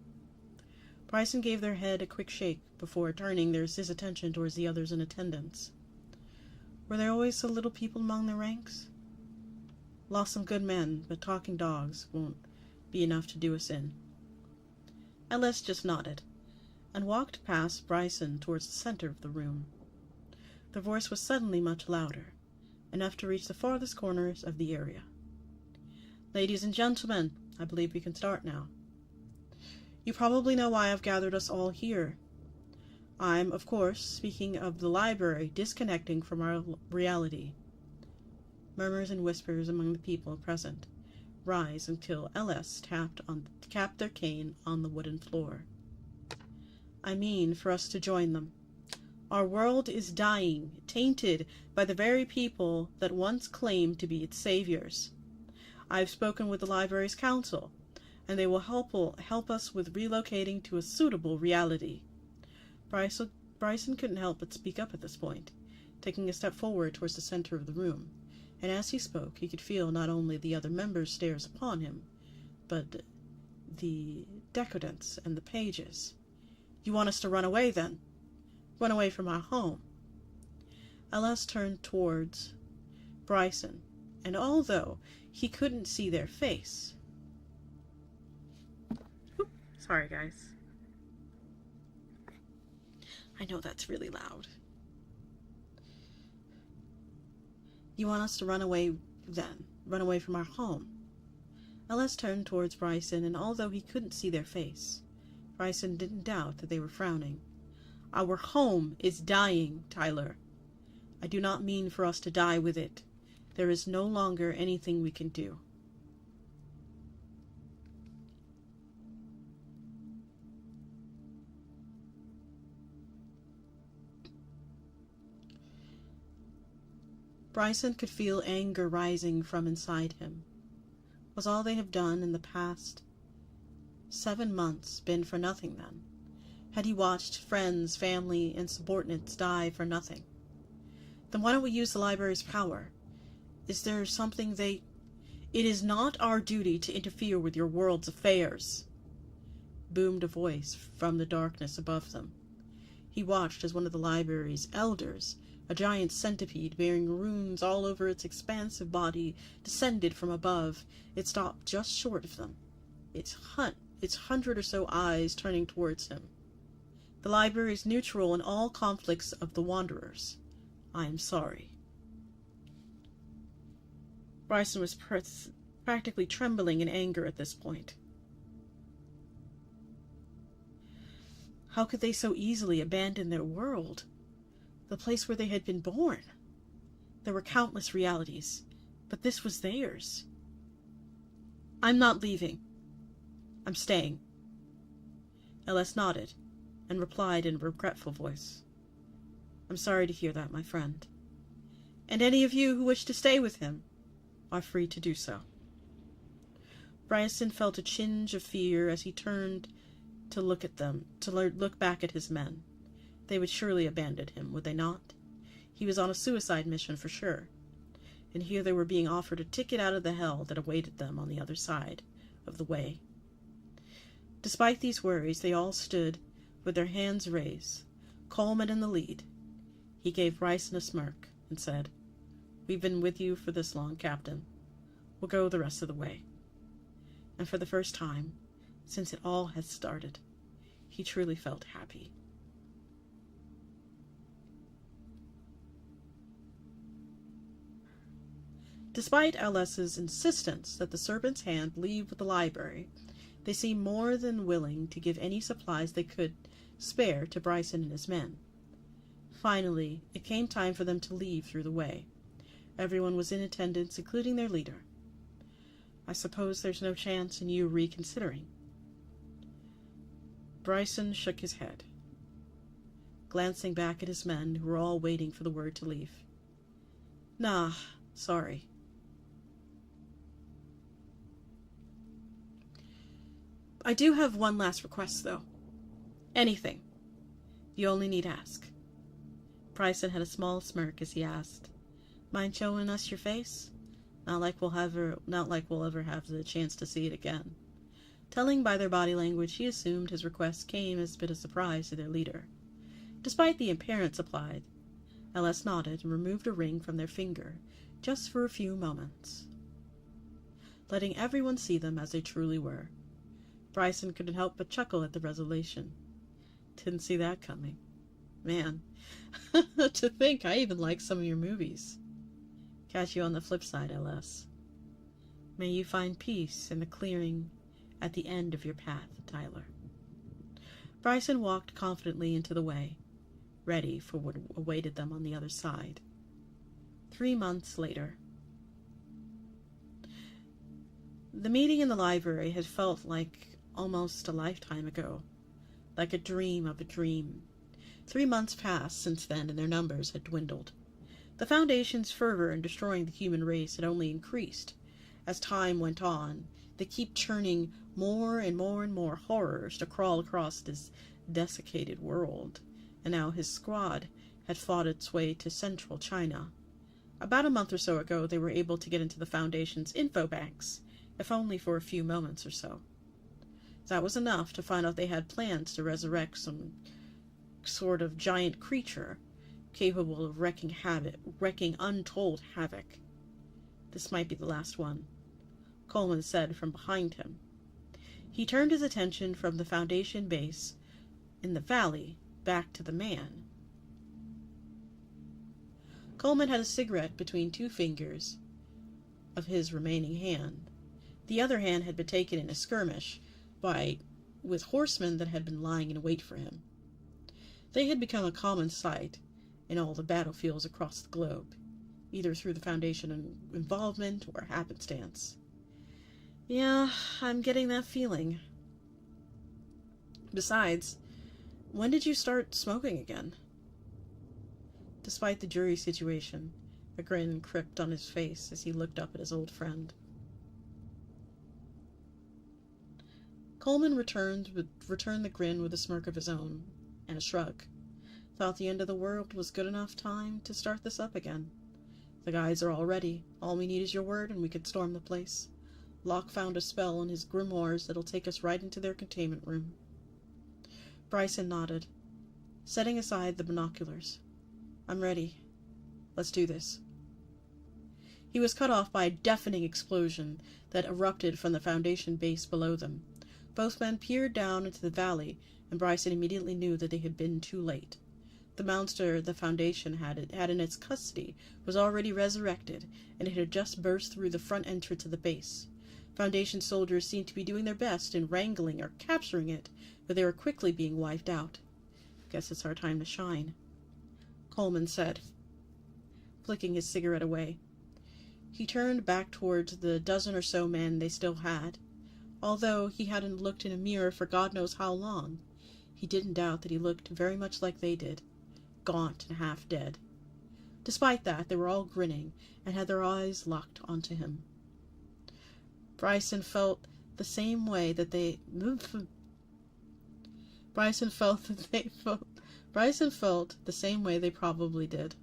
Bryson gave their head a quick shake before turning his attention towards the others in attendance. Were there always so little people among the ranks? Lost some good men, but talking dogs won't be enough to do us in. Ellis just nodded, and walked past Bryson towards the center of the room. Their voice was suddenly much louder, enough to reach the farthest corners of the area. Ladies and gentlemen, I believe we can start now. You probably know why I've gathered us all here. I'm, of course, speaking of the library disconnecting from our reality. Murmurs and whispers among the people present rise until LS tapped their cane on the wooden floor. I mean for us to join them. Our world is dying, tainted by the very people that once claimed to be its saviors. I've spoken with the library's council, and they will help us with relocating to a suitable reality. Bryson couldn't help but speak up at this point, taking a step forward towards the center of the room, and as he spoke he could feel not only the other members' stares upon him, but the decadence and the pages. You want us to run away, then? Run away from our home? LS turned towards Bryson, and although he couldn't see their face... Sorry, guys. I know that's really loud. You want us to run away, then? Run away from our home? LS turned towards Bryson, and although he couldn't see their face, Bryson didn't doubt that they were frowning. Our home is dying, Tyler. I do not mean for us to die with it. There is no longer anything we can do. Bryson could feel anger rising from inside him. Was all they have done in the past 7 months been for nothing, then? Had he watched friends, family, and subordinates die for nothing? Then why don't we use the library's power? Is there something they... It is not our duty to interfere with your world's affairs, boomed a voice from the darkness above them. He watched as one of the library's elders, a giant centipede bearing runes all over its expansive body, descended from above. It stopped just short of them, its 100 or so eyes turning towards him. The library is neutral in all conflicts of the Wanderers. I am sorry. Bryson was practically trembling in anger at this point. How could they so easily abandon their world? The place where they had been born. There were countless realities, but this was theirs. I'm not leaving. I'm staying. LS nodded, and replied in a regretful voice. I'm sorry to hear that, my friend. And any of you who wish to stay with him are free to do so. Bryson felt a twinge of fear as he turned to look at them, to look back at his men. They would surely abandon him, would they not? He was on a suicide mission for sure, and here they were being offered a ticket out of the hell that awaited them on the other side of the way. Despite these worries, they all stood with their hands raised, Coleman in the lead. He gave Bryson a smirk and said, We've been with you for this long, Captain. We'll go the rest of the way. And for the first time, since it all had started, he truly felt happy. Despite LS's insistence that the Serpent's Hand leave with the library, they seemed more than willing to give any supplies they could spare to Bryson and his men. Finally, it came time for them to leave through the way. Everyone was in attendance, including their leader. I suppose there's no chance in you reconsidering. Bryson shook his head, glancing back at his men, who were all waiting for the word to leave. Nah, sorry. I do have one last request, though. Anything. You only need ask. Bryson had a small smirk as he asked, Mind showing us your face? Not like we'll ever have the chance to see it again. Telling by their body language, he assumed his request came as a bit of surprise to their leader. Despite the appearance applied, LS nodded and removed a ring from their finger, just for a few moments. letting everyone see them as they truly were. Bryson couldn't help but chuckle at the revelation. Didn't see that coming. Man, to think I even like some of your movies. Catch you on the flip side, LS. May you find peace in the clearing at the end of your path, Tyler. Bryson walked confidently into the way, ready for what awaited them on the other side. 3 months later. The meeting in the library had felt like almost a lifetime ago, like a dream of a dream. 3 months passed since then, and their numbers had dwindled. The Foundation's fervor in destroying the human race had only increased. As time went on, they keep churning more and more and more horrors to crawl across this desiccated world, and now his squad had fought its way to central China. About a month or so ago, they were able to get into the Foundation's info banks, if only for a few moments or so. That was enough to find out they had plans to resurrect some sort of giant creature capable of wrecking untold havoc. This might be the last one, Coleman said from behind him. He turned his attention from the Foundation base in the valley back to the man. Coleman had a cigarette between 2 fingers of his remaining hand. The other hand had been taken in a skirmish with horsemen that had been lying in wait for him. They had become a common sight in all the battlefields across the globe, either through the Foundation involvement or happenstance. Yeah, I'm getting that feeling. Besides, when did you start smoking again? Despite the jury situation, a grin crept on his face as he looked up at his old friend. Coleman returned the grin with a smirk of his own, and a shrug. Thought the end of the world was good enough time to start this up again. The guys are all ready. All we need is your word and we can storm the place. Locke found a spell in his grimoires that'll take us right into their containment room. Bryson nodded, setting aside the binoculars. I'm ready. Let's do this. He was cut off by a deafening explosion that erupted from the Foundation base below them. Both men peered down into the valley, and Bryson immediately knew that they had been too late. The monster the Foundation had in its custody was already resurrected, and it had just burst through the front entrance of the base. Foundation soldiers seemed to be doing their best in wrangling or capturing it, but they were quickly being wiped out. Guess it's our time to shine, Coleman said, flicking his cigarette away. He turned back towards the dozen or so men they still had. Although he hadn't looked in a mirror for God knows how long, he didn't doubt that he looked very much like they did, gaunt and half dead. Despite that, they were all grinning and had their eyes locked onto him. Bryson felt the same way that they probably did.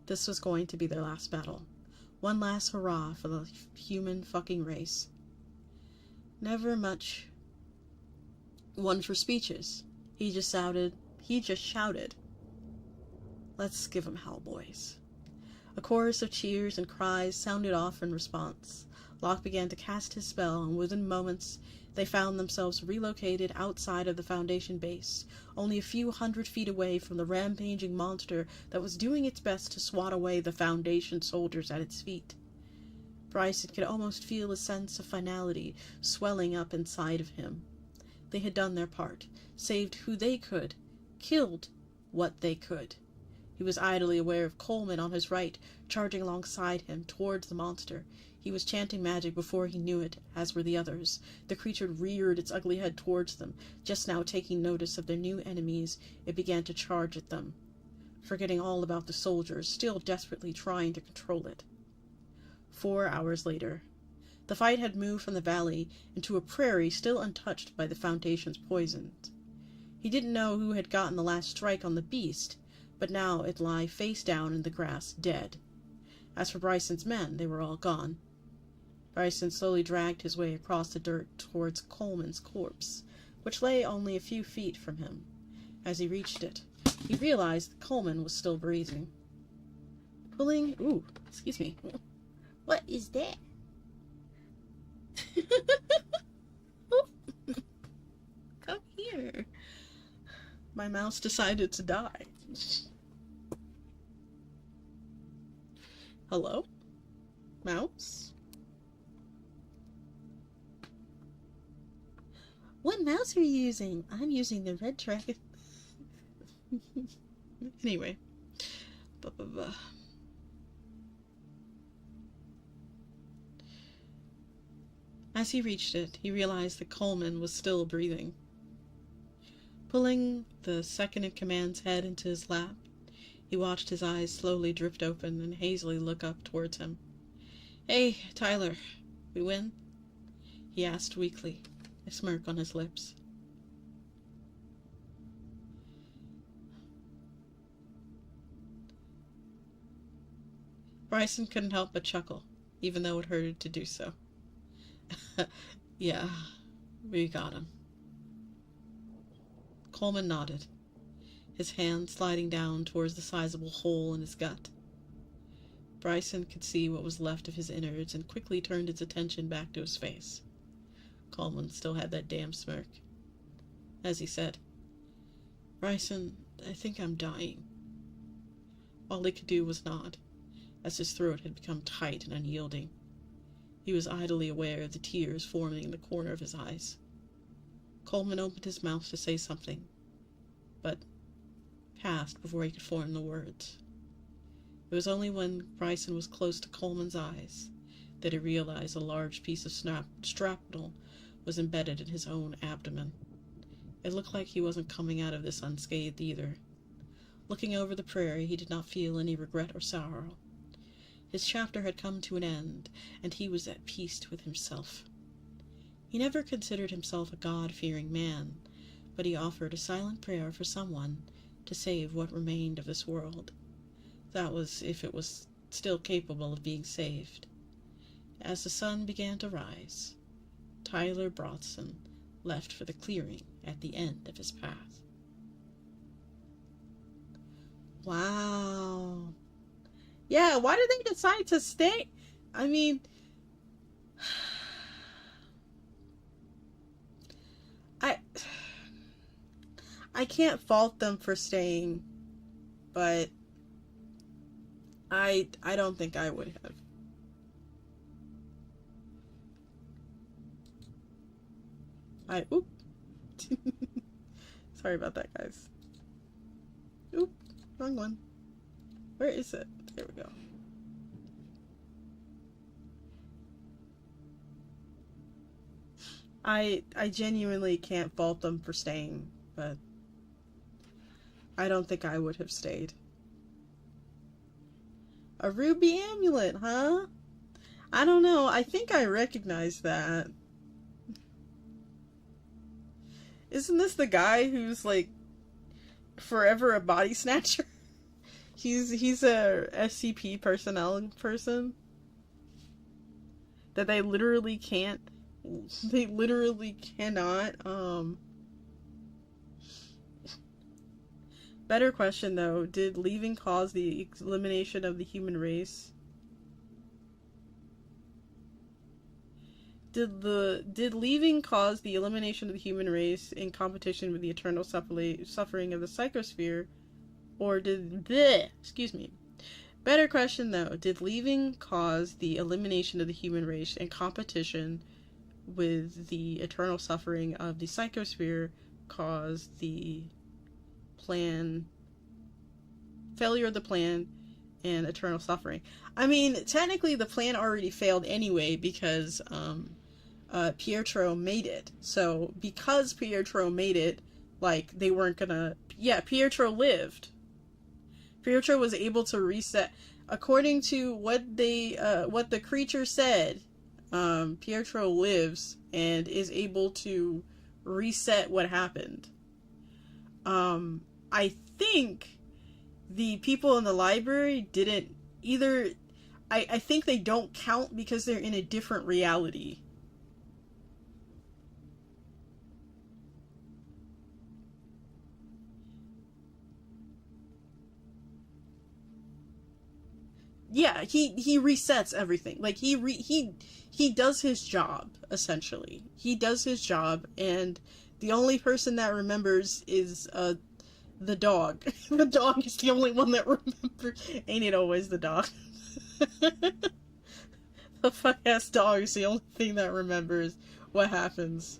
This was going to be their last battle. One last hurrah for the human fucking race. Never much one for speeches. He just shouted, "Let's give 'em hell, boys." A chorus of cheers and cries sounded off in response. Locke began to cast his spell, and within moments they found themselves relocated outside of the Foundation base, only a few 100 feet away from the rampaging monster that was doing its best to swat away the Foundation soldiers at its feet. Bryson could almost feel a sense of finality swelling up inside of him. They had done their part, saved who they could, killed what they could. He was idly aware of Coleman on his right, charging alongside him towards the monster. He was chanting magic before he knew it, as were the others. The creature reared its ugly head towards them. Just now taking notice of their new enemies, it began to charge at them, forgetting all about the soldiers, still desperately trying to control it. 4 hours later, the fight had moved from the valley into a prairie still untouched by the Foundation's poisons. He didn't know who had gotten the last strike on the beast, but now it lay face down in the grass, dead. As for Bryson's men, they were all gone. Bryson slowly dragged his way across the dirt towards Coleman's corpse, which lay only a few feet from him. As he reached it, he realized that Coleman was still breathing. Excuse me. What is that? Come here. My mouse decided to die. Hello? Mouse? What mouse are you using? I'm using the red track. Anyway. As he reached it, he realized that Coleman was still breathing. Pulling the second-in-command's head into his lap, he watched his eyes slowly drift open and hazily look up towards him. "Hey, Tyler, we win?" he asked weakly, a smirk on his lips. Bryson couldn't help but chuckle, even though it hurted to do so. "Yeah, we got him." Coleman nodded, his hand sliding down towards the sizable hole in his gut. Bryson could see what was left of his innards and quickly turned his attention back to his face. Coleman still had that damn smirk. As he said, "Bryson, I think I'm dying." All he could do was nod, as his throat had become tight and unyielding. He was idly aware of the tears forming in the corner of his eyes. Coleman opened his mouth to say something, but passed before he could form the words. It was only when Bryson was close to Coleman's eyes that he realized a large piece of shrapnel was embedded in his own abdomen. It looked like he wasn't coming out of this unscathed either. Looking over the prairie, he did not feel any regret or sorrow. His chapter had come to an end, and he was at peace with himself. He never considered himself a God-fearing man, but he offered a silent prayer for someone to save what remained of this world. That was if it was still capable of being saved. As the sun began to rise, Tyler Bronson left for the clearing at the end of his path. Wow. Yeah, why did they decide to stay? I mean, I can't fault them for staying, but I don't think I would have. Oop. Sorry about that, guys. Oop, wrong one. Where is it? There we go. I genuinely can't fault them for staying, but I don't think I would have stayed. A ruby amulet, huh? I don't know. I think I recognize that. Isn't this the guy who's like forever a body snatcher? He's a SCP personnel person that they literally cannot. Better question though, did leaving cause the elimination of the human race? Did leaving cause the elimination of the human race in competition with the eternal suffering of the psychosphere? Or excuse me. Better question though, did leaving cause the elimination of the human race in competition with the eternal suffering of the psychosphere cause the failure of the plan and eternal suffering? I mean, technically the plan already failed anyway because Pietro made it. So because Pietro made it, like, they weren't gonna... Yeah, Pietro lived. Pietro was able to reset. According to what the creature said, Pietro lives and is able to reset what happened. I think the people in the library didn't either. I think they don't count because they're in a different reality. Yeah, he resets everything. Like, he does his job, essentially. He does his job, and the only person that remembers is, the dog. The dog is the only one that remembers. Ain't it always the dog? The fuck-ass dog is the only thing that remembers what happens.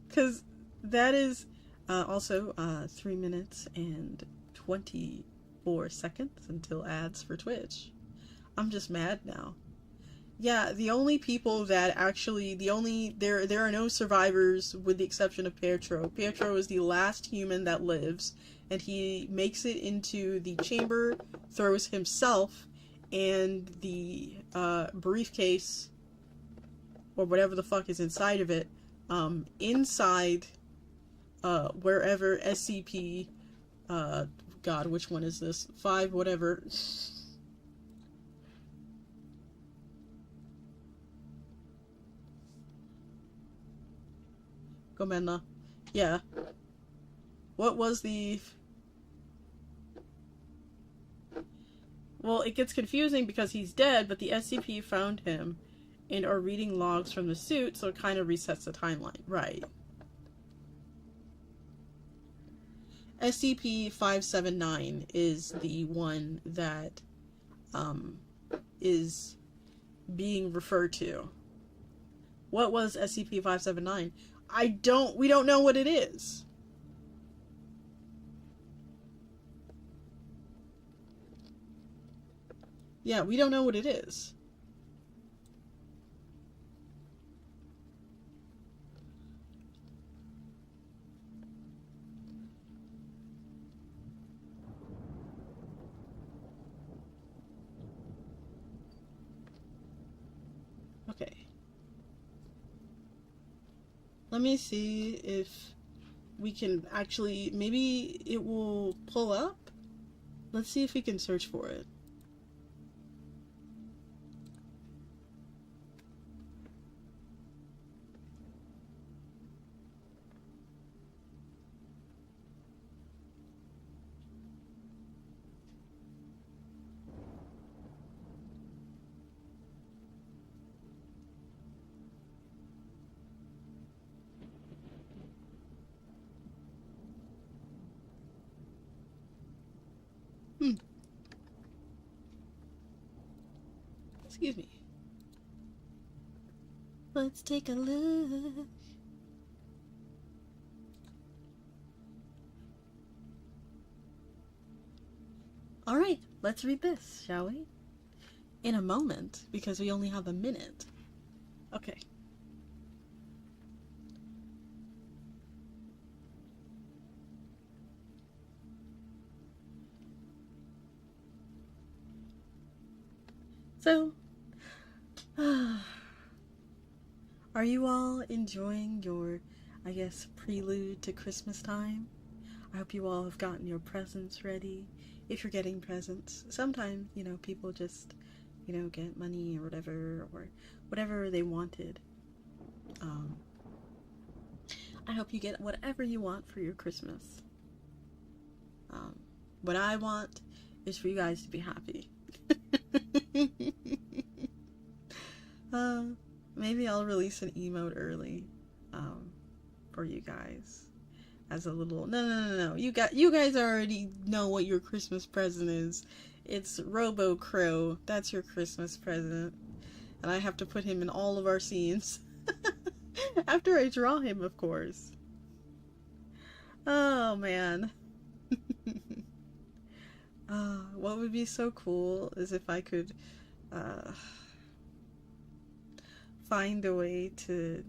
Because that is also 3 minutes and 24 seconds until ads for Twitch. I'm just mad now. Yeah, the only people that actually, there are no survivors with the exception of Pietro. Pietro is the last human that lives, and he makes it into the chamber, throws himself and the briefcase, or whatever the fuck is inside of it, inside wherever SCP, God, which one is this? 5 whatever. Gomena. Yeah. What was the... Well, it gets confusing because he's dead, but the SCP found him and are reading logs from the suit, so it kind of resets the timeline. Right. SCP-579 is the one that is being referred to. What was SCP-579? We don't know what it is. Yeah, we don't know what it is. Okay. Let me see if we can actually, maybe it will pull up? Let's see if we can search for it. Excuse me. Let's take a look. Alright, let's read this, shall we? In a moment, because we only have a minute. Okay. So, are you all enjoying your, I guess, prelude to Christmas time? I hope you all have gotten your presents ready. If you're getting presents, sometimes, you know, people just, you know, get money or whatever they wanted. I hope you get whatever you want for your Christmas. What I want is for you guys to be happy. Maybe I'll release an emote early, for you guys, as a little, no, you guys already know what your Christmas present is. It's Robo Crow. That's your Christmas present, and I have to put him in all of our scenes, after I draw him, of course. Oh, man. What would be so cool is if I could, find a way to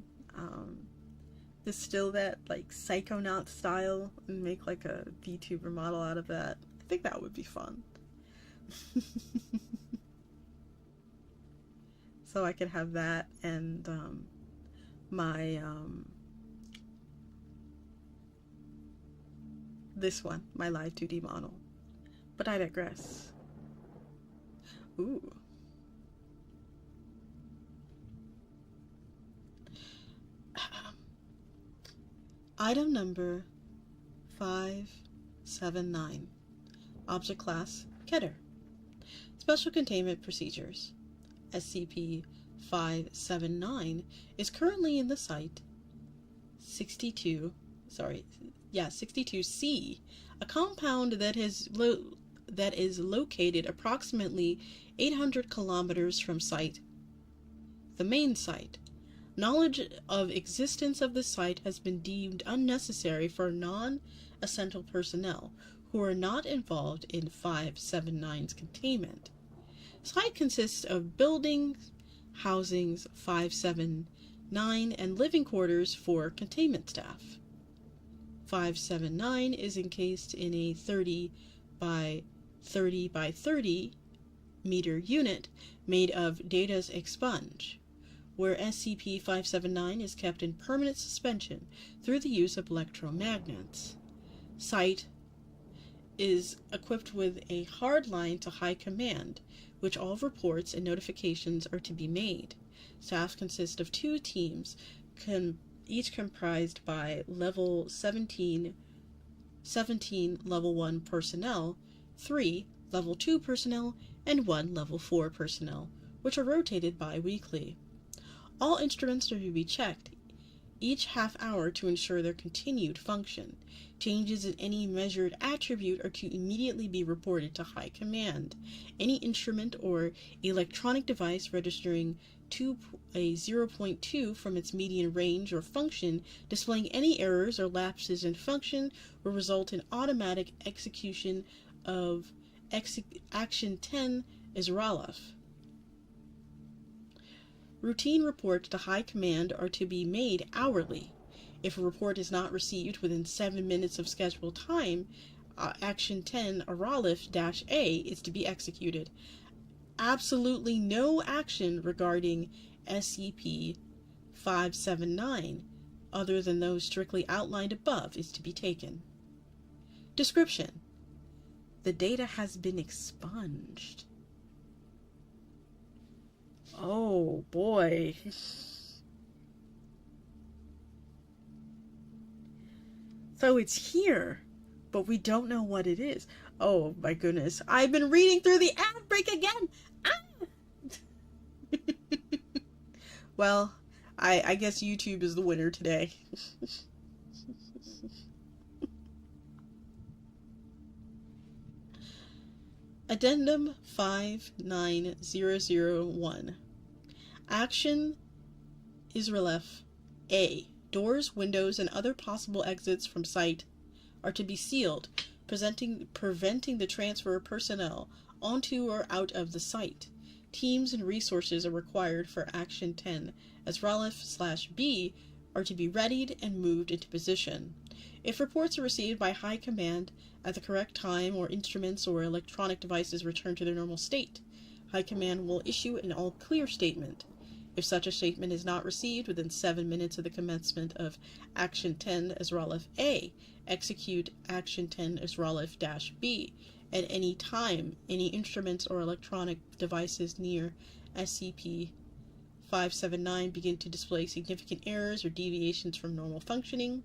distill that like Psychonaut style and make like a VTuber model out of that. I think that would be fun. So I could have that and my this one, my live 2D model. But I digress. Ooh. Item number 579. Object Class Keter. Special Containment Procedures. SCP-579 is currently in the Site 62C, a compound that is located approximately 800 kilometers from the main site. Knowledge of existence of the site has been deemed unnecessary for non-essential personnel who are not involved in 579's containment. Site consists of buildings, housings 579, and living quarters for containment staff. 579 is encased in a 30 by 30 by 30 meter unit made of data's expunge, where SCP-579 is kept in permanent suspension through the use of electromagnets. Site is equipped with a hard line to High Command, which all reports and notifications are to be made. Staff consist of 2 teams, each comprised by Level 17 Level 1 personnel, 3 Level 2 personnel, and 1 Level 4 personnel, which are rotated bi-weekly. All instruments are to be checked each half hour to ensure their continued function. Changes in any measured attribute are to immediately be reported to High Command. Any instrument or electronic device registering 0.2 from its median range or function displaying any errors or lapses in function will result in automatic execution of Action 10 Zerofuturism. Routine reports to High Command are to be made hourly. If a report is not received within 7 minutes of scheduled time, Action 10 Zerofuturism-A is to be executed. Absolutely no action regarding SCP-579, other than those strictly outlined above, is to be taken. Description: the data has been expunged. Oh boy. So it's here, but we don't know what it is. Oh my goodness. I've been reading through the ad break again. Ah! Well, I guess YouTube is the winner today. Addendum 59001. Action Zerofuturism-A. Doors, windows, and other possible exits from site are to be sealed, preventing the transfer of personnel onto or out of the site. Teams and resources are required for Action 10 Zerofuturism-B are to be readied and moved into position. If reports are received by High Command at the correct time or instruments or electronic devices return to their normal state, High Command will issue an all-clear statement. If such a statement is not received within 7 minutes of the commencement of Action 10 Zerofuturism-A, execute Action 10 Zerofuturism-B. At any time, any instruments or electronic devices near SCP-579 begin to display significant errors or deviations from normal functioning,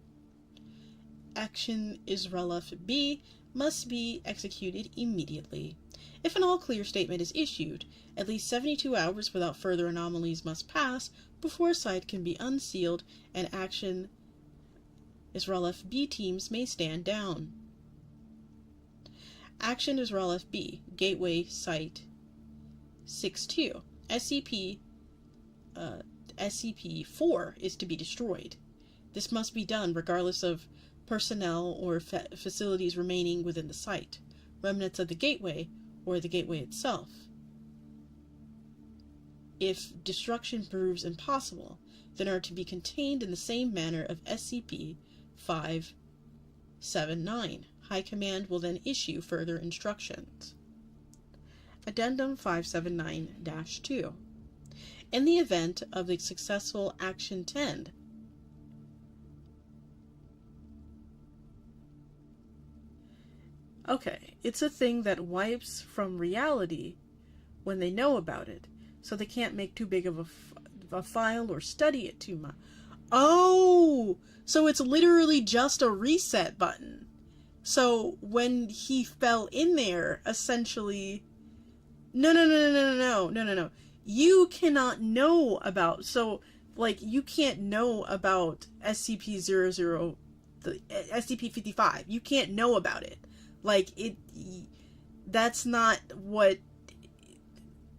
Action Zerofuturism-B must be executed immediately. If an all-clear statement is issued, at least 72 hours without further anomalies must pass before a site can be unsealed and Action Zerofuturism-B teams may stand down. Action Zerofuturism-B, Gateway Site 62. SCP-4 is to be destroyed. This must be done regardless of personnel or facilities remaining within the site, remnants of the gateway, or the gateway itself. If destruction proves impossible, then are to be contained in the same manner of SCP-579. High Command will then issue further instructions. Addendum 579-2. In the event of the successful Action 10, okay, it's a thing that wipes from reality when they know about it, so they can't make too big of a file or study it too much. Oh! So it's literally just a reset button. So when he fell in there, essentially... No. You cannot know about... So, like, you can't know about SCP-00... the SCP-55. You can't know about it. Like, that's not what...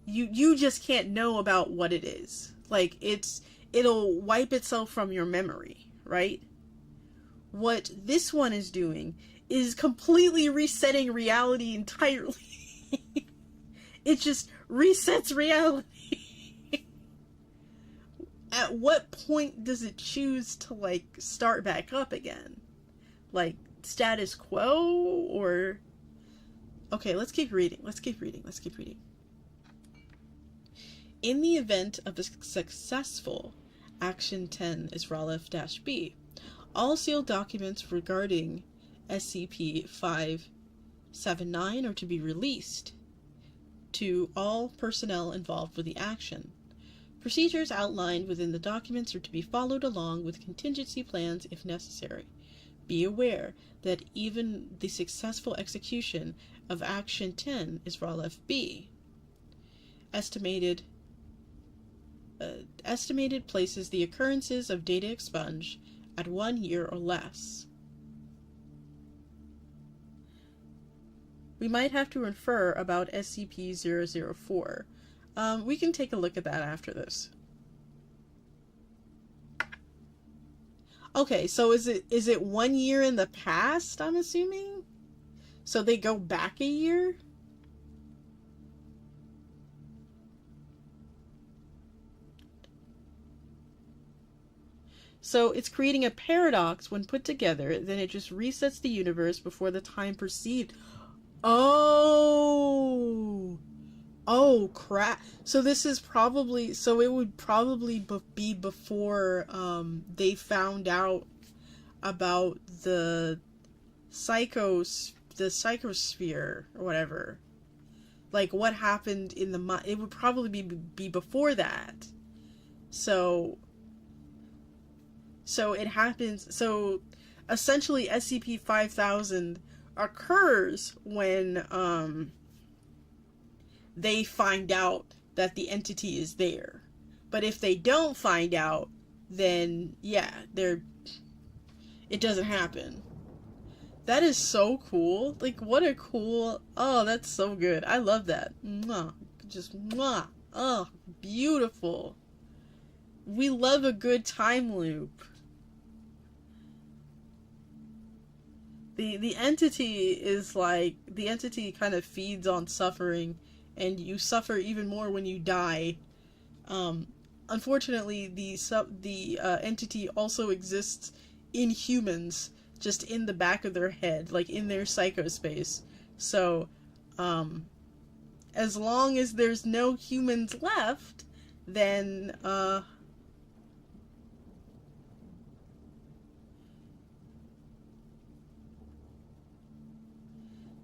You just can't know about what it is. Like, it'll wipe itself from your memory, right? What this one is doing is completely resetting reality entirely. It just resets reality. At what point does it choose to, like, start back up again? Like, status quo, or... Okay, let's keep reading. In the event of a successful Action 10 Israelov-B, all sealed documents regarding SCP-579 are to be released to all personnel involved with the action. Procedures outlined within the documents are to be followed along with contingency plans if necessary. Be aware that even the successful execution of Action 10 Israelov-B estimated places the occurrences of data expunge at 1 year or less. We might have to infer about SCP-004. We can take a look at that after this. Okay, so is it 1 year in the past, I'm assuming? So they go back a year? So it's creating a paradox when put together, then it just resets the universe before the time perceived. Oh! Oh, crap. So this is probably... So it would probably be before they found out about the psychosphere, or whatever. Like, what happened in the mind. It would probably be before that. So it happens... So, essentially, SCP-5000 occurs when, they find out that the entity is there. But if they don't find out, then, yeah, it doesn't happen. That is so cool. Like, what a cool... Oh, that's so good. I love that. Mwah. Just, mwah. Oh, beautiful. We love a good time loop. The entity is like... The entity kind of feeds on suffering, and you suffer even more when you die. Unfortunately, the entity also exists in humans, just in the back of their head, like in their psychospace. So, as long as there's no humans left, then,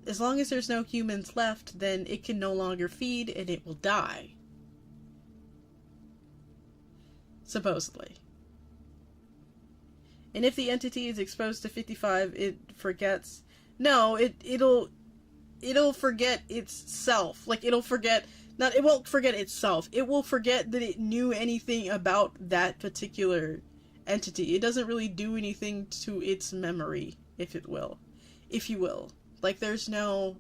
as long as there's no humans left, then it can no longer feed and it will die. Supposedly. And if the entity is exposed to 55, it forgets... No, it'll forget itself. Like, it'll forget... It won't forget itself. It will forget that it knew anything about that particular entity. It doesn't really do anything to its memory, if you will. Like, there's no